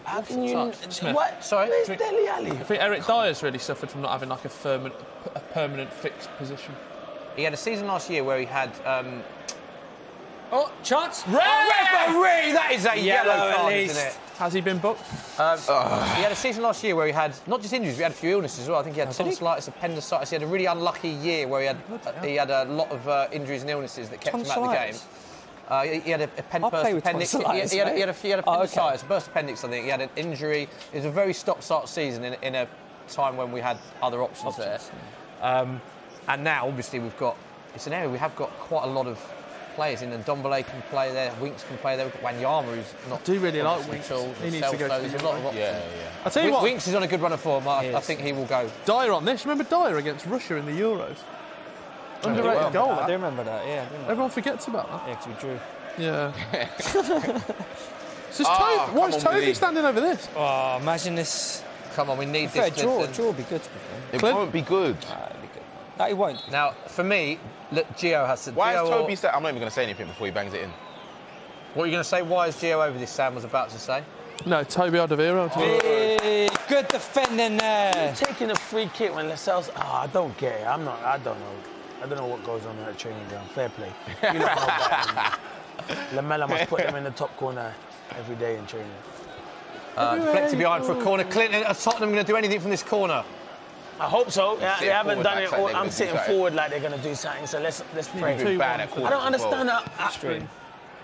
How can you... What? Sorry? Where's Dele Alli? I think Eric Dyer's really suffered from not having like a permanent fixed position. He had a season last year where he had... Chance? referee! That is a yellow card, isn't it? Has he been booked? He had a season last year where he had not just injuries, but he had a few illnesses as well. I think he had tonsillitis, appendicitis. He had a really unlucky year where he had a lot of injuries and illnesses that kept him out of the game. He had a burst appendix. He had appendicitis, burst appendix. I think he had an injury. It was a very stop-start season in a time when we had other options there. And now, obviously, it's an area we have got quite a lot of players in, and Ndombele can play there, Winks can play there. We've got Wanyama, who's not. I do really like Winks. He needs to go. There's a lot of options. Yeah. I tell you what, Winks is on a good run of form. I think he will go. Dyer on this. Remember Dyer against Russia in the Euros? Underrated goal. I do remember that. Yeah. Everyone forgets about that. Yeah, because we drew. Yeah. Why is Toby standing over this? Oh, imagine this. Come on, we need this. Draw would be good to be fair. It won't be good. It'd be good. No, it won't. Now, for me, look, Gio has to. Why is Toby... I'm not even going to say anything before he bangs it in. What are you going to say? Why is Gio over this, Sam was about to say? No, Toby Alderweireld. Hey, good defending there. Taking a free kick when Lascelles... I don't get it. I don't know. I don't know what goes on at the training ground. Fair play. You don't know that. Lamella must put them in the top corner every day in training. Deflected behind for a corner. Clinton, are Tottenham going to do anything from this corner? I hope so. Yeah, they haven't done it. Like I'm sitting forward like they're going to do something. So let's pray. Bad at I don't understand that.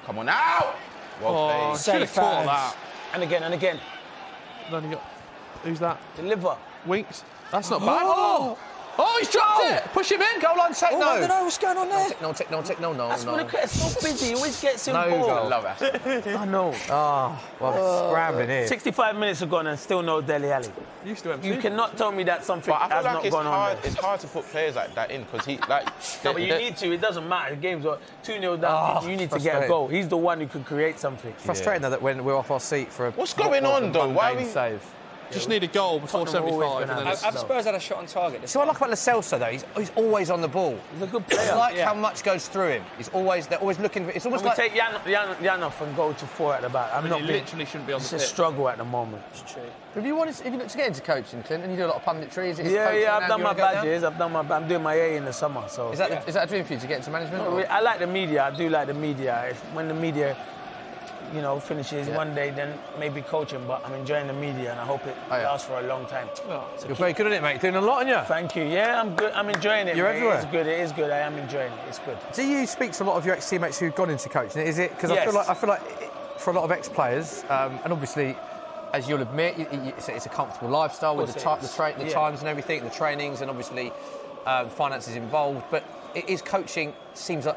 Come on now. Well played. Should have caught that. And again. Then you got... Who's that? Deliver. Winks. That's not bad. Oh, he's dropped it! Push him in! Goal line take, no! I don't know what's going on there. No. That's when the so busy, he always gets in No ball. goal. I love Aston. I know. Scrambling here. 65 minutes have gone and still no Dele Alli. Used to MC. You cannot tell me that something But I has feel not like gone on there. it's hard to put players like that in because he like. No, but you need to. It doesn't matter. The game's 2-0 down. You need to get a goal. He's the one who can create something. Frustrating though that when we're off our seat for a... What's going on though? Why are we... save? Just need a goal before Tottenham 75. And then Have Spurs had a shot on target? So what I like about Lo Celso though, he's always on the ball. He's a good player. I like how much goes through him. They're always looking for... It's almost We like... take Jan off and go to 4 at the back. he literally shouldn't be on the pitch. It's a struggle at the moment. It's true. If you looked to get into coaching, Clinton, you do a lot of punditry, is it? Yeah, I've done my badges. I'm doing my A in the summer. So Is that a dream for you to get into management? or- I like the media. I do like the media. When the media finishes one day, then maybe coaching. But I'm enjoying the media, and I hope it lasts for a long time. You're very good at it, mate. Doing a lot, aren't you? Thank you. Yeah, I'm good. I'm enjoying it. You're everywhere. It's good. It is good. I am enjoying it. It's good. Do you speak to a lot of your ex-teammates who've gone into coaching? Is it because Yes. I feel like for a lot of ex-players, and obviously, as you'll admit, it's a comfortable lifestyle with the times and everything, the trainings, and obviously finances involved. But coaching seems like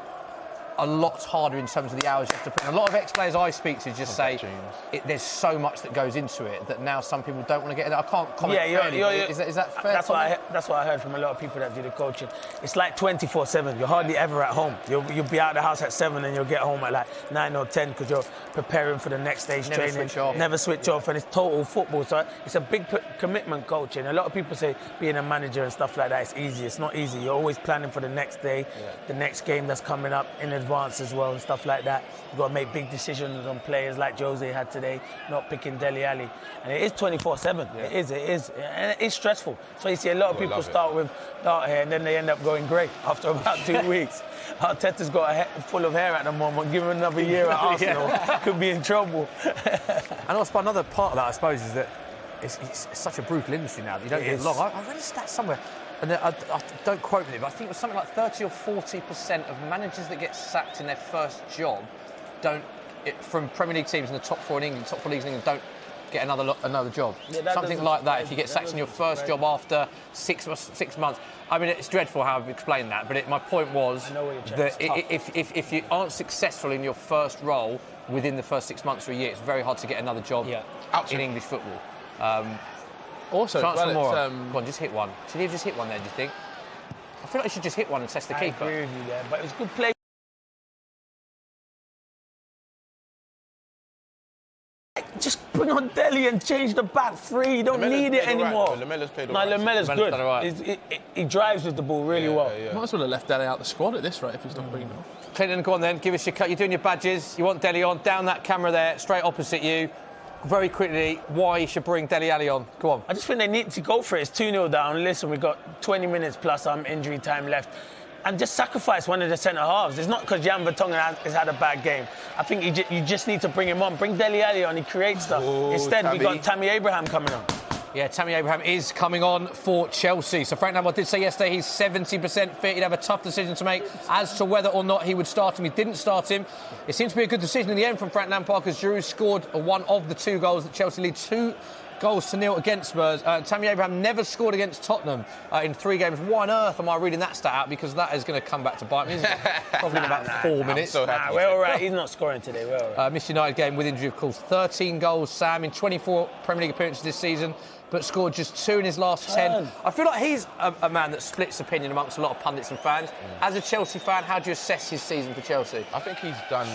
a lot harder in terms of the hours you have to put in. A lot of ex-players I speak to just say there's so much that goes into it that now some people don't want to get in. I can't comment fairly, is that fair? That's what I heard from a lot of people that do the coaching. It's like 24/7. You're hardly ever at home. You'll be out of the house at 7 and you'll get home at like 9 or 10 because you're preparing for the next stage training. Never switch off, and it's total football. So it's a big commitment coaching. A lot of people say being a manager and stuff like that is easy. It's not easy. You're always planning for the next day, the next game that's coming up in advance as well and stuff like that. You've got to make big decisions on players like Jose had today, not picking Dele Alli. And it is 24/7. Yeah. It is. And it's stressful. So you see a lot of people start with dark hair and then they end up going grey after about 2 weeks. Arteta's got a head full of hair at the moment. Give him another year at Arsenal. Could be in trouble. And also another part of that, I suppose, is that it's such a brutal industry now that you don't get long. I read a stat somewhere, and I don't quote me, but I think it was something like 30 or 40% of managers that get sacked in their first job from Premier League teams in the top 4 in England, top 4 leagues in England, don't get another job. Something like that. If you get sacked in your first job after 6 months. I mean, it's dreadful how I've explained that, but my point was that if you aren't successful in your first role within the first 6 months or a year, it's very hard to get another job in English football. Also, Go on, just hit one. Should he have just hit one there, do you think? I feel like he should just hit one and test the keeper. I agree with you there, but it was good play. Just bring on Dele and change the back three. You don't need it anymore. Lamella's played Lamella's good. He drives with the ball really well. Might as well have left Dele out the squad at this rate if he's not bringing him on. Clinton, go on then. Give us your cut. You're doing your badges. You want Dele on. Down that camera there, straight opposite you. Very quickly, why you should bring Dele Alli on. Go on. I just think they need to go for it. It's 2-0 down. Listen, we've got 20 minutes plus injury time left. And just sacrifice one of the centre-halves. It's not because Jan Vertonghen has had a bad game. I think you just need to bring him on. Bring Dele Alli on. He creates stuff. Instead, we've got Tammy Abraham coming on. Yeah, Tammy Abraham is coming on for Chelsea. So Frank Lampard did say yesterday he's 70% fit. He'd have a tough decision to make as to whether or not he would start him. He didn't start him. It seems to be a good decision in the end from Frank Lampard because Giroud scored one of the 2 goals that Chelsea lead 2-0 against Spurs. Tammy Abraham never scored against Tottenham in 3 games. Why on earth am I reading that stat out? Because that is going to come back to bite me, isn't it? Probably in about 4 minutes. We're all right. He's not scoring today. We're all right. Missed United game with injury, of course. 13 goals, Sam, in 24 Premier League appearances this season, but scored just 2 in his last 10. I feel like he's a man that splits opinion amongst a lot of pundits and fans. As a Chelsea fan, how do you assess his season for Chelsea? I think he's done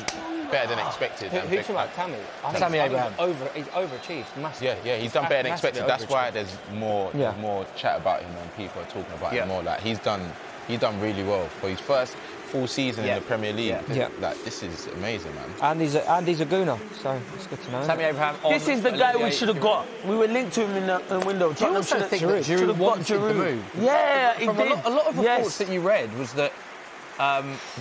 better than expected. Who's talking about Tammy? Tammy Abraham. He's overachieved massively. Yeah, he's done better than expected. That's why there's more chat about him and people are talking about him more. Like he's done really well for his first full season in the Premier League. Like this is amazing, man. And he's a gooner, so it's good to know. Tammy Abraham. This is the guy we should have got. We were linked to him in the window. Do you also think that Giroud wanted the move? Yeah, he did. A lot of reports that you read was that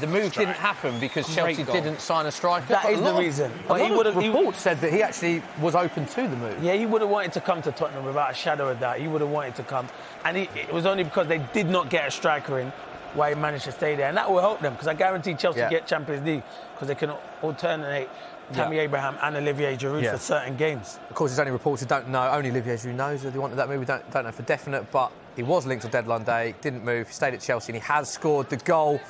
the move didn't happen because Chelsea didn't sign a striker. That is the reason. But reports said that he actually was open to the move. Yeah, he would have wanted to come to Tottenham without a shadow of doubt. He would have wanted to come. And it was only because they did not get a striker in why he managed to stay there. And that will help them because I guarantee Chelsea get Champions League because they can alternate Tammy Abraham and Olivier Giroud for certain games. Of course, there's only reports who don't know. Only Olivier Giroud knows that they wanted that move. We don't know for definite, but he was linked to deadline day, didn't move, he stayed at Chelsea, and he has scored the goal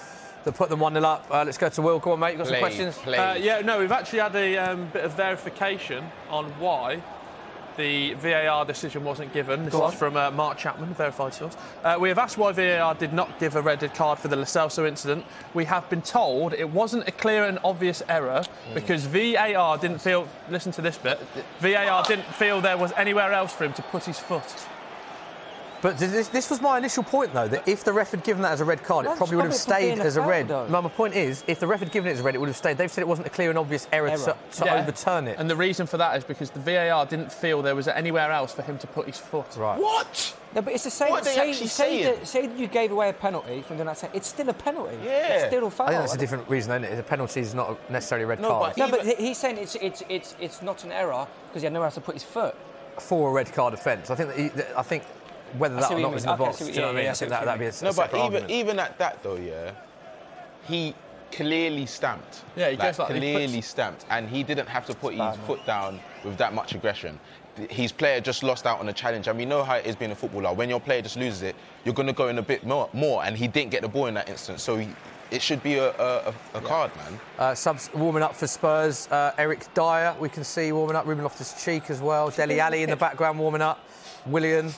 that put them 1-0 up. Let's go to Will. Go on, mate. You got some questions? We've actually had a bit of verification on why the VAR decision wasn't given. This is from Mark Chapman, verified source. We have asked why VAR did not give a red card for the Lo Celso incident. We have been told it wasn't a clear and obvious error because VAR didn't feel... Listen to this bit. VAR didn't feel there was anywhere else for him to put his foot. But this was my initial point, though, that if the ref had given that as a red card, it probably would have stayed as a red. No, my point is, if the ref had given it as a red, it would have stayed. They've said it wasn't a clear and obvious error. To overturn it. And the reason for that is because the VAR didn't feel there was anywhere else for him to put his foot. Right. What? No, but it's the same. What are they actually saying? Say that you gave away a penalty from doing that. It's still a penalty. Yeah. It's still a foul. I think that's a different reason, isn't it? A penalty is not necessarily a red card. But he's saying it's not an error because he had nowhere else to put his foot. For a red card offence, I think whether that or not was in the box. Do you know what I mean? I think that'd be a separate argument. Even at that though, he clearly stamped. Yeah, he goes like clearly stamped, and he didn't have to put his foot down with that much aggression. His player just lost out on a challenge, and we know how it is being a footballer. When your player just loses it, you're going to go in a bit more, and he didn't get the ball in that instance, so it should be a card, man. Subs warming up for Spurs. Eric Dyer, we can see warming up. Ruben Loftus-Cheek as well. Dele Alli in the background warming up. Willian.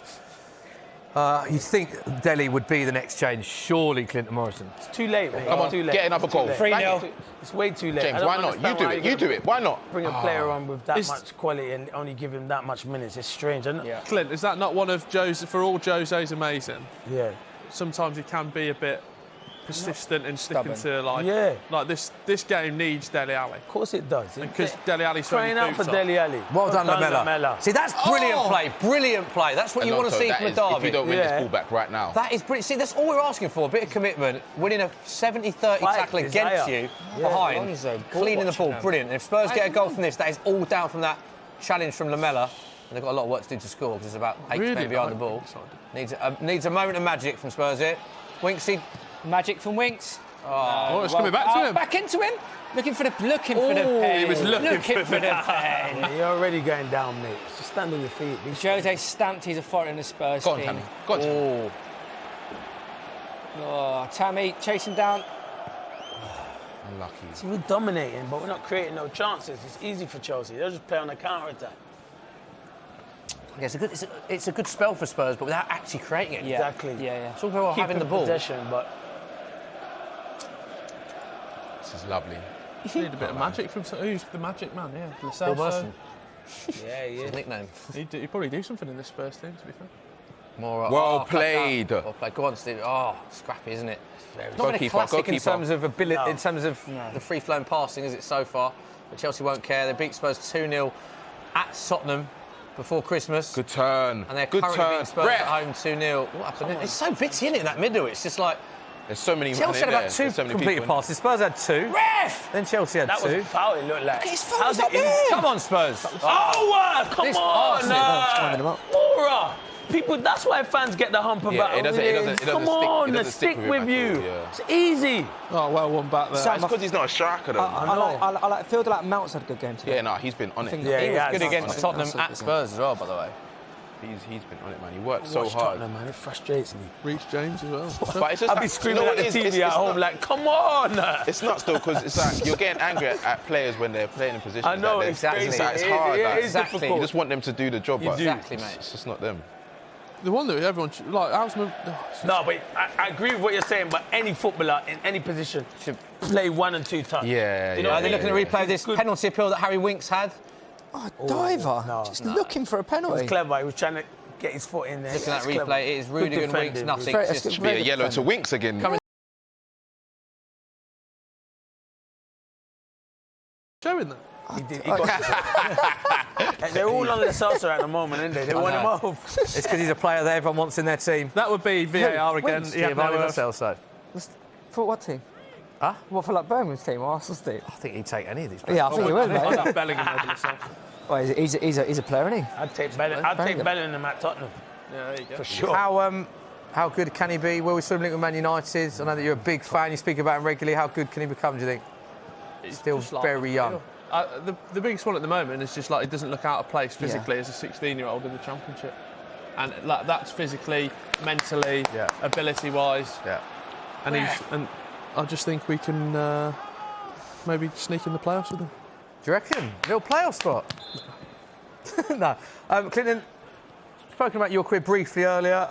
You think Dele would be the next change? Surely Clinton Morrison. It's too late, mate. Come on, get another goal. 3-0. It's way too late. James, why not? You do it. Why not? Bring a player on with that much quality and only give him that much minutes. It's strange, isn't it? Yeah. Clint, is that not one of Joe's? For all Jose's amazing. Yeah. Sometimes he can be a bit persistent and sticking to like this game needs Dele Alli. Of course it does. Because Dele Alli's crying out for Dele Alli. Well done, Lamela. See, that's brilliant play. That's what you want to see from a derby. If you don't win this ball back right now. That is brilliant. See, that's all we're asking for, a bit of commitment, winning a 70-30 tackle against you, behind, cleaning the ball, brilliant. And if Spurs get a goal from this, that is all down from that challenge from Lamela. And they've got a lot of work to do to score, because there's about 8 men behind the ball. Needs a moment of magic from Spurs here. Winksy. Magic from Winks. It's coming back to him. Back into him. Looking for the pain. He was looking for the pain. You're already going down, mate. Just stand on your feet. Jose stamped his authority in the Spurs team. Go on, Tammy. Go on, Tammy. Tammy, chase him down. Unlucky. See, we're dominating, but we're not creating no chances. It's easy for Chelsea. They'll just play on the counter-attack. Yeah, it's a good spell for Spurs, but without actually creating it. Yeah. Exactly. Yeah. It's all very well having the ball. Possession, but this is lovely. You need a bit of magic from who's the magic man? Yeah, Bill Merson. Yeah. His nickname. He'd probably do something in this Spurs team, to be fair. More well played. Well played. Go on, Steve. Scrappy, isn't it? Not been a classic in terms of ability, in terms of the free-flowing passing, is it so far? But Chelsea won't care. They beat Spurs 2-0 at Tottenham before Christmas. Good turn. And they're currently beating Spurs at home 2-0. What happened? It's so bitty, isn't it, in that middle? It's just like... There's so many. Chelsea had about 2 completed passes. Spurs had 2. Ref! Then Chelsea had 2. that was a foul, it looked like. It's foul, Come on, Spurs. Come on! Aura! People, that's why fans get the hump about it doesn't come on, stick with you. It's easy. Oh, well, one back there. It's because he's not a striker, though. I feel like Mounts had a good game today. Yeah, no, he's been on it. He was good against Tottenham at Spurs as well, by the way. He's been on it, man. He worked so hard. Tottenham, man. It frustrates me. Reece James as well. But it's just I'll be screaming at the TV at home like, come on! It's nuts though, because it's like you're getting angry at players when they're playing in positions. I know, like exactly. It's hard. It's difficult. You just want them to do the job. Exactly, mate. It's just not them. The one that everyone how's No, but I agree with what you're saying. But any footballer in any position should play 1 and 2 times. Yeah. You know, are they looking at replay of this penalty appeal that Harry Winks had? Diver. Looking for a penalty. It was clever. He was trying to get his foot in there. Looking at that replay, it is Rudiger and Winks, nothing. It should be a yellow to Winks again. showing that. They're all on the salsa at the moment, aren't they? They want him off. It's because he's a player that everyone wants in their team. That would be VAR again. For what team? Huh? What, for like Birmingham's team or Arsenal's team? I think he'd take any of these. Yeah, I think he would, mate. I'd have Bellingham over himself. Well, he's a player, isn't he? I'd take Bellingham at Tottenham. Yeah, there you go. For sure. How good can he be? Will we swim link with Man United? I know that you're a big fan. You speak about him regularly. How good can he become, do you think? He's still very young. The biggest one at the moment is just like he doesn't look out of place physically as a 16-year-old in the Championship. And like, that's physically, mentally, ability-wise. Yeah. And I just think we can maybe sneak in the playoffs with him. Do you reckon? Little playoff spot? No. Clinton, spoken about your career briefly earlier.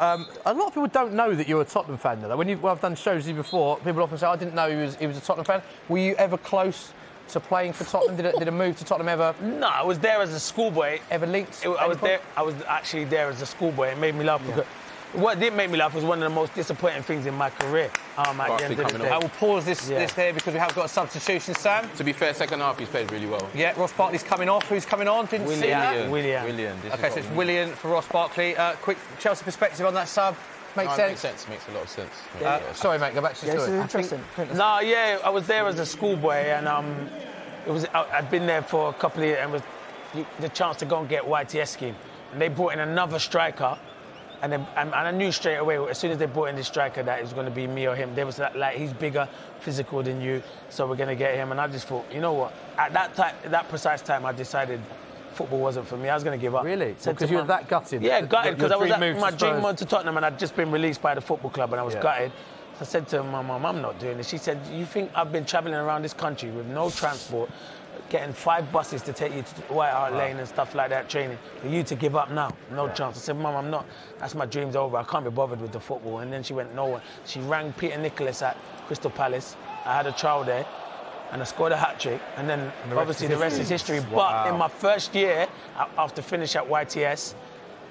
A lot of people don't know that you're a Tottenham fan, though. When I've done shows with you before, people often say, I didn't know he was a Tottenham fan. Were you ever close to playing for Tottenham? Did a move to Tottenham ever? No, I was there as a schoolboy. Ever linked? I was actually there as a schoolboy. It made me laugh because What did make me laugh was one of the most disappointing things in my career. At the end of the day. I will pause this here because we have got a substitution, Sam. To be fair, second half he's played really well. Yeah, Ross Barkley's coming off. Who's coming on? Didn't see that. Willian. Okay, so it's Willian for Ross Barkley. Quick Chelsea perspective on that sub. Makes sense. Makes a lot of sense. Sorry, mate, go back to the story. Interesting. I was there as a schoolboy, and I'd been there for a couple of years, and was the chance to go and get YTS scheme. And they brought in another striker, and I knew straight away, as soon as they brought in this striker, that it was going to be me or him. They was like, he's bigger, physical than you, so we're going to get him. And I just thought, you know what? At that precise time, I decided football wasn't for me. I was going to give up. Really? Because you were that gutted? Yeah, gutted, because I was my dream went to Tottenham, and I'd just been released by the football club, and I was gutted. So I said to my mum, I'm not doing this. She said, you think I've been travelling around this country with no transport, getting 5 buses to take you to White Hart Lane and stuff like that, training, for you to give up now? No chance. I said, Mum, I'm not. That's my dream's over. I can't be bothered with the football. And then she went, no one. She rang Peter Nicholas at Crystal Palace. I had a trial there, and I scored a hat-trick. And then, obviously, the rest is history. But in my first year, after finish at YTS,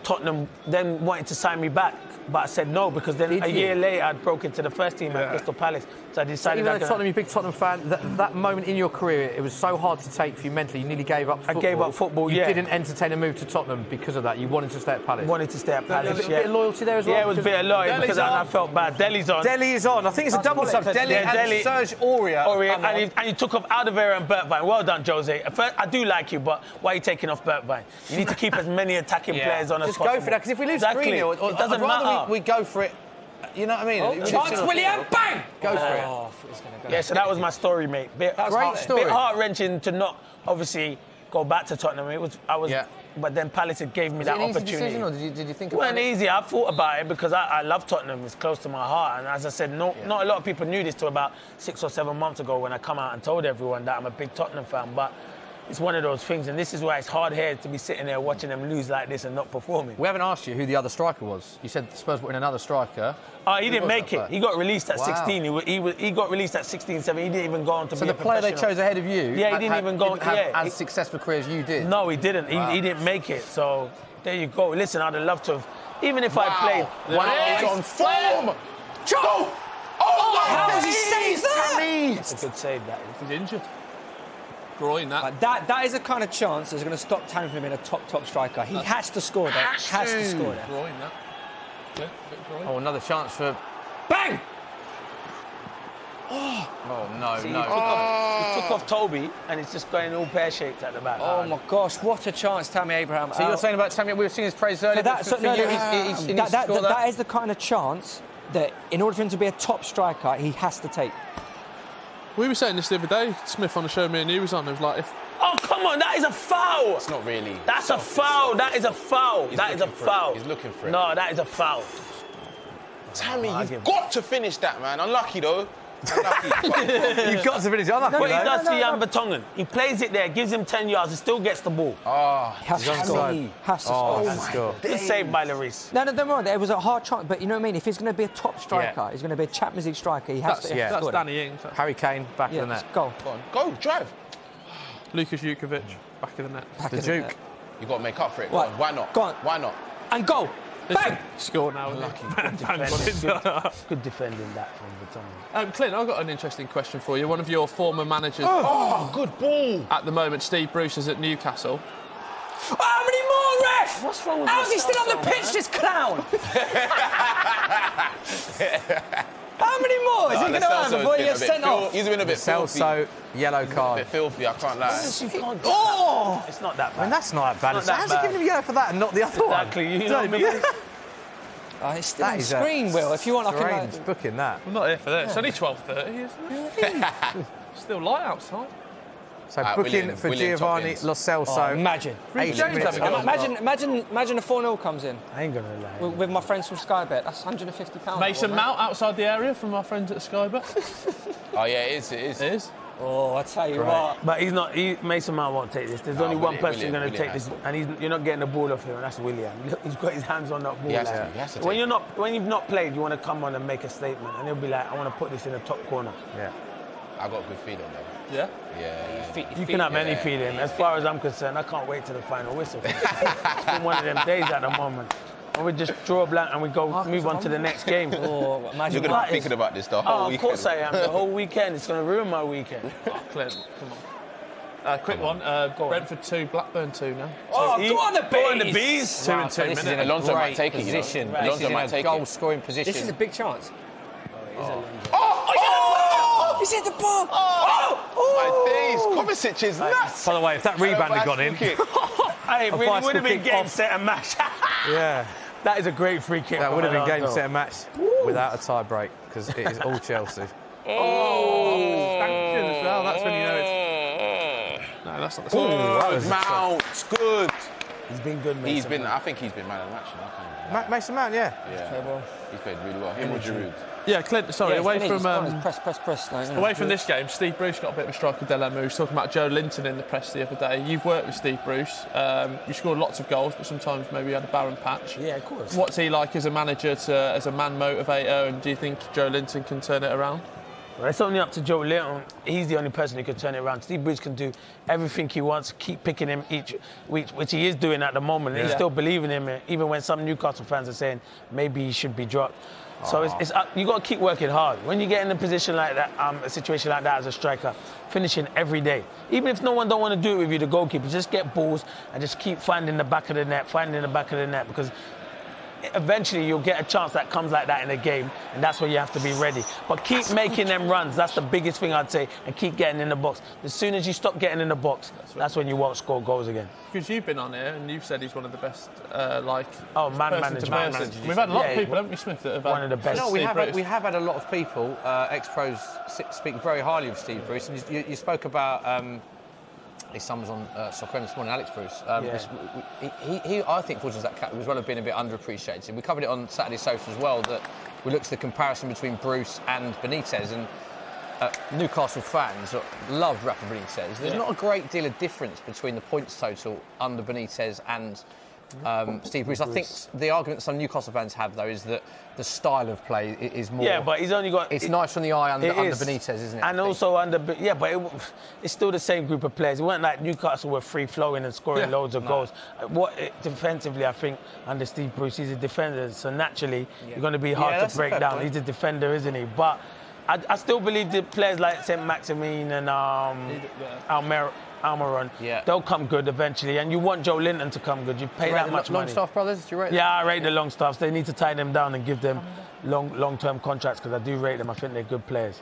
Tottenham then wanted to sign me back, but I said no, because then a year later I'd broke into the first team at Crystal Palace. So I decided. Even though Tottenham, you're a big Tottenham fan, that moment in your career, it was so hard to take for you mentally. You nearly gave up football. I gave up football. You didn't entertain a move to Tottenham because of that. You wanted to stay at Palace. Wanted to stay at Palace. A bit of loyalty there as well. Yeah, it was a bit of loyalty because I felt bad. Deli's on. Deli is on. I think it's a double sub. Deli and Serge Aurier. And you took off Alderweireld and Bergwijn. Well done, Jose. First, I do like you, but why are you taking off Bergwijn? You need to keep as many attacking players on as possible. Just go for that, because if we lose 3-0, it doesn't matter. We go for it. You know what I mean? Chance, William, bang! Go for it. Yeah, so that was my story, mate. Bit heart-wrenching to not, obviously, go back to Tottenham. But then Palace gave me that opportunity. Decision, or did you think about it? It wasn't easy. I thought about it because I love Tottenham. It's close to my heart. And as I said, not a lot of people knew this till about 6 or 7 months ago when I come out and told everyone that I'm a big Tottenham fan. But it's one of those things, and this is why it's hard-headed to be sitting there watching them lose like this and not performing. We haven't asked you who the other striker was. You said Spurs put in another striker. Oh, he didn't make it. He got released at 16. He got released at 16, 17. He didn't even go on to be a professional. So the player they chose ahead of you he didn't even go have as successful career as you did? No, he didn't. He didn't make it. So there you go. Listen, I'd have loved to have, even if I played. He's on form! Joe! Oh, how does he save that? It's a good save, that is. He's injured. Groin, that. That is the kind of chance that's going to stop Tottenham from being a top striker. He has to score that. Has to score that. Groin, that. Yeah, bit groin. Oh, another chance for... Bang! Oh, no. He took off Toby, and it's just going all pear-shaped at the back. Oh, my gosh, what a chance, Tammy Abraham. So you're saying about Tammy, we were singing his praise earlier, that is the kind of chance that, in order for him to be a top striker, he has to take. We were saying this the other day, Smith on the show me and you was on, it was like, Oh, come on, that is a foul! It's not really. That's a foul, that is a foul. That is a foul. He's looking for it. No, that is a foul. Tammy, you've got to finish that, man. Unlucky, though. You've got to finish it. What he does to Jan Vertonghen, he plays it there, gives him 10 yards, and still gets the ball. Has to score. Good save by Lloris. No, don't worry. It was a hard chance, but you know what I mean? If he's going to be a top striker, he's going to be a Champions League striker, he has to That's score. Danny Ings. Harry Kane, back of the net. Go. Go, drive. Lucas Jukovic, back of the net. The Duke. You've got to make up for it. What? Why not? Go on. Why not? And go. Bang! Score now. Lucky. Good defending that from Vertonghen. Clint, I've got an interesting question for you. One of your former managers. Good ball. At the moment, Steve Bruce is at Newcastle. How many more, ref? What's wrong with How's he still on the pitch, this clown? How many more is he going to have before he gets sent off? He's been a bit filthy. Celso, yellow A card. bit filthy, I can't lie. It's not that bad. I mean, that's not that bad. It's not that How's he giving him yellow for that and not the other one? Exactly. You know what I mean? It's still on screen, Will. If you want, I can... Strange booking that. I'm not here for that. It's only 12:30, isn't it? Still light outside. So booking for Giovanni Lo Celso. Imagine. 8 minutes ago. Imagine a 4-0 comes in. I ain't going to lie. With my friends from Sky Bet. That's £150. Mason Mount outside the area from our friends at Sky Bet. Oh, yeah, it is. It is. Oh, I tell you what. But he's not. Mason Mount won't take this. There's only one person going to take this, and you're not getting the ball off him, and that's Willian. He's got his hands on that ball. He has to when you've not played, you want to come on and make a statement, and he'll be like, I want to put this in the top corner. Yeah. I got a good feeling, though. Yeah? Yeah. You can have any feeling. As far as I'm concerned, I can't wait till the final whistle. It's been one of them days at the moment. and we just draw a blank and we move on to the next game. You're going to be thinking about this the whole weekend. Of course I am. The whole weekend. It's going to ruin my weekend. Clint, come on. Quick one. Brentford 2, Blackburn 2 now. Go on the bees! Go on the bees! 2 and 2 minutes. Alonso might take it, position. Alonso might take it. Goal-scoring position. This is a big chance. He's hit the ball! My days, Kovacic is nuts. By the way, if that rebound had gone in... It really would have been game, set and match. Yeah. That is a great free kick. That would have been game, set and match without a tie break, because it is all Chelsea. Stanchion as well. That's when you know it's... No, that's not the same. Good, Mount. Good. He's been good, Mason. I think he's been man of the match. Mason Mount, yeah. He's played really well. Him or Giroud. Yeah, Clint, sorry, away from press. away from this game, Steve Bruce got a bit of a striker dilemma. He was talking about Joe Linton in the press the other day. You've worked with Steve Bruce. You scored lots of goals, but sometimes maybe you had a barren patch. Yeah, of course. What's he like as a manager, as a man motivator, and do you think Joe Linton can turn it around? Well, it's only up to Joe Linton. He's the only person who can turn it around. Steve Bruce can do everything he wants, keep picking him each week, which he is doing at the moment. He's still believing in him, even when some Newcastle fans are saying maybe he should be dropped. So it's you got to keep working hard. When you get in a position like that, a situation like that as a striker, finishing every day. Even if no one don't want to do it with you, the goalkeeper, just get balls and just keep finding the back of the net, because eventually you'll get a chance that comes like that in a game, and that's where you have to be ready. But keep making them runs. That's the biggest thing I'd say, and keep getting in the box. As soon as you stop getting in the box, that's when you won't score goals again. Because you've been on here and you've said he's one of the best, man manager. We've had a lot of people, haven't we, Smith, that have one of the best. No, we have had a lot of people, ex-pros, speak very highly of Steve Bruce. And you spoke about his son was on Soccer this morning, Alex Bruce. He, I think, fortunately, that captain as well have been a bit underappreciated. We covered it on Saturday Social as well, that we looked at the comparison between Bruce and Benitez, and Newcastle fans loved Rafa Benitez. There's not a great deal of difference between the points total under Benitez and Steve Bruce. I think the argument some Newcastle fans have, though, is that the style of play is more... Yeah, but he's only got... It's nice from the eye under Benitez, isn't it? And also it's still the same group of players. It weren't like Newcastle were free-flowing and scoring loads of goals. Defensively, I think, under Steve Bruce, he's a defender, so naturally, you're going to be hard to break down. He's a defender, isn't he? But I still believe the players like St. Maximin and Almiron, they'll come good eventually, and you want Joe Linton to come good. You pay that much money. Longstaff brothers, do you rate them? Yeah, I rate the Longstaffs. They need to tie them down and give them long-term contracts, because I do rate them. I think they're good players.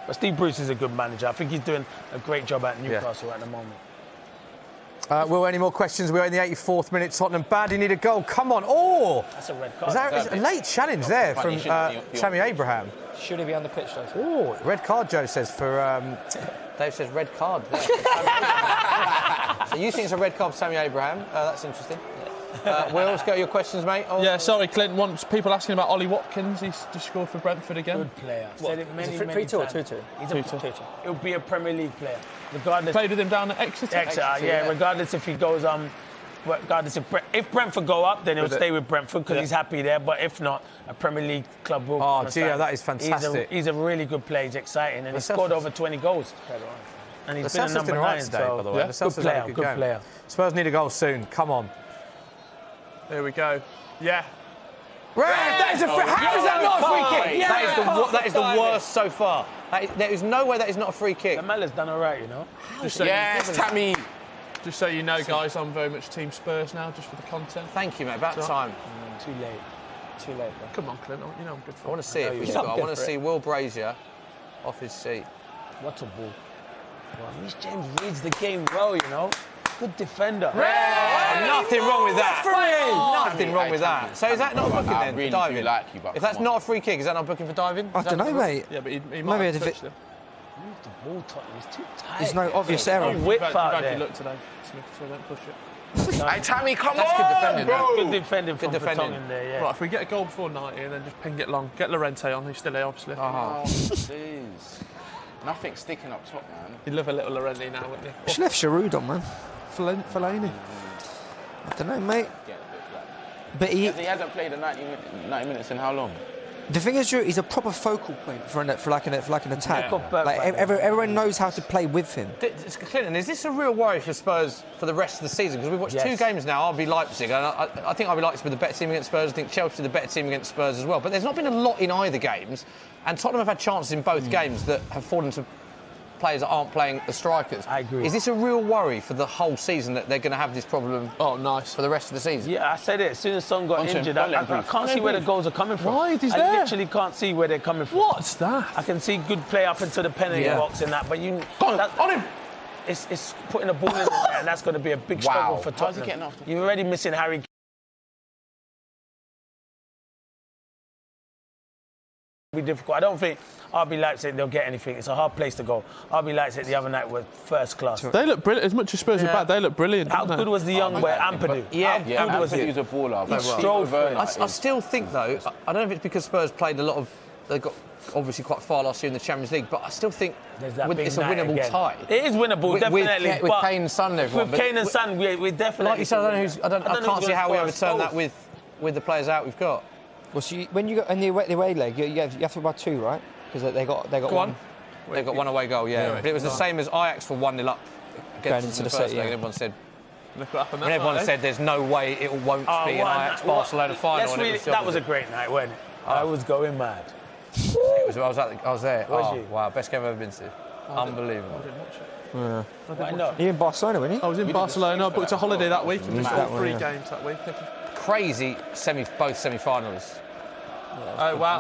But Steve Bruce is a good manager. I think he's doing a great job at Newcastle at the moment. Will, any more questions? We're in the 84th minute. Tottenham badly need a goal. Come on. Oh! That's a red card. Is a late challenge there from Tammy Abraham. Should he be on the pitch, though? Oh, red card, Joe says, for... Dave says red card there. So you think it's a red card for Tammy Abraham? That's interesting. Will, let's go to your questions, mate. Yeah, sorry, Clint. People asking about Ollie Watkins. He's just scored for Brentford again. Good player. Said it many 3-2 or 2-2? He's a 2-2. He'll be a Premier League player. Regardless. Played with him down at Exeter. Regardless if he goes regardless if Brentford go up, then he'll stay with Brentford because he's happy there. But if not, a Premier League club will. Oh, Gio, that is fantastic. He's a really good player. He's exciting, and he's scored over 20 goals. And he's been a number 9 today, by the way. Good player. Spurs need a goal soon. Come on. There we go. Yeah. How is that not a free kick? That is the worst so far. There is no way that is not a free kick. Lamella's done all right, you know. Tammy. Just so you know, guys, I'm very much Team Spurs now, just for the content. Thank you, mate. About time. Too late, bro. Come on, Clint. You know I'm good for it. I want to see if we score. I want to see Will Brazier off his seat. What a ball. Well, Reece James reads the game well, you know. Good defender. Nothing wrong with that. Nothing wrong with that. So is that not a booking then for diving? If that's not a free kick, is that not booking for diving? I don't know, mate. Yeah, but he might have touched it. Move the ball, Tottenham. He's too tight. There's no obvious error. Whip out there. Look today, Smith, so don't push it. Hey, Tammy, come That's on, good defending, bro. Good defending from Vertonghen there, yeah. Right, if we get a goal before 90 and then just ping it long, get Llorente on, he's still here, obviously. Oh, jeez. Nothing's sticking up top, man. You'd love a little Llorente now, wouldn't you? She left Giroud on, man. Fellaini. I don't know, mate. But he hasn't played the 90 minutes in how long? The thing is, he's a proper focal point for an attack. Yeah. Like everyone knows how to play with him. Clinton, is this a real worry for Spurs for the rest of the season? Because we've watched 2 games now, RB Leipzig, and I think RB Leipzig were the better team against Spurs. I think Chelsea the better team against Spurs as well. But there's not been a lot in either games, and Tottenham have had chances in both games that have fallen to players that aren't playing as strikers. I agree. Is this a real worry for the whole season that they're going to have this problem? Oh, nice. For the rest of the season. Yeah, I said it. As soon as Son got injured, I can't see where the goals are coming from. Right, he's I there. literally can't see where they're coming from. What's that? I can see good play up into the penalty box and that, but you on him. It's putting a ball in there, and that's going to be a big struggle for Tottenham. How's he getting off? You're already missing Harry. Be difficult. I don't think RB Leipzig they'll get anything. It's a hard place to go. RB Leipzig the other night were first class. They look brilliant. As much as Spurs are bad, they look brilliant. How good was the young boy Ampadu? Yeah, How good was he? He was a baller. I still think though, I don't know if it's because Spurs played a lot of. They got obviously quite far last year in the Champions League, but I still think it's a winnable tie. It is winnable, definitely. With Kane and Son and everyone. With Kane and Son, we definitely. Like you said, I can't see how we overturn that with the players out we've got. Well, so when you got in the away leg, you have to about 2, right? Because they got one. They got one away goal, yeah. But it was the same as Ajax for 1-0 up against the first leg. And everyone said, everyone said there's no way it won't be an Ajax-Barcelona final. That was a great night, wasn't it? I was going mad. I was there. Was you? Wow, best game I've ever been to. Unbelievable. Yeah. Why not? You in Barcelona, weren't you? I was in Barcelona. I booked a holiday that week and just got 3 games that week. Crazy both semi-finals. Oh, wow.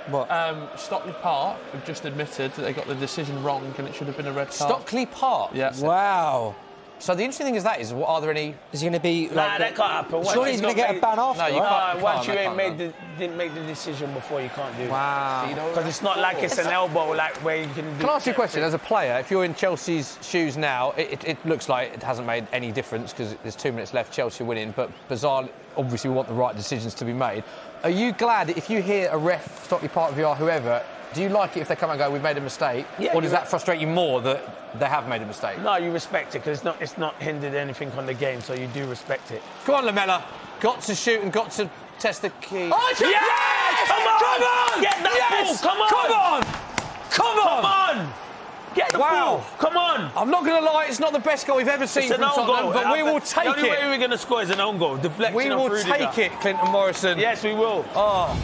What? Stockley Park have just admitted that they got the decision wrong and it should have been a red card. Stockley Park? Yeah. Wow. So the interesting thing is are there any... Is he going to be... Nah, that can't happen. Surely he's going to get a ban after, No, you can't. Once you didn't make the decision before, you can't do it. Wow. Because it's not like it's an elbow, like where you can do... Can I ask you a question? As a player, if you're in Chelsea's shoes now, it looks like it hasn't made any difference because there's 2 minutes left, Chelsea winning, but bizarrely, obviously we want the right decisions to be made. Are you glad if you hear a ref, Stockley Park VR, whoever, do you like it if they come and go, we've made a mistake? Yeah, or does that frustrate you more that they have made a mistake? No, you respect it because it's not hindered anything on the game, so you do respect it. Come on, Lamella. Got to shoot and got to test the key. Oh, yes! Come on! Get that ball! Come on! Come on! Get the ball! Come on! I'm not going to lie, it's not the best goal we've ever seen from Tottenham, but we will take it. The only way we're going to score is an own goal. Deflection. We will take it, Clinton Morrison. Yes, we will. Oh.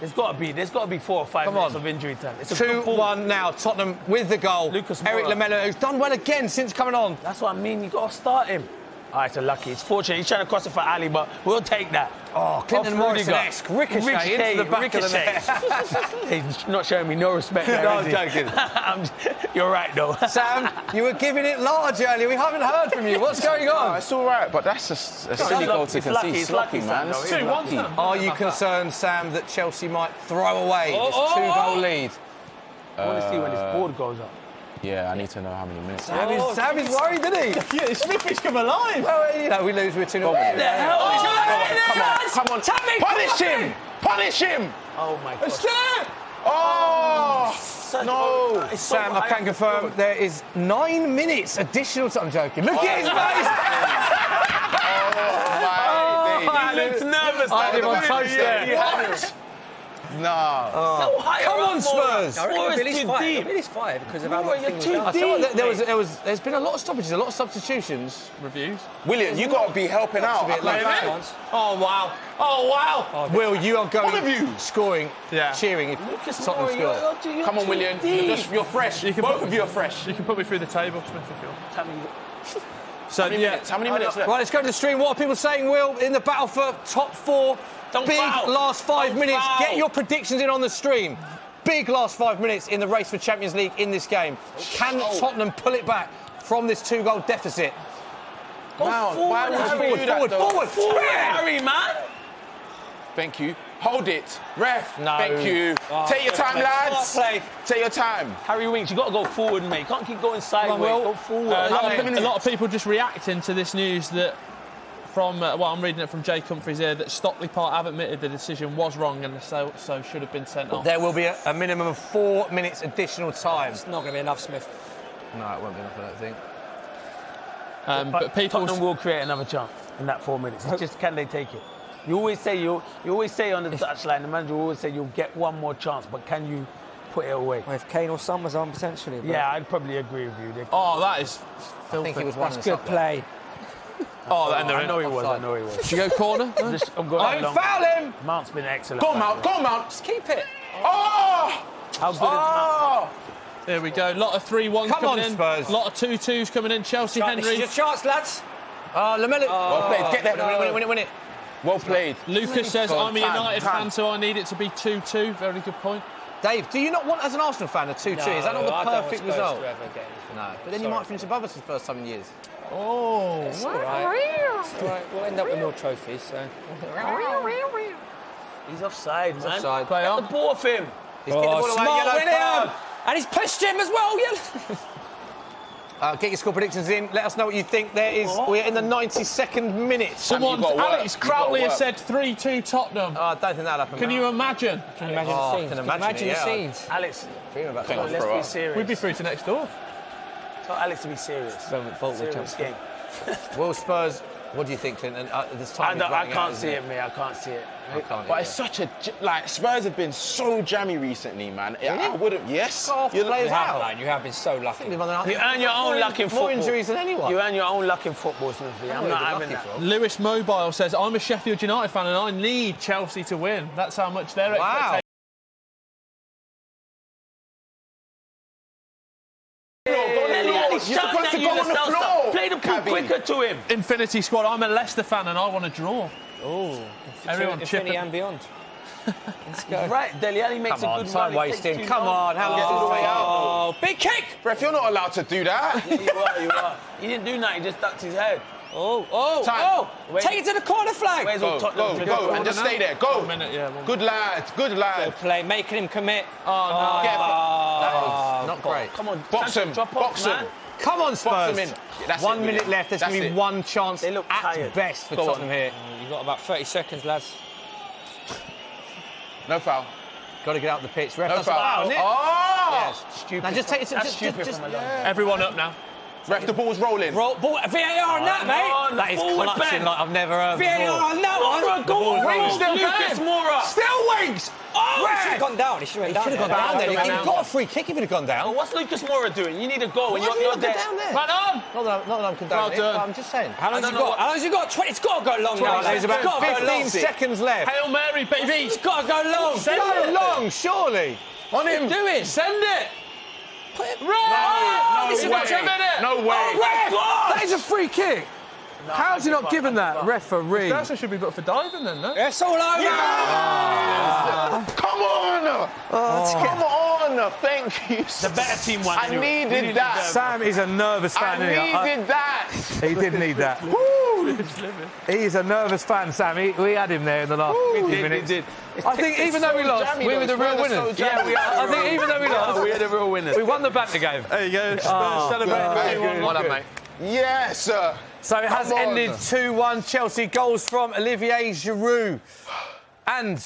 There's got to be 4 or 5 minutes of injury time. It's 2-1 now. Tottenham with the goal. Eric Lamella, who's done well again since coming on. That's what I mean. You got to start him. It's a lucky. It's fortunate. He's trying to cross it for Ali, but we'll take that. Oh, Clinton Morrison-esque. Ricochet into the back of the net. He's not showing me no respect. No, I'm joking. You're right, though. Sam, you were giving it large earlier. We haven't heard from you. What's going on? No, it's all right, but that's just a silly goal to concede. It's lucky, man. Sam. 2-1. Are you concerned, Sam, that Chelsea might throw away this 2-goal lead? I want to see when this board goes up. Yeah, I need to know how many minutes. Sam is worried, isn't he? Yeah, Smithy's come alive. Well, we lose, we're 2-0. Come on. Punish him! Punish him! Oh, my God. Oh! No! Sam, I can confirm there is 9 minutes additional time. I'm joking. Look at his face! He looks nervous. I had him on toast there. No. Come on, Spurs! Billy's 5 because of how much things I feel like there's been a lot of stoppages, a lot of substitutions. Reviews. William, you got to be helping out. Oh, wow. Oh, wow. Will, you are going scoring, cheering if Tottenham score. Come on, William. You're fresh. Both of you are fresh. You can put me through the table, Smith, if you want. So, how many minutes left? Right, let's go to the stream. What are people saying, Will, in the battle for top 4? Last 5 minutes. Get your predictions in on the stream. Big last 5 minutes in the race for Champions League in this game. Can Tottenham pull it back from this 2-goal deficit? Forward, Harry, man. Thank you. Hold it. Ref. No. Thank you. Take your time, lads. Take your time. Harry Winks, you got to go forward, mate. You can't keep going sideways. Go forward. A lot of people just reacting to this news that I'm reading it from Jay Humphries here, that Stockley Park have admitted the decision was wrong and so should have been sent off. There will be a minimum of 4 minutes additional time. It's not going to be enough, Smith. No, it won't be enough, I don't think. But people Tottenham will create another chance in that 4 minutes. It's just, can they take it? You always say on the touchline, the manager will always say you'll get one more chance, but can you put it away? Well, if Kane or Son was on, potentially. Yeah, I'd probably agree with you. Oh, that is filthy. I think he was one. That's good play. Oh, and I know he was. Should you go corner? Don't foul him! Mount's been excellent. Go on, Mount. Just keep it. Oh! How good is Mount? There we go. Lot of 3-1s coming in. Spurs. Lot of 2-2s coming in. Chelsea, This is Henry. your chance, lads. Lamella. Well played. Get there. Win it. Well played. Lucas says, I'm a United Time. fan, so I need it to be 2-2. Very good point. Dave, do you not want, as an Arsenal fan, a 2-2? Is that not the perfect result? No. But then you might finish above us for the first time in years. Oh, It's all right. We'll end up with more trophies, so. He's offside, man. Offside. Play Get on. the ball off him. He's getting the ball away. Smart, Yellow William! card. And he's pushed him as well, Get your score predictions in. Let us know what you think. We're in the 92nd minute. Someone, Alex Crowley has said 3-2 Tottenham. I don't think that'll happen. Can you imagine? Can you imagine the scenes? Can imagine the it, scenes. Alex, about come on, let's be serious. We'd be through to next door. Tell Alex to be serious. Serious game. Well, Spurs, what do you think, Clinton? This time I can't see it, mate. I can't see it. But it's such a Spurs have been so jammy recently, man. I wouldn't. Yes, you're players out. You have been so lucky. You earn your own luck in football. More injuries than anyone. You earn your own luck in football, Smithy. I'm not having that. Lewis Mobile says, I'm a Sheffield United fan and I need Chelsea to win. That's how much their expectations. Play the ball quicker to him. Infinity Squad, I'm a Leicester fan and I want to draw. Oh, Everyone Infinity chipping. and beyond. Let's go. Right, Dele Alli makes Come a on, good time run. wasting. Come on, how long does it take? Oh, big kick! Ref, you're not allowed to do that. Yeah, you are. He didn't do nothing, he just ducked his head. Time. Take it to the corner flag. Where's all Tottenham? Go, and just stay there. Go. 1 minute, yeah. 1 Good lad. Good play, making him commit. Oh, no. Not great. Come on, Box him. drop Box off, him. man. Come on, Spurs. Box him in. That's 1 it, minute William. left. There's That's going to be it. one chance They look at tired. best for Go on. Tottenham here. You've got about 30 seconds, lads. No foul. Got to get out the pitch. Ref, No that's foul. foul, isn't it? Oh! Yes. Stupid. Now just take it. That's Just, stupid just, from a long. Everyone up now. Ref, the ball's rolling. VAR on that, mate. that is clutching like I've never heard VAR before. on that one. Wings still Lucas going. Moura. Still Wings. Oh, he should have gone down. He should have Should have gone down there. He got a free kick if he'd have gone down. What's Lucas Moura doing? You need a goal and Why you're did he there. not go down there? Run on! Not that I'm condoning it, Well but done. I'm just saying. How long has he got? How long has he got? It's got to go long now. There's about It's got to go 15 long. seconds left. Hail Mary, baby! It's got to go long. Go long, surely. On him. Doing? Send it! Oh, this is way. not a minute. No way. That is a free kick. How's he not given that, referee? That's should be booked for diving then, no? It's all over. Come on. Come on. Thank you. The better team won. I needed that. Sam is a nervous fan. I needed that. He did need that. He is a nervous fan, Sam. We had him there in the last 50 minutes. did. I think even though we lost, we were the real winners. Yeah, we are. I think even though we lost, We are the real winners. we won the banter game. There you go. Celebrating. Well done, mate. Yes, sir. So it has Come on. ended 2-1 Chelsea. Goals from Olivier Giroud. And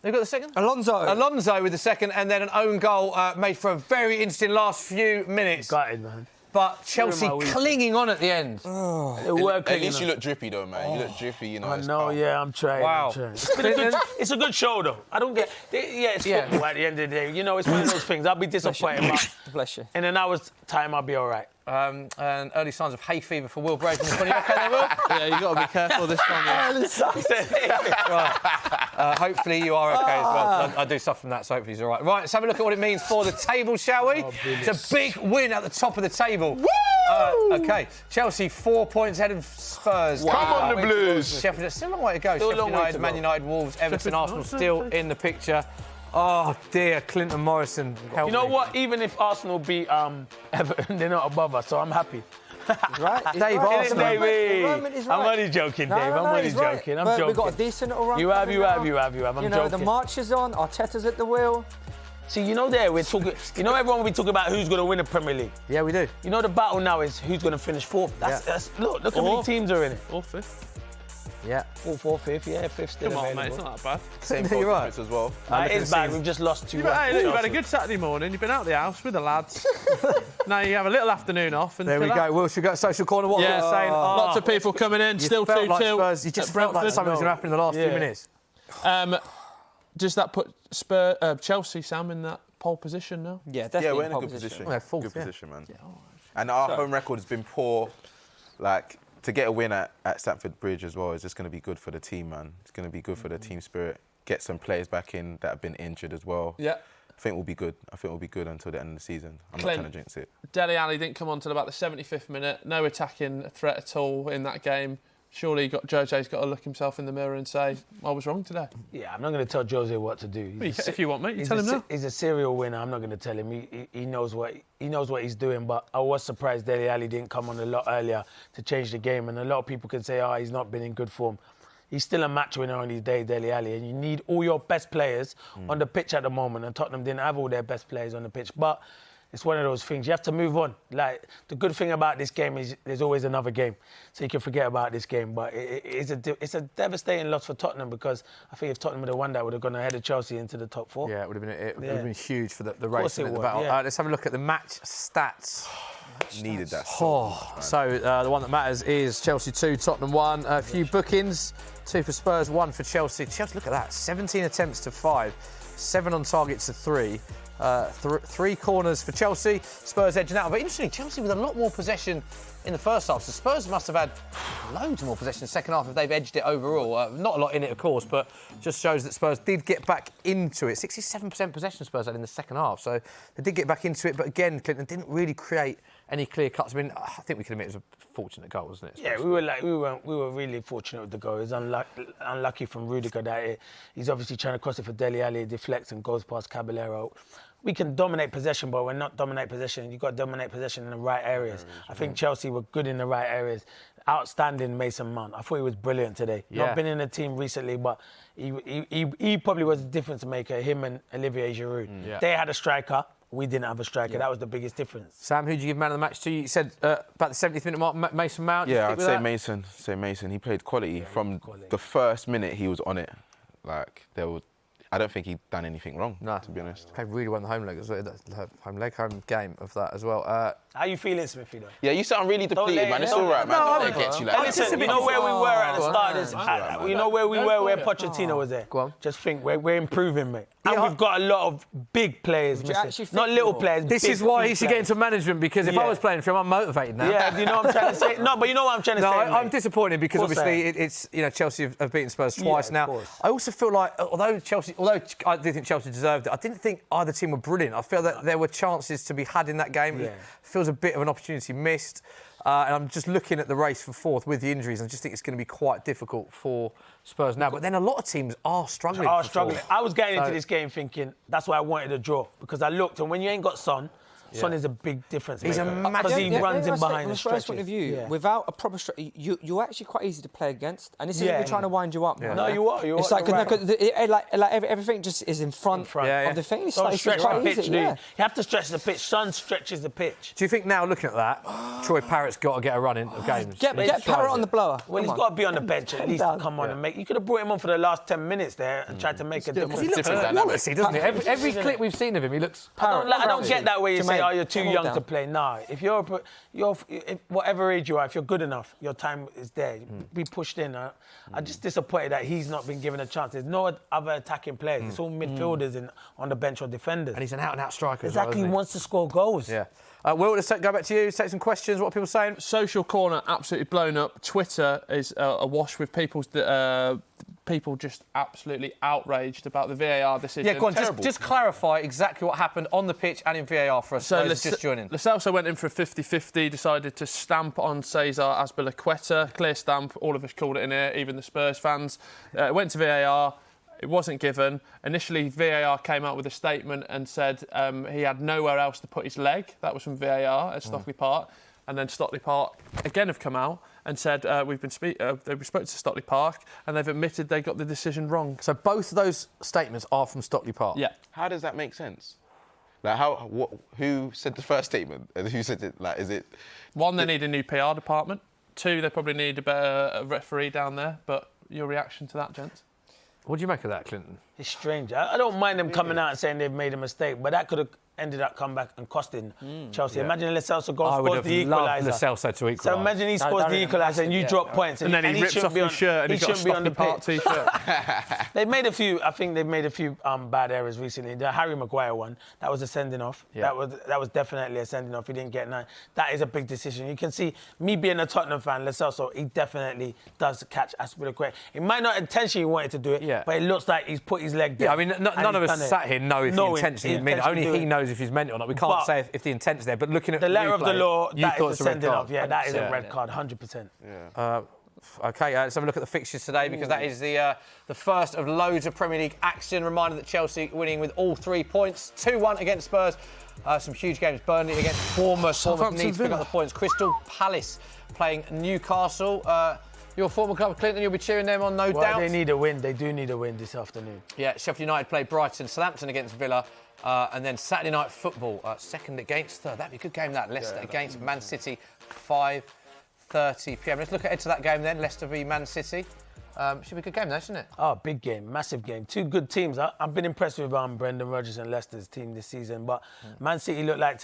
they've got the second? Alonso with the second, and then an own goal made for a very interesting last few minutes. Got it, man. But Chelsea clinging on at the end. At least you look drippy, though, man. You look drippy, you know. I know, yeah, I'm trying. Wow. I'm trying. It's a good show, though. I don't get... Yeah, it's football at the end of the day. You know, it's one of those things. I'll be disappointed, but Bless you. in an hour's time, I'll be all right. And early signs of hay fever for Will Brazen. Are you okay there, Will? Yeah, you got to be careful this time. Right. Hopefully you are okay as well. I do suffer from that, so hopefully he's all right. Right, let's have a look at what it means for the table, shall we? It's a big win at the top of the table. Woo! Okay, Chelsea 4 points ahead of Spurs. Come on, the Blues. Sheffield, still a long way to go. Still a Sheffield long way United, to Man go. United, Wolves, Everton, Arsenal still in the picture. Oh dear, Clinton Morrison, help You know me. what? Even if Arsenal beat Everton, they're not above us, so I'm happy. Right? Dave Arsenal. Roman is right. I'm only joking, No, Dave. no, I'm no, only he's right. joking. I'm But joking. we've got a decent little run. You have. I'm You know, joking. the march is on. Arteta's at the wheel. See, you know, we're talking. You know, everyone will be talking about who's going to win the Premier League. Yeah, we do. You know, the battle now is who's going to finish fourth. That's look how many teams are in it. Or fifth. Yeah. 4th or 5th, yeah, 5th still Come on, available. mate, it's not that bad. Same You're right. as well. It is bad, we've just lost 2-1. You've had a good Saturday morning, you've been out the house with the lads. Now you have a little afternoon off. And There we go. Will should go social corner. What Yeah, were you saying? lots of people coming in, still 2-2. Like you just felt like something was going to happen in the last few minutes. Does that put Chelsea, Sam, in that pole position now? Yeah, definitely. Yeah, we're in a pole good position. Yeah, fourth, good yeah. position, man. Yeah, and our home record has been poor. Like, to get a win at Stamford Bridge as well is just going to be good for the team, man. It's going to be good for the team spirit. Get some players back in that have been injured as well. Yeah. I think we'll be good. I think we'll be good until the end of the season. I'm not trying to jinx it. Dele Alli didn't come on till about the 75th minute. No attacking threat at all in that game. Surely Jose's got to look himself in the mirror and say, I was wrong today. Yeah, I'm not going to tell Jose what to do. If you want, mate, you tell him now. He's a serial winner. I'm not going to tell him. He knows what he's doing. But I was surprised Dele Alli didn't come on a lot earlier to change the game. And a lot of people can say, he's not been in good form. He's still a match winner on his day, Dele Alli, and you need all your best players on the pitch at the moment. And Tottenham didn't have all their best players on the pitch, but it's one of those things. You have to move on. Like, the good thing about this game is there's always another game, so you can forget about this game. But it's a devastating loss for Tottenham, because I think if Tottenham would have won that, would have gone ahead of Chelsea into the top 4. Yeah, it would have been huge for the race it and the would, battle. yeah. Let's have a look at the match stats. Needed that so much, man. So the one that matters is Chelsea 2, Tottenham 1. A few bookings, 2 for Spurs, 1 for Chelsea. Chelsea, look at that, 17 attempts to 5, 7 on target to 3. 3 corners for Chelsea. Spurs edging out. But interestingly, Chelsea with a lot more possession in the first half. So Spurs must have had loads more possession in the second half if they've edged it overall. Not a lot in it, of course, but just shows that Spurs did get back into it. 67% possession Spurs had in the second half. So they did get back into it. But again, Clinton didn't really create any clear cuts. I mean, I think we can admit it was a fortunate goal, wasn't it? Yeah, we were really fortunate with the goal. It was unlucky from Rudiger that he's obviously trying to cross it for Dele Alli, deflects and goes past Caballero. We can dominate possession, but we're not dominate possession. You've got to dominate possession in the right areas. I think Chelsea were good in the right areas. Outstanding Mason Mount. I thought he was brilliant today. Yeah. Not been in the team recently, but he probably was the difference maker, him and Olivier Giroud. Yeah. They had a striker. We didn't have a striker. That was the biggest difference. Sam, who did you give man of the match to? You said about the 70th minute mark, Mason Mount. Yeah, I'd say Mason. He played quality. From the first minute he was on it. Like, I don't think he'd done anything wrong, to be honest. Played really well in the home leg as well. Home game of that as well. How you feeling, Smithy, though? Yeah, you sound really depleted, man. It's all right, man. Don't let it get you like that. Listen, you know where we were at the start of this? You know where we were where Pochettino was there? Go on. Just think, we're improving, mate. And we've got a lot of big players missing. Not little players, This big, is why big he should get players. into management, because if I was playing for him, I'm motivated now. Yeah, you know what I'm trying to say? No, but you know what I'm trying to say, I'm mate. disappointed because Of course obviously it's Chelsea have beaten Spurs twice of now. course. I also feel like although I do think Chelsea deserved it, I didn't think either team were brilliant. I feel that there were chances to be had in that game. Yeah. It feels a bit of an opportunity missed. And I'm just looking at the race for fourth with the injuries. I just think it's going to be quite difficult for Spurs now. But then a lot of teams are struggling. I was getting into this game thinking that's why I wanted a draw, because I looked, and when you ain't got Son is a big difference. He's a because he runs in behind From the a Spurs stretches. point of view, without a proper you're actually quite easy to play against, and this isn't even trying to wind you up. Yeah. No, you are. It's like everything just is in front of the thing. It's Don't like stretch it's quite the pitch, easy. dude. Yeah. You have to stretch the pitch. Son stretches the pitch. Do you think now, looking at that, Troy Parrott's got to get a run in of games? Get Parrott on the blower. Well, he's got to be on the bench at least to come on and make. You could have brought him on for the last 10 minutes there and tried to make a difference. He looks Wallace-y, doesn't he? Every clip we've seen of him, he looks. I don't get that way you say, Jermaine, you're too young to play. Nah, if you're whatever age you are, if you're good enough, your time is there. Be pushed in. I'm just disappointed that he's not been given a chance. There's no other attacking players. It's all midfielders on the bench or defenders. And he's an out-and-out striker. Exactly, as well, he wants to score goals. Yeah. Will, let's go back to you. Take some questions. What are people saying? Social corner absolutely blown up. Twitter is awash with people just absolutely outraged about the VAR decision. Yeah, go on. Just clarify exactly what happened on the pitch and in VAR for us. So just joining. Lo Celso went in for a 50-50, decided to stamp on Cesar Azpilicueta. Clear stamp. All of us called it in here, even the Spurs fans. Went to VAR. It wasn't given. Initially, VAR came out with a statement and said he had nowhere else to put his leg. That was from VAR at Stockley Park. And then Stockley Park again have come out and said we spoke to Stockley Park and they've admitted they got the decision wrong. So both of those statements are from Stockley Park? Yeah. How does that make sense? Like, who said the first statement? And who said it? Like, is it... One, they need a new PR department. Two, they probably need a better referee down there. But your reaction to that, gents? What do you make of that, Clinton? It's strange. I don't mind them coming out and saying they've made a mistake, but that could have ended up coming back and costing Chelsea. Yeah. Imagine Lo Celso goes I would scores have the loved equaliser. Lo Celso to equalise. So imagine he scores the equaliser and you drop points. And then he rips off his shirt and he's got a Stockley Park t-shirt. They've made a few. I think they've made a few bad errors recently. The Harry Maguire one, that was a sending off. Yeah. That was definitely a sending off. He didn't get 9. That is a big decision. You can see me being a Tottenham fan. Lo Celso, he definitely does catch Aspilicueta. He might not intentionally wanted to do it, but it looks like he's put his leg there. Yeah, I mean, none of us sat here know if he intentionally meant it. Only he knows if he's meant it or not. We can't say if the intent's there. But looking at the letter of the law, that is a sending off. Yeah, that is a red card, 100%. Yeah. OK, let's have a look at the fixtures today because that is the first of loads of Premier League action. Reminder that Chelsea winning with all 3 points. 2-1 against Spurs. Some huge games. Burnley against Bournemouth. Bournemouth needs to pick up the points. Crystal Palace playing Newcastle. Your former club, Clinton, you'll be cheering them on, no doubt. They need a win. They do need a win this afternoon. Yeah, Sheffield United play Brighton. Southampton against Villa. And then Saturday night football, second against third. That'd be a good game, that. Leicester against Man City, 5:30 p.m. Let's look ahead to that game then. Leicester v Man City. Should be a good game, though, shouldn't it? Oh, big game, massive game. 2 good teams. I've been impressed with Brendan Rodgers and Leicester's team this season, but Man City look like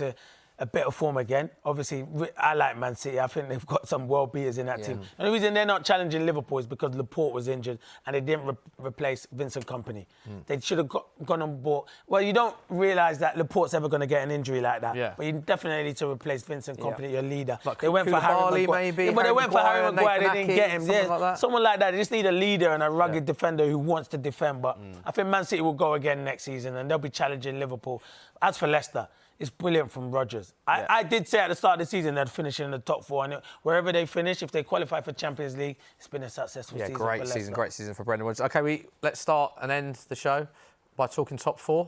a better form again. Obviously, I like Man City. I think they've got some world beaters in that team. And the reason they're not challenging Liverpool is because Laporte was injured and they didn't replace Vincent Kompany. They should have gone on board. Well, you don't realise that Laporte's ever going to get an injury like that. But you definitely need to replace Vincent Kompany, your leader. Like they went for Harry Maguire. maybe. But they went for Harry Maguire. They didn't get him. Someone like that. They just need a leader and a rugged defender who wants to defend. But I think Man City will go again next season and they'll be challenging Liverpool. As for Leicester, it's brilliant from Rodgers. I did say at the start of the season they'd finish in the top 4. And wherever they finish, if they qualify for Champions League, it's been a successful season for Leicester. Great season for Brendan Rodgers. OK, let's start and end the show by talking top 4.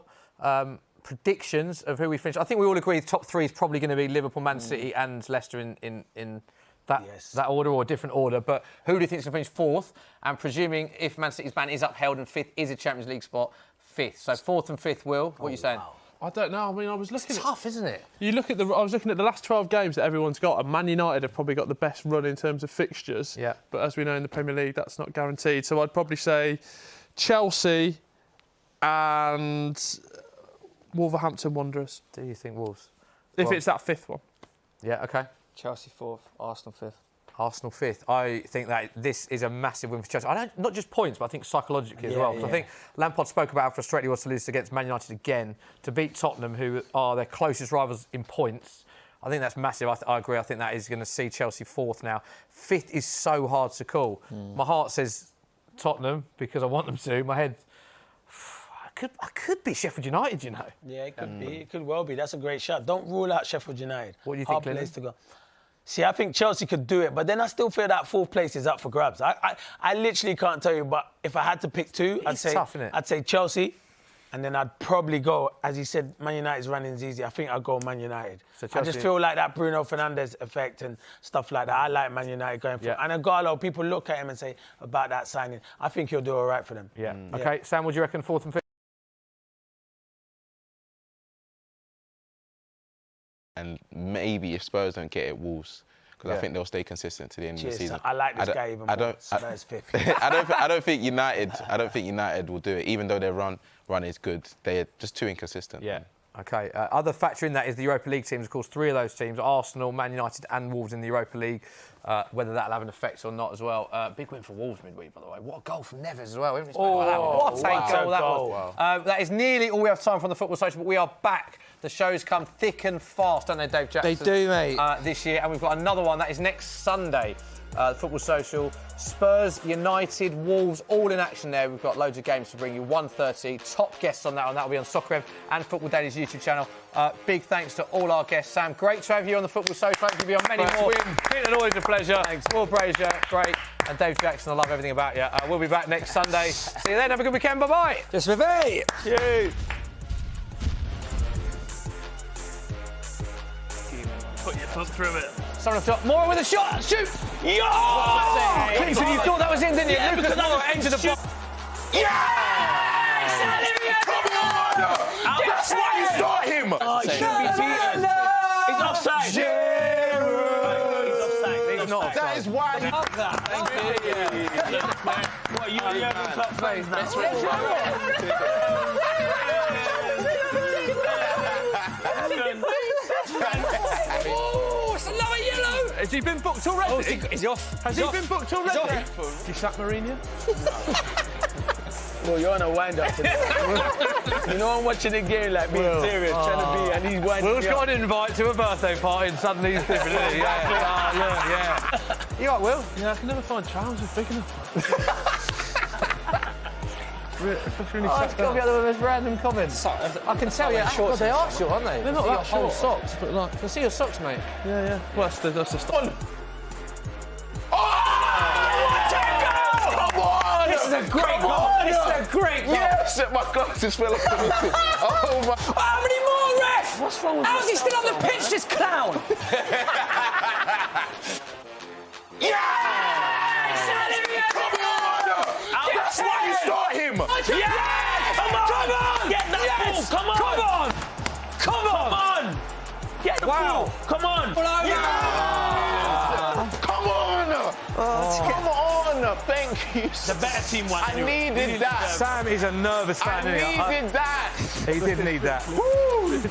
Predictions of who we finish. I think we all agree the top 3 is probably going to be Liverpool, Man City and Leicester in that order or a different order. But who do you think is going to finish 4th? And presuming if Man City's ban is upheld and 5th is a Champions League spot, 5th. So 4th and 5th, Will, what are you saying? Wow. I don't know. I mean, I was looking. It's tough, isn't it? I was looking at the last 12 games that everyone's got, and Man United have probably got the best run in terms of fixtures. Yeah. But as we know in the Premier League, that's not guaranteed. So I'd probably say Chelsea and Wolverhampton Wanderers. Do you think Wolves? If it's that 5th one. Yeah. OK. Chelsea 4th, Arsenal 5th. Arsenal 5th. I think that this is a massive win for Chelsea. Not just points, but I think psychologically as well. I think Lampard spoke about how frustrated he was to lose against Man United again, to beat Tottenham, who are their closest rivals in points. I think that's massive. I agree. I think that is going to see Chelsea 4th now. 5th is so hard to call. My heart says Tottenham because I want them to. My head, I could be Sheffield United, you know. Yeah, it could be. It could well be. That's a great shot. Don't rule out Sheffield United. What do you think, Hard place to go. See, I think Chelsea could do it, but then I still feel that 4th place is up for grabs. I literally can't tell you, but if I had to pick 2, I'd say Chelsea, and then I'd probably go, as you said, Man United's running's easy. I think I'd go Man United. So I just feel like that Bruno Fernandes effect and stuff like that. I like Man United going for it. And Aguero, people look at him and say about that signing, I think he'll do all right for them. Yeah. OK, Sam, what do you reckon 4th and 5th? And maybe if Spurs don't get it, Wolves, because I think they'll stay consistent to the end of the season. I like this guy even more. Spurs 5th. I don't think United will do it, even though their run is good. They're just too inconsistent. Yeah. OK. Other factor in that is the Europa League teams. Of course, 3 of those teams, Arsenal, Man United and Wolves in the Europa League, whether that'll have an effect or not as well. Big win for Wolves midweek, by the way. What a goal from Neves as well. What a goal that was. That is nearly all we have time for on the Football Social, but we are back. The shows come thick and fast, don't they, Dave Jackson? They do, mate. This year, and we've got another one that is next Sunday. The Football Social, Spurs, United, Wolves, all in action there. We've got loads of games to bring you. 1:30, top guests on that one. That'll be on Soccer Rev and Football Daily's YouTube channel. Big thanks to all our guests. Sam, great to have you on the Football Social. Thank you for being on many more. It's always a pleasure. Thanks. Will Brazier, great. And Dave Jackson, I love everything about you. We'll be back next Sunday. See you then. Have a good weekend. Bye-bye. Just with me. Cheers. Put your foot through it. Someone shot. Moore with a shot. Shoot. Yo! Clinton, you thought that was in, didn't you? Yeah, Lucas Moore entered the box. Yes! That's why you start him. It should be beaten. He's offside. He's offside. That is why. Thank you. you and Jurgen Klopp friends now. Oh, it's a lower yellow. Has he been booked already? Oh, is he off? Has he been booked already? Did you sack Mourinho? Well, you're on a wind-up today. You know I'm watching the game like being serious, trying to be, and he's winding Will's got an invite to a birthday party and suddenly he's different, isn't he? Yeah. You all right, Will? Yeah, I can never find trousers big enough. Especially when he It's got to be the most random comments. I can tell you, shorts. They are short, aren't they? They're not that whole short. socks. But like, I can see your socks, mate. Yeah. Well, that's the start. Come on! This is a great goal. This is a great goal. Yes, my glasses fell off the missing. Oh my! How many more, ref? What's wrong with How's he still on the pitch, this clown? That's why you start him! Yes! Come on! Get that ball! Come on! Get the ball! Come on! Come on! Come on! Thank you. The better team won. I needed that. Sam is a nervous fan. I needed that. He did need that. Woo!